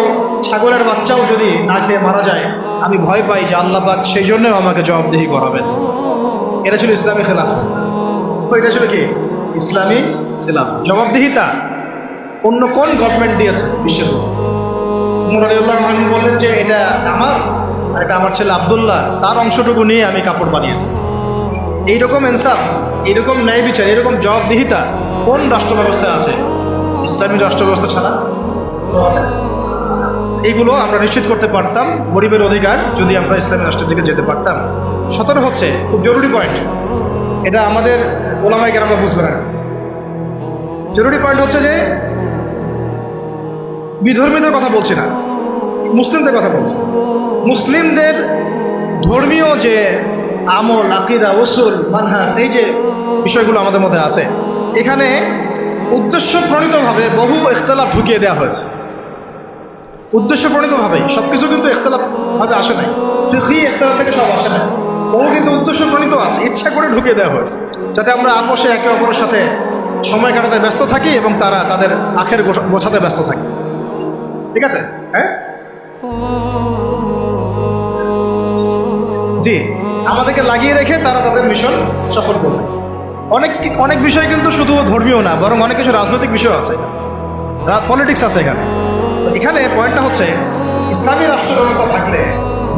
ছাগলের বাচ্চাও যদি না খেয়ে মারা যায়, আমি ভয় পাই যে আল্লাহ পাক সেই জন্যও আমাকে জবাবদিহি করাবেন। এটা ছিল ইসলামী খেলাফা। এটা ছিল কি? ইসলামী খেলাফা। জবাবদিহিতা অন্য কোন গভর্নমেন্ট দিয়েছে বিশ্বের মধ্যে? ওমর রাদিয়াল্লাহু আনহু বললেন যে এটা আমার, আর এটা আমার ছেলে আব্দুল্লাহ, তার অংশটুকু নিয়ে আমি কাপড় বানিয়েছি। এইরকম ইনসাফ, এইরকম ন্যায় বিচার, এরকম জবাবদিহিতা কোন রাষ্ট্র ব্যবস্থায় আছে? ইসলামী রাষ্ট্র ব্যবস্থা ছাড়া আছে? এইগুলো আমরা নিশ্চিত করতে পারতাম, গরিবের অধিকার, যদি আমরা ইসলামী রাষ্ট্রের দিকে যেতে পারতাম। 17 হচ্ছে খুব জরুরি পয়েন্ট, এটা আমাদের ওলামায়ে কেরামরা বুঝবে না। জরুরি পয়েন্ট হচ্ছে যে বিধর্মীদের কথা বলছি না, মুসলিমদের কথা বলছি। মুসলিমদের ধর্মীয় যে আমল, আকিদা, উসুল, মানহাজ, এই যে বিষয়গুলো আমাদের মধ্যে আছে, এখানে উদ্দেশ্যপ্রণীতভাবে বহু ইখতিলাফ ঢুকিয়ে দেওয়া হয়েছে। উদ্দেশ্যপ্রণীতভাবেই সব কিছু কিন্তু ইখতিলাফভাবে আসে নাই, ফিকহি ইখতিলাফ থেকে সব আসে নাই, বহু কিন্তু উদ্দেশ্যপ্রণীত আছে, ইচ্ছা করে ঢুকিয়ে দেওয়া হয়েছে যাতে আমরা আপোষে একে অপরের সাথে সময় কাটাতে ব্যস্ত থাকি এবং তারা তাদের আখের গোছাতে ব্যস্ত থাকে। ঠিক আছে? হ্যাঁ, জি, আমাদেরকে লাগিয়ে রেখে তারা তাদের মিশন সফল করবে। অনেক বিষয় কিন্তু শুধু ধর্মীয় না, বরং অনেক কিছু রাজনৈতিক বিষয় আছে, পলিটিক্স আছে এখানে। এখানে পয়েন্টটা হচ্ছে, ইসলামী রাষ্ট্র ব্যবস্থা থাকলে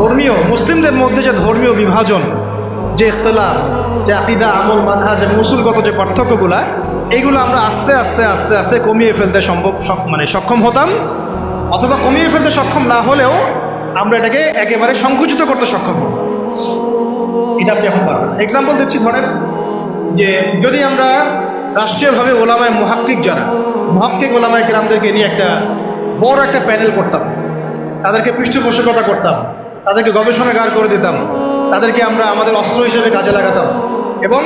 ধর্মীয়, মুসলিমদের মধ্যে যে ধর্মীয় বিভাজন, যে ইখতিলাফ, যে আকিদা, আমল, মানহাজ এবং উসুলগত যে পার্থক্যগুলা, এইগুলো আমরা আস্তে আস্তে আস্তে আস্তে কমিয়ে ফেলতে সক্ষম হতাম, অথবা কমিয়ে ফেলতে সক্ষম না হলেও আমরা এটাকে একেবারে সংকুচিত করতে সক্ষম হব। এটা আপনি এখন পারবেন। এক্সাম্পল দিচ্ছি, ধরেন যে যদি আমরা রাষ্ট্রীয়ভাবে ওলামায়ে মুহাক্কিক, যারা মুহাক্কিক ওলামায়ে কেরামদেরকে নিয়ে একটা বড় একটা প্যানেল করতাম, তাদেরকে পৃষ্ঠপোষকতা করতাম, তাদেরকে গবেষণাগার করে দিতাম, তাদেরকে আমরা আমাদের অস্ত্র হিসেবে কাজে লাগাতাম, এবং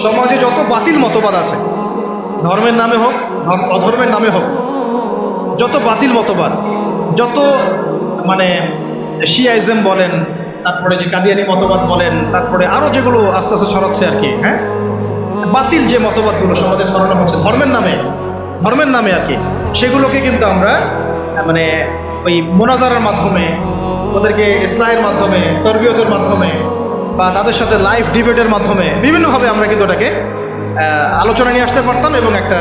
সমাজে যত বাতিল মতবাদ আছে, ধর্মের নামে হোক, অধর্মের নামে হোক, যত বাতিল মতবাদ, যত শিয়াইজম বলেন, তারপরে যে কাদিয়ানি মতবাদ বলেন, তারপরে আরও যেগুলো আস্তে আস্তে ছড়াচ্ছে আর কি, হ্যাঁ, বাতিল যে মতবাদগুলো সমাজে ছড়ানো হচ্ছে ধর্মের নামে আর কি, সেগুলোকে কিন্তু আমরা ওই মোনাজারের মাধ্যমে, ওদেরকে ইসলাহের মাধ্যমে, তরবিয়তের মাধ্যমে, বা তাদের সাথে লাইভ ডিবেটের মাধ্যমে বিভিন্নভাবে আমরা কিন্তু ওটাকে আলোচনা নিয়ে আসতে পারতাম এবং একটা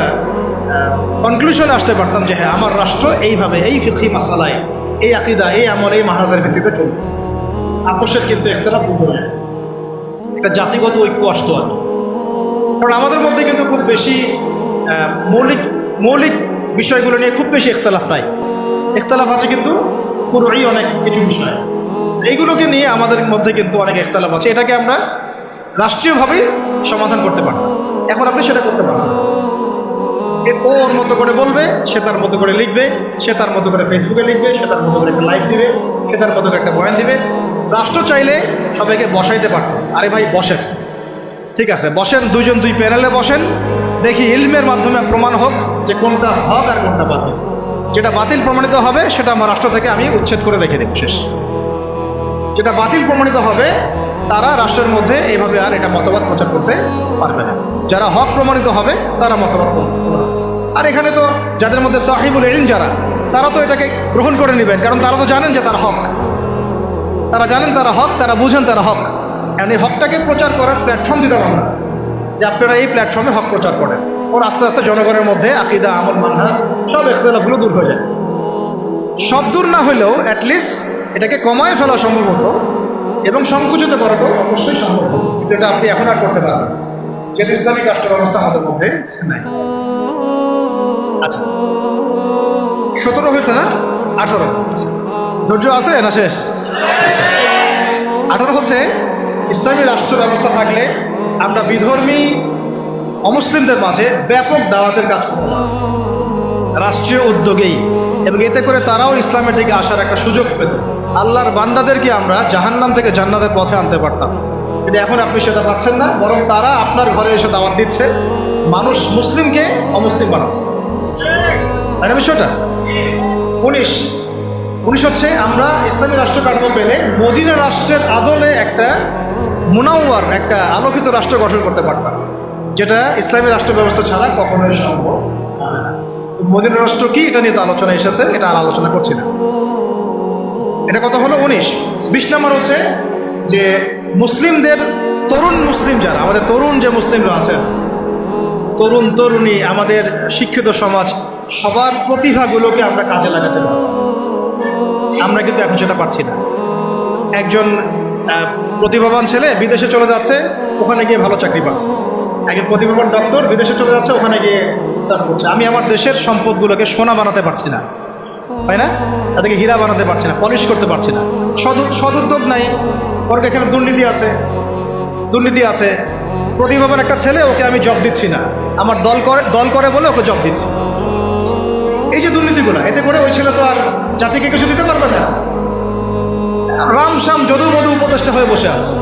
কনক্লুশনে আসতে পারতাম যে হ্যাঁ, আমার রাষ্ট্র এইভাবে, এই ফিকহি মাসালায়, এই আকিদা, এই আমল, এই মাহারাজের ভিত্তিতে চলবে। আপোষের কিন্তু ইখতিলাফ দূর হয়ে যায়, একটা জাতিগত ঐক্য আসতো আর কি। কারণ আমাদের মধ্যে কিন্তু খুব বেশি মৌলিক বিষয়গুলো নিয়ে খুব বেশি ইখতিলাফ নাই, ইখতিলাফ আছে কিন্তু পুরোই অনেক কিছু বিষয়, এইগুলোকে নিয়ে আমাদের মধ্যে কিন্তু অনেক ইখতিলাফ আছে। এটাকে আমরা রাষ্ট্রীয়ভাবেই সমাধান করতে পারতাম, এখন আপনি সেটা করতে পারবেন। ও ওর মতো করে বলবে, সে তার মতো করে লিখবে, সে তার মতো করে ফেসবুকে লিখবে, সে তার মতো করে একটা লাইভ দিবে, সে তার মতো করে একটা বয়ান দিবে। রাষ্ট্র চাইলে সবাইকে বসাইতে পারত, আরে ভাই বসেন, ঠিক আছে বসেন, দুজন দুই প্যানেলে বসেন, দেখি ইলমের মাধ্যমে প্রমাণ হোক যে কোনটা হক আর কোনটা বাতিল। যেটা বাতিল প্রমাণিত হবে সেটা আমার রাষ্ট্র থেকে আমি উচ্ছেদ করে রেখে দেব, শেষ। যেটা বাতিল প্রমাণিত হবে তারা রাষ্ট্রের মধ্যে এইভাবে আর এটা মতবাদ প্রচার করতে পারবে না। যারা হক প্রমাণিত হবে তারা মতবাদ প্রমাণ করবে। আর এখানে তো যাদের মধ্যে সাহিবুল ইলম যারা, তারা তো এটাকে গ্রহণ করে নেবেন, কারণ তারা তো জানেন যে তার হক, তারা জানেন তারা হক, তারা বুঝেন তারা হক। এখন এই হকটাকে প্রচার করার প্ল্যাটফর্ম দিতাম আমরা, যে আপনারা এই প্ল্যাটফর্মে হক প্রচার করেন। ওর আস্তে আস্তে জনগণের মধ্যে আকিদা, আমল, মানহাজ সব ইখতিলাফগুলো দূর হয়ে যায়। সব দূর না হলেও অ্যাটলিস্ট এটাকে কমায় ফেলা সম্ভব হতো এবং সংকুচিত করা তো অবশ্যই সম্ভব হতো, কিন্তু এটা আপনি এখন আর করতে পারবেন, যেহেতু ইসলামিক রাষ্ট্র ব্যবস্থা আমাদের মধ্যে নাই। আচ্ছা, 17 হয়েছে না? 18। ধৈর্য আছে না? শেষ। 18 হচ্ছে ইসলামী রাষ্ট্র ব্যবস্থা থাকলে আমরা বিধর্মী অমুসলিমদের মাঝে ব্যাপক দাওয়াতের কাজ করব রাষ্ট্রীয় উদ্যোগেই, এবং এতে করে তারাও ইসলামের দিকে আসার একটা সুযোগ পেত। আল্লাহর বান্দাদেরকে আমরা জাহান্নাম থেকে জান্নাতের পথে আনতে পারতাম, কিন্তু এখন আপনি সেটা পাচ্ছেন না, বরং তারা আপনার ঘরে এসে দাওয়াত দিচ্ছে, মানুষ মুসলিমকে অমুসলিম বানাচ্ছে। তাই না বিষয়টা? 19 হচ্ছে আমরা ইসলামী রাষ্ট্র কাঠামো পেলে মদিনা রাষ্ট্রের আদলে একটা মুনাওয়ার, একটা আলোকিত রাষ্ট্র গঠন করতে পারতাম, যেটা ইসলামী রাষ্ট্র ব্যবস্থা ছাড়া কখনোই সম্ভব হবে না। মদিনা রাষ্ট্র কি, এটা নিয়ে তো আলোচনা এসেছে, এটা আর আলোচনা করছি না। এটা কত হলো? 19। 20 নম্বর হচ্ছে যে মুসলিমদের, তরুণ মুসলিম যারা, আমাদের তরুণ যে মুসলিমরা আছেন, তরুণ তরুণী, আমাদের শিক্ষিত সমাজ, সবার প্রতিভাগুলোকে আমরা কাজে লাগাতে পারব। আমরা কিন্তু এখন সেটা পারছি না। একজন প্রতিভাবান ছেলে বিদেশে চলে যাচ্ছে, ওখানে গিয়ে ভালো চাকরি পাচ্ছে। একজন প্রতিভাবান ডক্টর বিদেশে চলে যাচ্ছে, ওখানে গিয়ে সার্ভ করছে। আমি আমার দেশের সম্পদগুলোকে সোনা বানাতে পারছি না, তাই না? তাদেরকে হীরা বানাতে পারছি না, পলিশ করতে পারছি না। সদুদ্যোগ নাই, ওর এখানে দুর্নীতি আছে। প্রতিভাবান একটা ছেলে, ওকে আমি জব দিচ্ছি না, আমার দল করে বলে ওকে জব দিচ্ছি। এই যে দুর্নীতিগুলো, এতে করে ওই ছেলে তো আর জাতিকে কিছু দিতে পারবে না। রাম শ্যাম যদু মধু উপদেষ্টা হয়ে বসে আছে,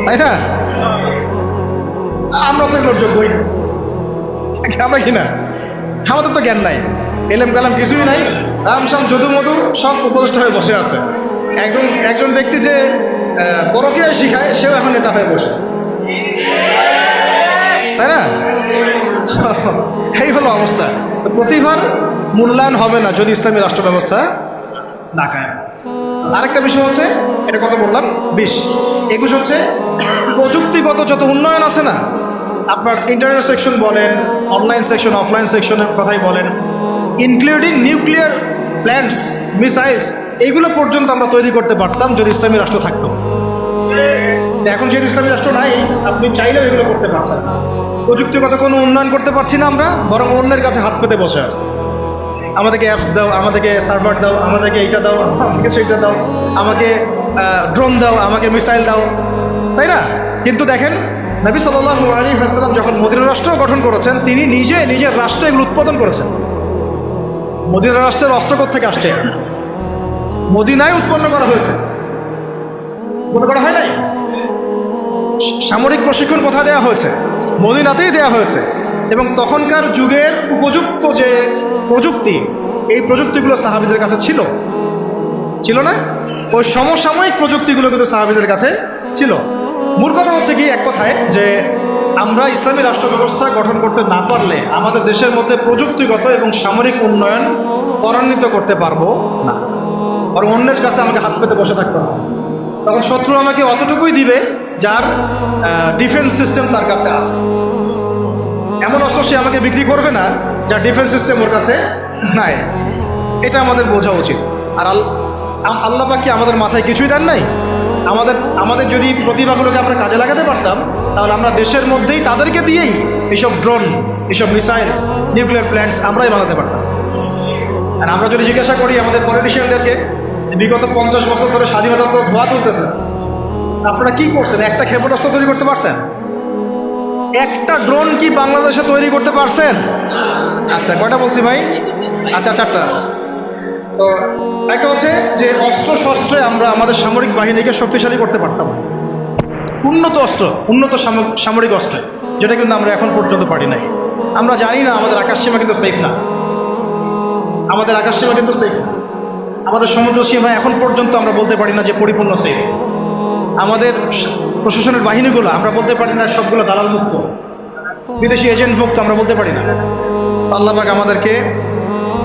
তাই না? আমরা তো এগুলোর যোগ্যই না, আমরা কি না? আমাদের তো জ্ঞান নাই, এলেম কালাম কিছুই নাই, রাম শ্যাম যদু মধু সব উপদেষ্টা হয়ে বসে আছে। একজন ব্যক্তি যে পরকীয়া শিখায়, সেও এখন নেতা হয়ে বসে আছে, তাই না? এই হলো অবস্থা। তো প্রতিভার মূল্যায়ন হবে না যদি ইসলামী রাষ্ট্র ব্যবস্থা না কায়েম। আরেকটা বিষয় হচ্ছে, এটা কত বললাম? 20। 21 হচ্ছে প্রযুক্তিগত যত উন্নয়ন আছে না, আপনার ইন্টারনেট সেকশন বলেন, অনলাইন সেকশন, অফলাইন সেকশনের কথাই বলেন, ইনক্লুডিং নিউক্লিয়ার প্ল্যান্টস, মিসাইলস, এইগুলো পর্যন্ত আমরা তৈরি করতে পারতাম যদি ইসলামী রাষ্ট্র থাকতো। এখন যেহেতু ইসলামী রাষ্ট্র নাই, আপনি চাইলেও এগুলো করতে পারছেন না। প্রযুক্তিগত কোনো উন্নয়ন করতে পারছি না আমরা, বরং অন্যের কাছে হাত পেতে বসে আছি। আমাদেরকে অ্যাপস দাও, আমাদেরকে সার্ভার দাও, আমাদেরকে এইটা দাও, আমাদেরকে সেইটা দাও, আমাকে ড্রোন দাও, আমাকে মিসাইল দাও, তাই না? কিন্তু দেখেন, নবী সাল্লাল্লাহু আলাইহি ওয়াসাল্লাম যখন মদিনা রাষ্ট্র গঠন করেছেন, তিনি নিজের রাষ্ট্রে এগুলো উৎপাদন করেছেন। মদিনা রাষ্ট্রের অস্ত্র থেকে আসছে, মদিনায় উৎপন্ন করা হয়েছে, উৎপন্ন করা হয় নাই। সামরিক প্রশিক্ষণ কোথায় দেওয়া হয়েছে? মদিনাতেই দেওয়া হয়েছে। এবং তখনকার যুগের উপযুক্ত যে প্রযুক্তি, এই প্রযুক্তিগুলো সাহাবীদের কাছে ছিল না? ওই সমসাময়িক প্রযুক্তিগুলো কিন্তু সাহাবীদের কাছে ছিল। মূল কথা হচ্ছে কি, এক কথায় যে আমরা ইসলামী রাষ্ট্র ব্যবস্থা গঠন করতে না পারলে আমাদের দেশের মধ্যে প্রযুক্তিগত এবং সামরিক উন্নয়ন ত্বরান্বিত করতে পারবো না, আর অন্যের কাছে আমাকে হাত পেতে বসে থাকতে হবে। তখন শত্রু আমাকে অতটুকুই দিবে যার ডিফেন্স সিস্টেম তার কাছে আছে। এমন অস্ত্র সে আমাকে বিক্রি করবে না যার ডিফেন্স সিস্টেম ওর কাছে নাই। এটা আমাদের বোঝা উচিত। আর আল্লাহ পাক কি আমাদের মাথায় কিছুই দেন নাই? আমাদের যদি প্রতিভাগুলোকে আমরা কাজে লাগাতে পারতাম, তাহলে আমরা দেশের মধ্যেই তাদেরকে দিয়েই এইসব ড্রোন, এইসব মিসাইলস, নিউক্লিয়ার প্ল্যান্টস আমরাই বানাতে পারতাম। আর আমরা যদি জিজ্ঞাসা করি আমাদের পলিটিশিয়ানদেরকে, বিগত 50 বছর ধরে স্বাধীনতা তো ধোয়া তুলতেছে, আপনারা কি করছেন? একটা ক্ষেপণাস্ত্র তৈরি করতে পারছেন? একটা ড্রোন কি বাংলাদেশে তৈরি করতে পারছেন? আচ্ছা, কয়টা বলছি ভাই? আচ্ছা, 4টা। তো একটা হচ্ছে যে অস্ত্র শস্ত্রে আমরা আমাদের সামরিক বাহিনীকে শক্তিশালী করতে পারতাম, উন্নত অস্ত্র, উন্নত সামরিক অস্ত্রে, যেটা কিন্তু আমরা এখন পর্যন্ত পারি নাই। আমরা জানি না আমাদের আকাশসীমা কিন্তু সেফ না। আমাদের আকাশ সীমা কিন্তু সেফ, আমাদের সমুদ্র সীমা এখন পর্যন্ত আমরা বলতে পারি না যে পরিপূর্ণ সেফ। আমাদের প্রশাসনের বাহিনীগুলো আমরা বলতে পারি না সবগুলো দালাল মুক্ত, বিদেশি এজেন্ট মুক্ত আমরা বলতে পারি না। আল্লাহ পাক আমাদেরকে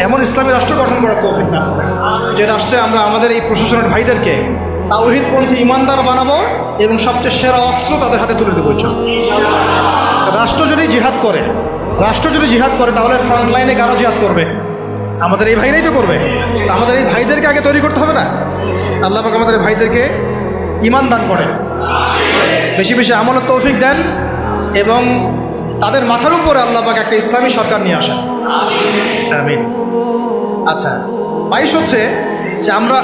এমন ইসলামী রাষ্ট্র গঠন করার তৌফিক দান করেন যে রাষ্ট্রে আমরা আমাদের এই প্রশাসনের ভাইদেরকে তাওহীদপন্থী ইমানদার বানাবো এবং সবচেয়ে সেরা অস্ত্র তাদের হাতে তুলে দেবো। রাষ্ট্র যদি জিহাদ করে, তাহলে ফ্রন্ট লাইনে কারো জিহাদ করবে? আমাদের এই ভাইরাই তো করবে। তা আমাদের এই ভাইদেরকে আগে তৈরি করতে হবে না? আল্লাহ পাক আমাদের এই ভাইদেরকে ইমান দান করেন, বেশি বেশি আমলের তৌফিক দেন এবং তাদের মাথার উপরে আল্লাহ পাক একটা ইসলামী সরকার নিয়ে আসেন। আমিন। আচ্ছা, 22 হচ্ছে যে আমরা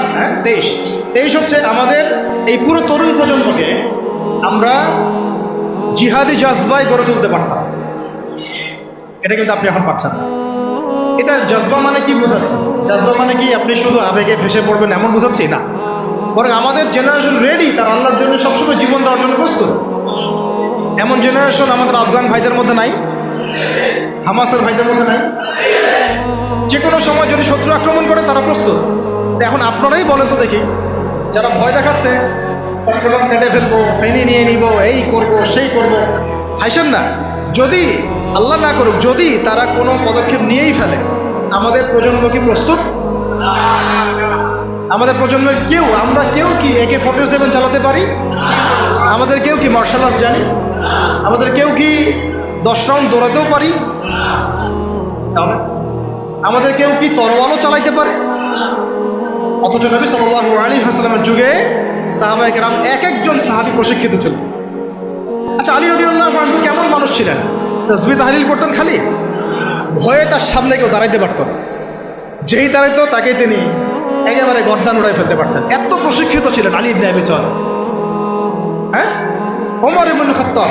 23 হচ্ছে আমাদের এই পুরো তরুণ প্রজন্মকে আমরা জিহাদি জজবায় গড়ে তুলতে পারতাম। এটা কিন্তু আপনি এখন পাচ্ছেন না। এটা জজবা মানে কি বোঝাচ্ছে? জজবা মানে কি আপনি শুধু আবেগে ভেসে পড়বেন এমন বোঝাচ্ছি না, বরং আমাদের জেনারেশন রেডি, তার আল্লাহর জন্য সবসময় জীবন দেওয়ার জন্য প্রস্তুত। এমন জেনারেশন আমাদের আফগান ভাইদের মধ্যে নাই, হামাসের ভাইদের মধ্যে নাই। যে কোনো সময় যদি শত্রু আক্রমণ করে তারা প্রস্তুত। এখন আপনারাই বলেন তো দেখি, যারা ভয় দেখাচ্ছে চট্টগ্রাম কেটে ফেলবো, ফেনি নিয়ে নিব, এই করব সেই করব, হাসেন না। যদি আল্লাহ না করুক, যদি তারা কোনো পদক্ষেপ নিয়েই ফেলে, আমাদের প্রজন্ম কি প্রস্তুত? আমাদের প্রজন্মের আমরা কেউ কি AK-47 চালাতে পারি? আমাদের কেউ কি মার্শাল আর্ট জানি? আমাদের কেউ কি 10 রাউন্ড দৌড়াতেও পারি? তাহলে আমাদের কেউ কি তরোয়ালও চালাইতে পারে? অথচ নবী সাল্লাল্লাহু আলাইহি ওয়াসাল্লামের যুগে সাহাবায়ে কেরাম এক একজন সাহাবী প্রশিক্ষিত ছিলেন। আচ্ছা, আলী রাদিয়াল্লাহু আনহু কেমন মানুষ ছিলেন? তাসবিহ তাহলিল করতেন খালি, ভয়ে তার সামনে কেউ দাঁড়াইতে পারত না। যেই দাঁড়াইতো তাকেই তিনি একেবারে গর্দান উড়াই ফেলতে পারতেন। এত প্রশিক্ষিত ছিলেন আলী ইবনে আবি তালিব। হ্যাঁ, ওমর ইবনে খাত্তাব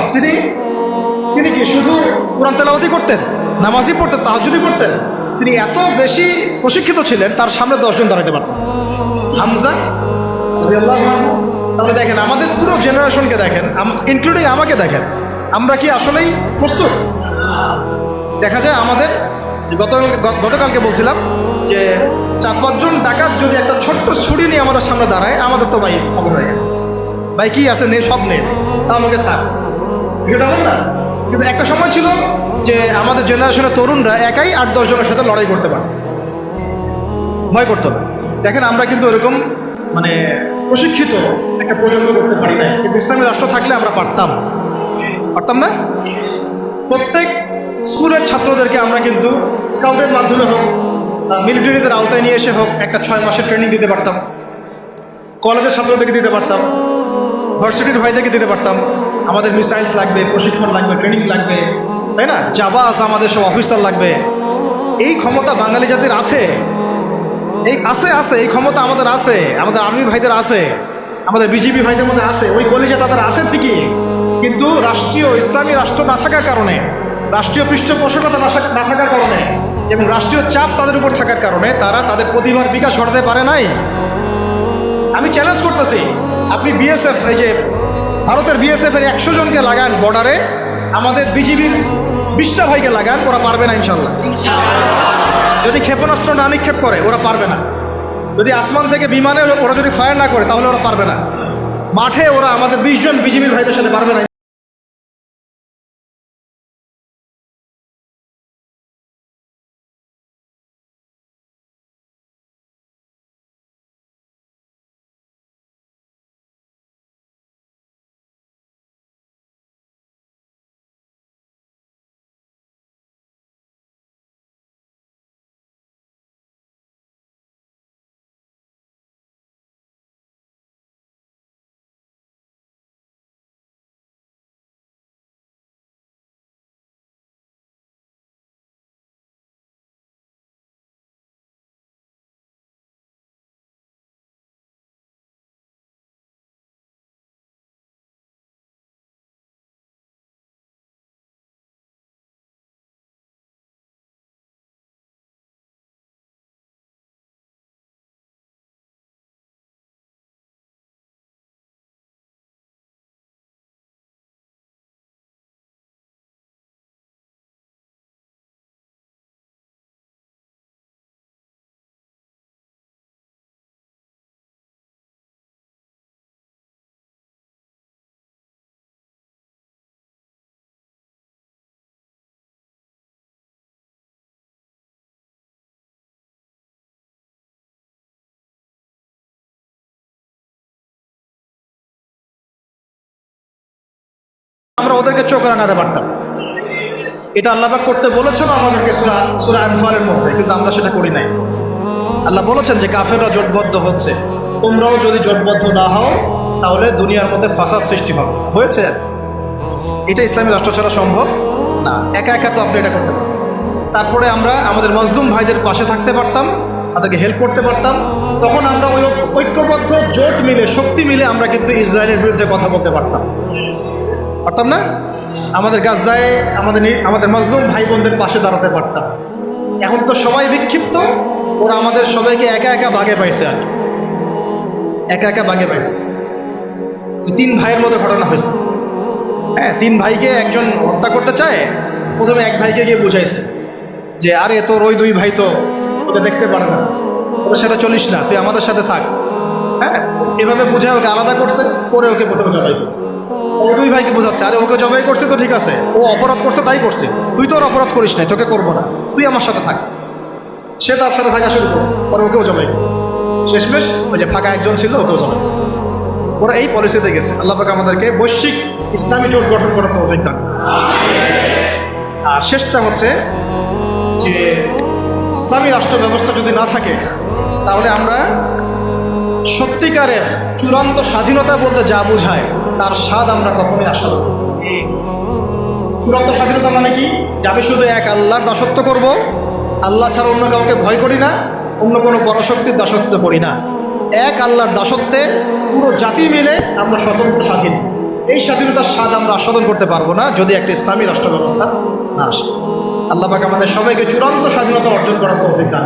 তিনি কি শুধু কোরআন তেলাওয়াতই করতেন, নামাজই পড়তেন, তাহাজ্জুদই করতেন? তিনি এত বেশি প্রশিক্ষিত ছিলেন, তার সামনে 10 জন দাঁড়াইতে পারতেন। হামজা রাদিয়াল্লাহু আনহু। তাহলে দেখেন আমাদের পুরো জেনারেশনকে দেখেন, ইনক্লুডিং আমাকে দেখেন, আমরা কি আসলেই প্রস্তুত? দেখা যায় আমাদের গতকালকে বলছিলাম যে 4-5 জন ডাকাত যদি একটা ছোট্ট ছুরি নিয়ে আমাদের সামনে দাঁড়ায়, আমাদের তো ভাই খবর হয়ে গেছে, ভাই কি আছে নেই, সব নেই, তা আমাকে ছাড়, এটা হবে না। কিন্তু একটা সময় ছিল যে আমাদের জেনারেশনের তরুণরা একাই 8-10 জনের সাথে লড়াই করতে পারে, ভয় করতো না। দেখেন আমরা কিন্তু এরকম মানে প্রশিক্ষিত একটা প্রজন্ম করতে পারি না, কিন্তু ইসলামী রাষ্ট্র থাকলে আমরা পারতাম না? প্রত্যেক স্কুলের ছাত্রদেরকে আমরা কিন্তু স্কাউটের মাধ্যমে হোক, মিলিটারিদের আওতায় নিয়ে এসে হোক, একটা 6 মাসের ট্রেনিং দিতে পারতাম। কলেজের ছাত্রদেরকে দিতে পারতাম, ভার্সিটির ভাইদেরকে দিতে পারতাম। আমাদের মিসাইলস লাগবে, প্রশিক্ষণ লাগবে, ট্রেনিং লাগবে, তাই না? জাবাস আমাদের সব অফিসার লাগবে। এই ক্ষমতা বাঙালি জাতির আছে, এই ক্ষমতা আমাদের আছে, আমাদের আর্মি ভাইদের আছে, আমাদের বিজেপি ভাইদের মধ্যে আছে, ওই কলেজে তাদের আছে ঠিকই। কিন্তু রাষ্ট্রীয় ইসলামী রাষ্ট্র না থাকার কারণে, রাষ্ট্রীয় পৃষ্ঠপোষকতা না থাকার কারণে এবং রাষ্ট্রীয় চাপ তাদের উপর থাকার কারণে তারা তাদের প্রতিভার বিকাশ ঘটাতে পারে নাই। আমি চ্যালেঞ্জ করতেছি, আপনি বিএসএফ, এই যে ভারতের বিএসএফ এর 100 জনকে লাগান বর্ডারে, আমাদের বিজিবির 20টা ভাইকে লাগান, ওরা পারবে না ইনশাল্লাহ। যদি ক্ষেপণাস্ত্র না নিক্ষেপ করে ওরা পারবে না, যদি আসমান থেকে বিমানে ওরা যদি ফায়ার না করে তাহলে ওরা পারবে না, মাঠে ওরা আমাদের 20 জন বিজিবির ভাইদের সাথে পারবে না। আমরা ওদেরকে চোখ রাঙাতে পারতাম। এটা আল্লাহ পাক করতে বলেছেন আমাদেরকে সূরা আনফালের মধ্যে, কিন্তু আমরা সেটা করি নাই। আল্লাহ বলেছেন যে কাফেররা জোটবদ্ধ হচ্ছে, তোমরাও যদি জোটবদ্ধ না হও তাহলে দুনিয়ার মধ্যে ফাসাদ সৃষ্টি হবে। হয়েছে? এটা ইসলামী রাষ্ট্র ছাড়া সম্ভব না। একা একা তো আপনি এটা করতে পারেন। তারপরে আমরা আমাদের মজলুম ভাইদের পাশে থাকতে পারতাম, তাদেরকে হেল্প করতে পারতাম। তখন আমরা ওই ঐক্যবদ্ধ জোট মিলে, শক্তি মিলে আমরা কিন্তু ইসরায়েলের বিরুদ্ধে কথা বলতে পারতাম না? আমাদের গাজায় আমাদের মজলুম ভাই বোনদের পাশে দাঁড়াতে পারতাম। এখন তো সবাই বিক্ষিপ্ত, ওরা আমাদের সবাইকে একা একা ভাগে পাইছে, আর একা ভাগে পাইছে। 3 ভাইয়ের মধ্যে ঘটনা হয়েছে। হ্যাঁ, 3 ভাইকে একজন হত্যা করতে চায়, প্রথমে এক ভাইকে গিয়ে বুঝাইছে যে আরে তোর ওই 2 ভাই তো ওকে দেখতে পারে না, ওর সাথে চলিস না, তুই আমাদের সাথে থাক। হ্যাঁ, এভাবে বুঝে ওকে আলাদা করছে, করে ওকে প্রথমে জবাই করছে। ও 2 ভাইকে বোঝাচ্ছে আরে ওকে জবাই করছে তো ঠিক আছে, ও অপরাধ করছে তাই করছে, তুই তো ওর অপরাধ করিস নাই, তোকে করবো না, তুই আমার সাথে থাক। সে তার সাথে থাকা শুরু করছে, পরে ওকেও জবাই করছে। শেষমেশ ওই যে ফাঁকা একজন ছিল, ওকেও জবাই করছে। ওরা এই পলিসিতে গেছে। আল্লাহ পাক আমাদেরকে বৈশ্বিক ইসলামী জোট গঠন করার তৌফিক দান। আর শেষটা হচ্ছে যে ইসলামী রাষ্ট্র ব্যবস্থা যদি না থাকে তাহলে আমরা সত্যিকারের চূড়ান্ত স্বাধীনতা বলতে যা বোঝায় তার স্বাদ আমরা কখনোই আশা করব। চূড়ান্ত স্বাধীনতা মানে কি? যে আমি শুধু এক আল্লাহর দাসত্ব করব, আল্লাহ ছাড়া অন্য কাউকে ভয় করি না, অন্য কোনো পরশক্তির দাসত্ব করি না। এক আল্লাহর দাসত্বে পুরো জাতি মিলে আমরা স্বতন্ত্র স্বাধীন। এই স্বাধীনতার স্বাদ আমরা আস্বাদন করতে পারবো না যদি একটা ইসলামী রাষ্ট্র ব্যবস্থা না আসে। আল্লাহ পাক আমাদের সবাইকে চূড়ান্ত স্বাধীনতা অর্জন করার তৌফিক দান।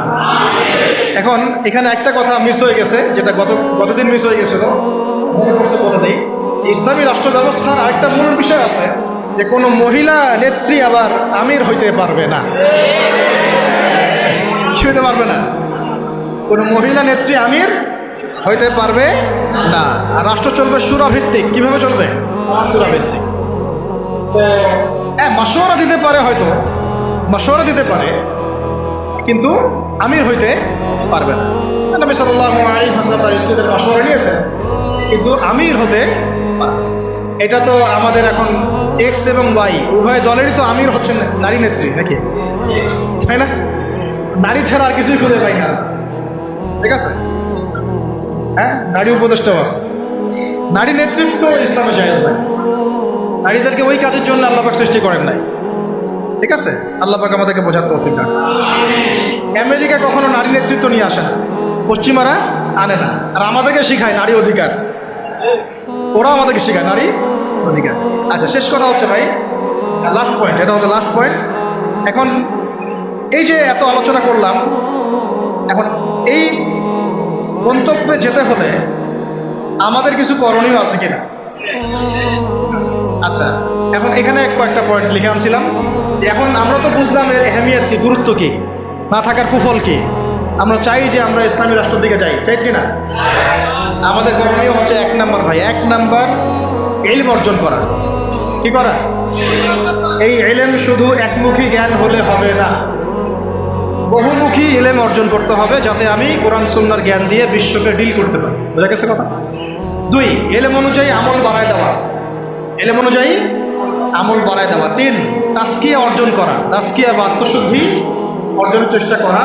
এখন এখানে একটা কথা মিস হয়ে গেছে, যেটা গতদিন মিস হয়ে গেছিল, মনে করছে বলে দেই। ইসলামী রাষ্ট্র ব্যবস্থার আরেকটা মূল বিষয় আছে যে কোনো মহিলা নেত্রী আবার আমির হইতে পারবে না। কি হইতে পারবে না? কোনো মহিলা নেত্রী আমির হইতে পারবে না। আর রাষ্ট্র চলবে সুরাভিত্তিক। কিভাবে চলবে? সুরাভিত্তিক। তো মাশওয়ারা দিতে পারে, হয়তো মাশওয়ারা দিতে পারে, কিন্তু আমির হইতে পারবে না। নবী সাল্লাল্লাহু আলাইহি ওয়াসাল্লাম তার স্ত্রীদের মাশওয়ারা নিয়েছেন, কিন্তু আমির হতে পারে। এটা তো আমাদের এখন এক্স এবং ওয়াই উভয় দলেরই তো আমির হচ্ছেন নারী নেত্রী, নাকি? তাই না? নারী ছাড়া আর কিছুই খুঁজে পাই না। ঠিক আছে? হ্যাঁ, নারী উপদেষ্টাও আছে। নারী নেতৃত্ব ইসলামে জায়েজ নাই। নারীদেরকে ওই কাজের জন্য আল্লাহ পাক সৃষ্টি করেন নাই। ঠিক আছে? আল্লাহ পাক আমাদেরকে বোঝার তৌফিক দান। আমেরিকা কখনো নারী নেতৃত্ব নিয়ে আসে না, পশ্চিমারা আনে না। আর আমাদেরকে শিখায় নারী অধিকার, ওরা আমাদেরকে শিখায় নারী অধিকার। আচ্ছা, শেষ কথা হচ্ছে ভাই, লাস্ট পয়েন্ট, এটা হচ্ছে লাস্ট পয়েন্ট। এখন এই যে এত আলোচনা করলাম, এখন এই গন্তব্যে যেতে হলে আমাদের কিছু করণীয় আছে কিনা? আচ্ছা, এখন এখানে কয়েকটা পয়েন্ট লিখে আনছিলাম। এখন আমরা তো বুঝলাম এর এহমিয়ত কি, গুরুত্ব কি, না থাকার কুফল কি। আমরা চাই যে আমরা ইসলামী রাষ্ট্রের দিকে চাই কিনা? আমাদের করণীয় হচ্ছে 1 নাম্বার ভাই, 1 নাম্বার ইলম অর্জন করা। কি করা? এই ইলম শুধু একমুখী জ্ঞান হলে হবে না, বহুমুখী ইলম অর্জন করতে হবে, যাতে আমি কোরআন সুন্নাহর জ্ঞান দিয়ে বিশ্বকে ডিল করতে পারি। বোঝা গেছে কথা? 2, ইলম অনুযায়ী আমল বাড়ায় দেওয়া। ইলম অনুযায়ী আমল বাড়ায় দেওয়া। 3, তাজকিয়া অর্জন করা, তাজকিয়া বা আত্মশুদ্ধি অর্জনের চেষ্টা করা।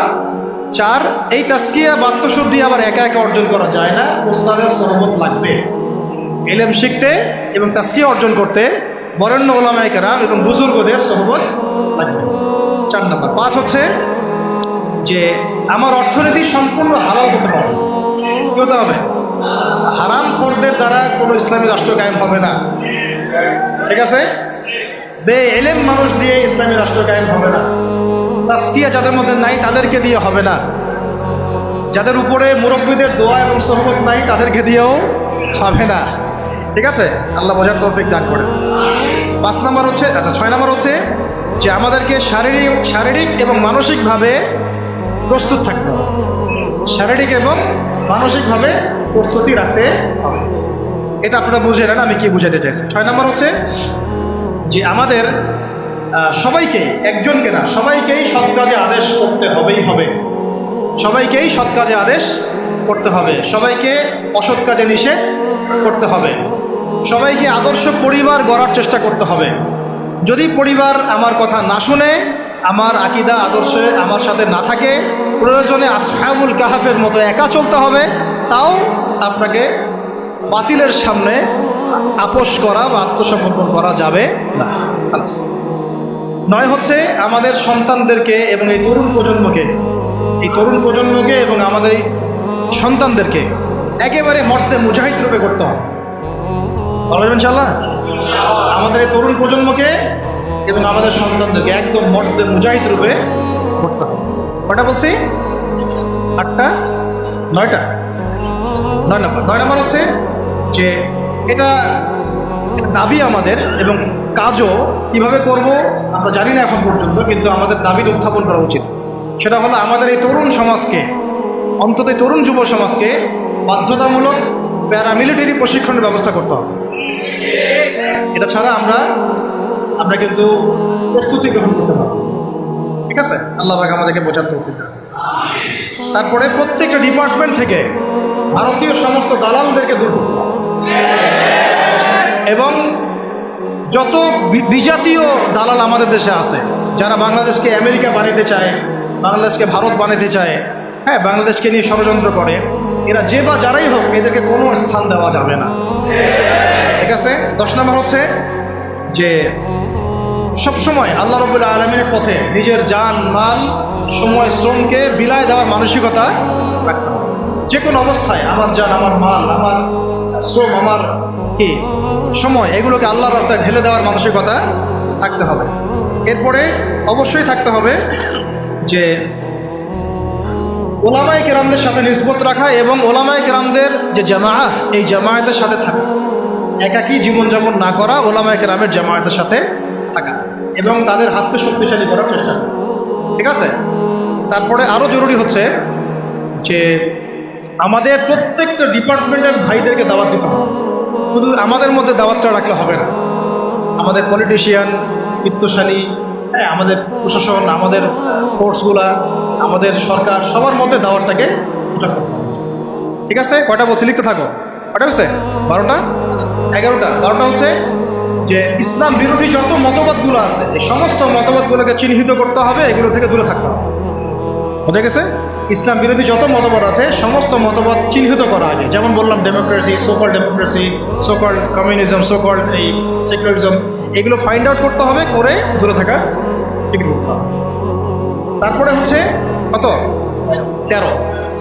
4, এই তাজকিয়া বা আত্মশুদ্ধি আবার একা একা অর্জন করা যায় না, ওস্তাদের সহবত লাগবে। ইলম শিখতে এবং তাজকিয়া অর্জন করতে বরেণ্য উলামায়ে কেরাম এবং বুজুর্গদের সহবত লাগবে। 4 নাম্বার। 5 হচ্ছে যে আমার অর্থনীতি সম্পূর্ণ হালাল হতে হবে। কি হতে হবে? হারাম খোরদের দ্বারা কোনো ইসলামী রাষ্ট্র কায়েম হবে না। ঠিক আছে? বে-ইলম মানুষ দিয়ে ইসলামী রাষ্ট্র কায়েম হবে না। তাজকিয়া যাদের মধ্যে নাই তাদেরকে দিয়ে হবে না। যাদের উপরে মুরব্বীদের দোয়া এবং সহবত নাই তাদেরকে দিয়েও হবে না। ঠিক আছে? আল্লাহ বোঝার তৌফিক দান করেন। 5 নাম্বার হচ্ছে, আচ্ছা 6 নাম্বার হচ্ছে যে আমাদেরকে শারীরিক এবং মানসিকভাবে প্রস্তুত থাকতে হবে। শারীরিক এবং মানসিকভাবে প্রস্তুতি রাখতে হবে। এটা আপনারা বুঝে নেন আমি কি বুঝাতে চাইছি। 6 নাম্বার হচ্ছে যে আমাদের সবাইকে, একজনকে না, সবাইকেই সৎ কাজে আদেশ করতে হবে। সবাইকেই সৎ কাজে আদেশ করতে হবে, সবাইকে অসৎ কাজে নিষেধ করতে হবে। সবাইকে আদর্শ পরিবার গড়ার চেষ্টা করতে হবে। যদি পরিবার আমার কথা না শুনে, আমার আকীদা আদর্শে আমার সাথে না থাকে, প্রয়োজনে আসহাবুল কাহাফের মতো একা চলতে হবে, তাও আপনাকে বাতিলের সামনে আপোষ করা বা আত্মসমর্পণ করা যাবে না। খালাস। নয় হচ্ছে আমাদের সন্তানদেরকে এবং এই তরুণ প্রজন্মকে এবং আমাদের এই সন্তানদেরকে একেবারে মর্দে মুজাহিদ রূপে করতে হবে। বলবেন ইনশাআল্লাহ? আমাদের এই তরুণ প্রজন্মকে এবং আমাদের সন্তানদেরকে একদম মর্দে মুজাহিদ রূপে করতে হবে। কটা বলছি? 8টা? 9টা? 9 নম্বর হচ্ছে যে এটা দাবি আমাদের, এবং কাজও কিভাবে করব আমরা জানি না এখন পর্যন্ত, কিন্তু আমাদের দাবিটা উত্থাপন করা উচিত। সেটা হলো আমাদের এই তরুণ সমাজকে, অন্তত এই তরুণ যুব সমাজকে বাধ্যতামূলক প্যারামিলিটারি প্রশিক্ষণের ব্যবস্থা করতে হবে। এটা ছাড়া আমরা কিন্তু প্রস্তুতি গ্রহণ করতে পারবো। ঠিক আছে? আল্লাহ পাক আমাদেরকে বোঝার তৌফিক দান। তারপরে প্রত্যেকটা ডিপার্টমেন্ট থেকে ভারতীয় সমস্ত দালালদেরকে দূর করতে হবে, এবং যত বিজাতীয় দালাল আমাদের দেশে আছে, যারা বাংলাদেশকে আমেরিকা বানাতে চায়, বাংলাদেশকে ভারত বানাতে চায়, হ্যাঁ, বাংলাদেশকে নিয়ে ষড়যন্ত্র করে, এরা যে বা যারাই হোক, এদেরকে কোনো স্থান দেওয়া যাবে না। ঠিক আছে? 10 নম্বর হচ্ছে যে সবসময় আল্লাহ রাব্বুল আলামিনের পথে নিজের জান, মাল, সময়, শ্রমকে বিলায় দেওয়ার মানসিকতা রাখতে হবে। যে কোনো অবস্থায় আমার জান, আমার মাল, আমার শ্রম, আমার কি সময়, এগুলোকে আল্লাহর রাস্তায় ঢেলে দেওয়ার মানসিকতা থাকতে হবে। এরপরে অবশ্যই থাকতে হবে যে ওলামায়ে কেরামদের সাথে নিসবত রাখা, এবং ওলামায়ে কেরামদের যে জামাআহ, এই জামায়াতের সাথে থাকা। একাকী জীবনযাপন না করা, ওলামায়ে কেরামের জামায়াতের সাথে থাকা এবং তাদের হাতকে শক্তিশালী করার চেষ্টা করা। ঠিক আছে? তারপরে আরও জরুরি হচ্ছে যে আমাদের প্রত্যেকটা ডিপার্টমেন্টের ভাইদেরকে দাওয়াত দিতে হবে। শুধু আমাদের মধ্যে দাওয়াতটা রাখলে হবে না, আমাদের পলিটিশিয়ান, বিত্তশালী, হ্যাঁ, আমাদের প্রশাসন, আমাদের ফোর্সগুলা, আমাদের সরকার, সবার মধ্যে দাওয়াতটাকে প্রচার করতে হবে। ঠিক আছে? কয়টা বলছি? লিখতে থাকো। কয়টা হচ্ছে? 12টা? 11টা? 12টা হচ্ছে যে ইসলাম বিরোধী যত মতবাদগুলো আছে, এই সমস্ত মতবাদগুলোকে চিহ্নিত করতে হবে, এগুলো থেকে দূরে থাকতে হবে। বোঝা গেছে? ইসলাম বিরোধী যত মতবাদ আছে, সমস্ত মতবাদ চিহ্নিত করা আগে। যেমন বললাম, ডেমোক্রেসি, সোকল কমিউনিজম, সোকল এই সেকুলারিজম, এগুলো ফাইন্ড আউট করতে হবে, করে দূরে থাকার টিকিট করতে হবে। তারপরে হচ্ছে কত? 13,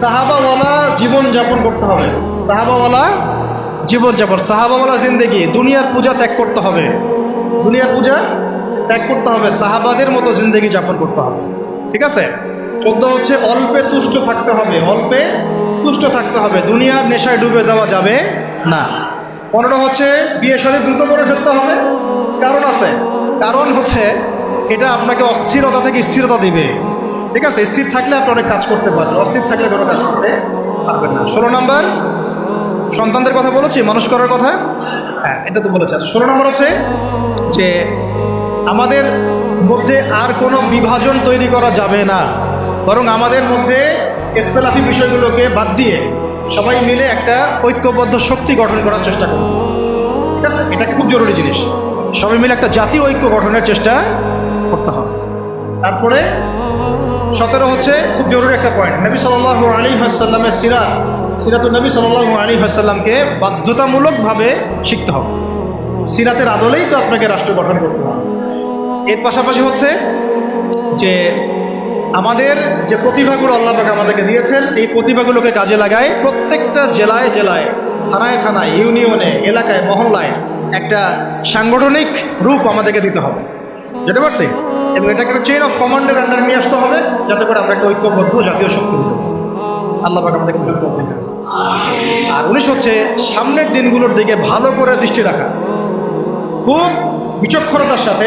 সাহাবাওয়ালা জীবনযাপন করতে হবে। সাহাবাওয়ালা জীবনযাপন, সাহাবাওয়ালা জিন্দেগি, দুনিয়ার পূজা ত্যাগ করতে হবে। দুনিয়ার পূজা ত্যাগ করতে হবে, সাহাবাদের মতো জিন্দেগি যাপন করতে হবে। ঠিক আছে? 14 হচ্ছে অল্পে তুষ্ট থাকতে হবে। অল্পে তুষ্ট থাকতে হবে, দুনিয়ার নেশায় ডুবে যাওয়া যাবে না। 15 হচ্ছে বিয়ে শাদী দ্রুত করে ফেলতে হবে। কারণ আছে, কারণ হচ্ছে এটা আপনাকে অস্থিরতা থেকে স্থিরতা দিবে। ঠিক আছে? স্থির থাকলে আপনি অনেক কাজ করতে পারবেন, অস্থির থাকলে কোনো কাজ করতে পারবেন না। 16 নম্বর সন্তানদের কথা বলেছি, মানুষ করার কথা, হ্যাঁ, এটা তো বলেছে। আচ্ছা, 16 নম্বর হচ্ছে যে আমাদের মধ্যে আর কোনো বিভাজন তৈরি করা যাবে না, বরং আমাদের মধ্যে ইখতিলাফি বিষয়গুলোকে বাদ দিয়ে সবাই মিলে একটা ঐক্যবদ্ধ শক্তি গঠন করার চেষ্টা করব। ঠিক আছে? এটা খুব জরুরি জিনিস। সবাই মিলে একটা জাতীয় ঐক্য গঠনের চেষ্টা করতে হবে। তারপরে 17 হচ্ছে খুব জরুরি একটা পয়েন্ট, নবী সাল্লাল্লাহু আলাইহি ওয়াসাল্লামের সিরাতুন নবী সাল্লাল্লাহু আলাইহি ওয়াসাল্লামকে বাধ্যতামূলকভাবে শিখতে হবে। সিরাতের আদলেই তো আপনাকে রাষ্ট্র গঠন করতে হবে। এর পাশাপাশি হচ্ছে যে আমাদের যে প্রতিভাগুলো আল্লাহ পাক আমাদেরকে দিয়েছেন, এই প্রতিভাগুলোকে কাজে লাগায় প্রত্যেকটা জেলায় জেলায়, থানায় থানায়, ইউনিয়নে, এলাকায়, মহল্লায় একটা সাংগঠনিক রূপ আমাদেরকে দিতে হবে। যেতে পারছি? এবং এটাকে একটা চেইন অফ কমান্ডের আন্ডার নিয়ে আসতে হবে, যাতে করে আমরা একটা ঐক্যবদ্ধ জাতীয় শক্তি হতে পারি। আল্লাহ পাক আমাদেরকে তৌফিক দান। আর 19 হচ্ছে সামনের দিনগুলোর দিকে ভালো করে দৃষ্টি রাখা, খুব বিচক্ষণতার সাথে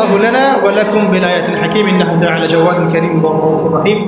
الله لنا ولكم بالآيات الحكيم إنه تعالى جواد كريم ورؤوف رحيم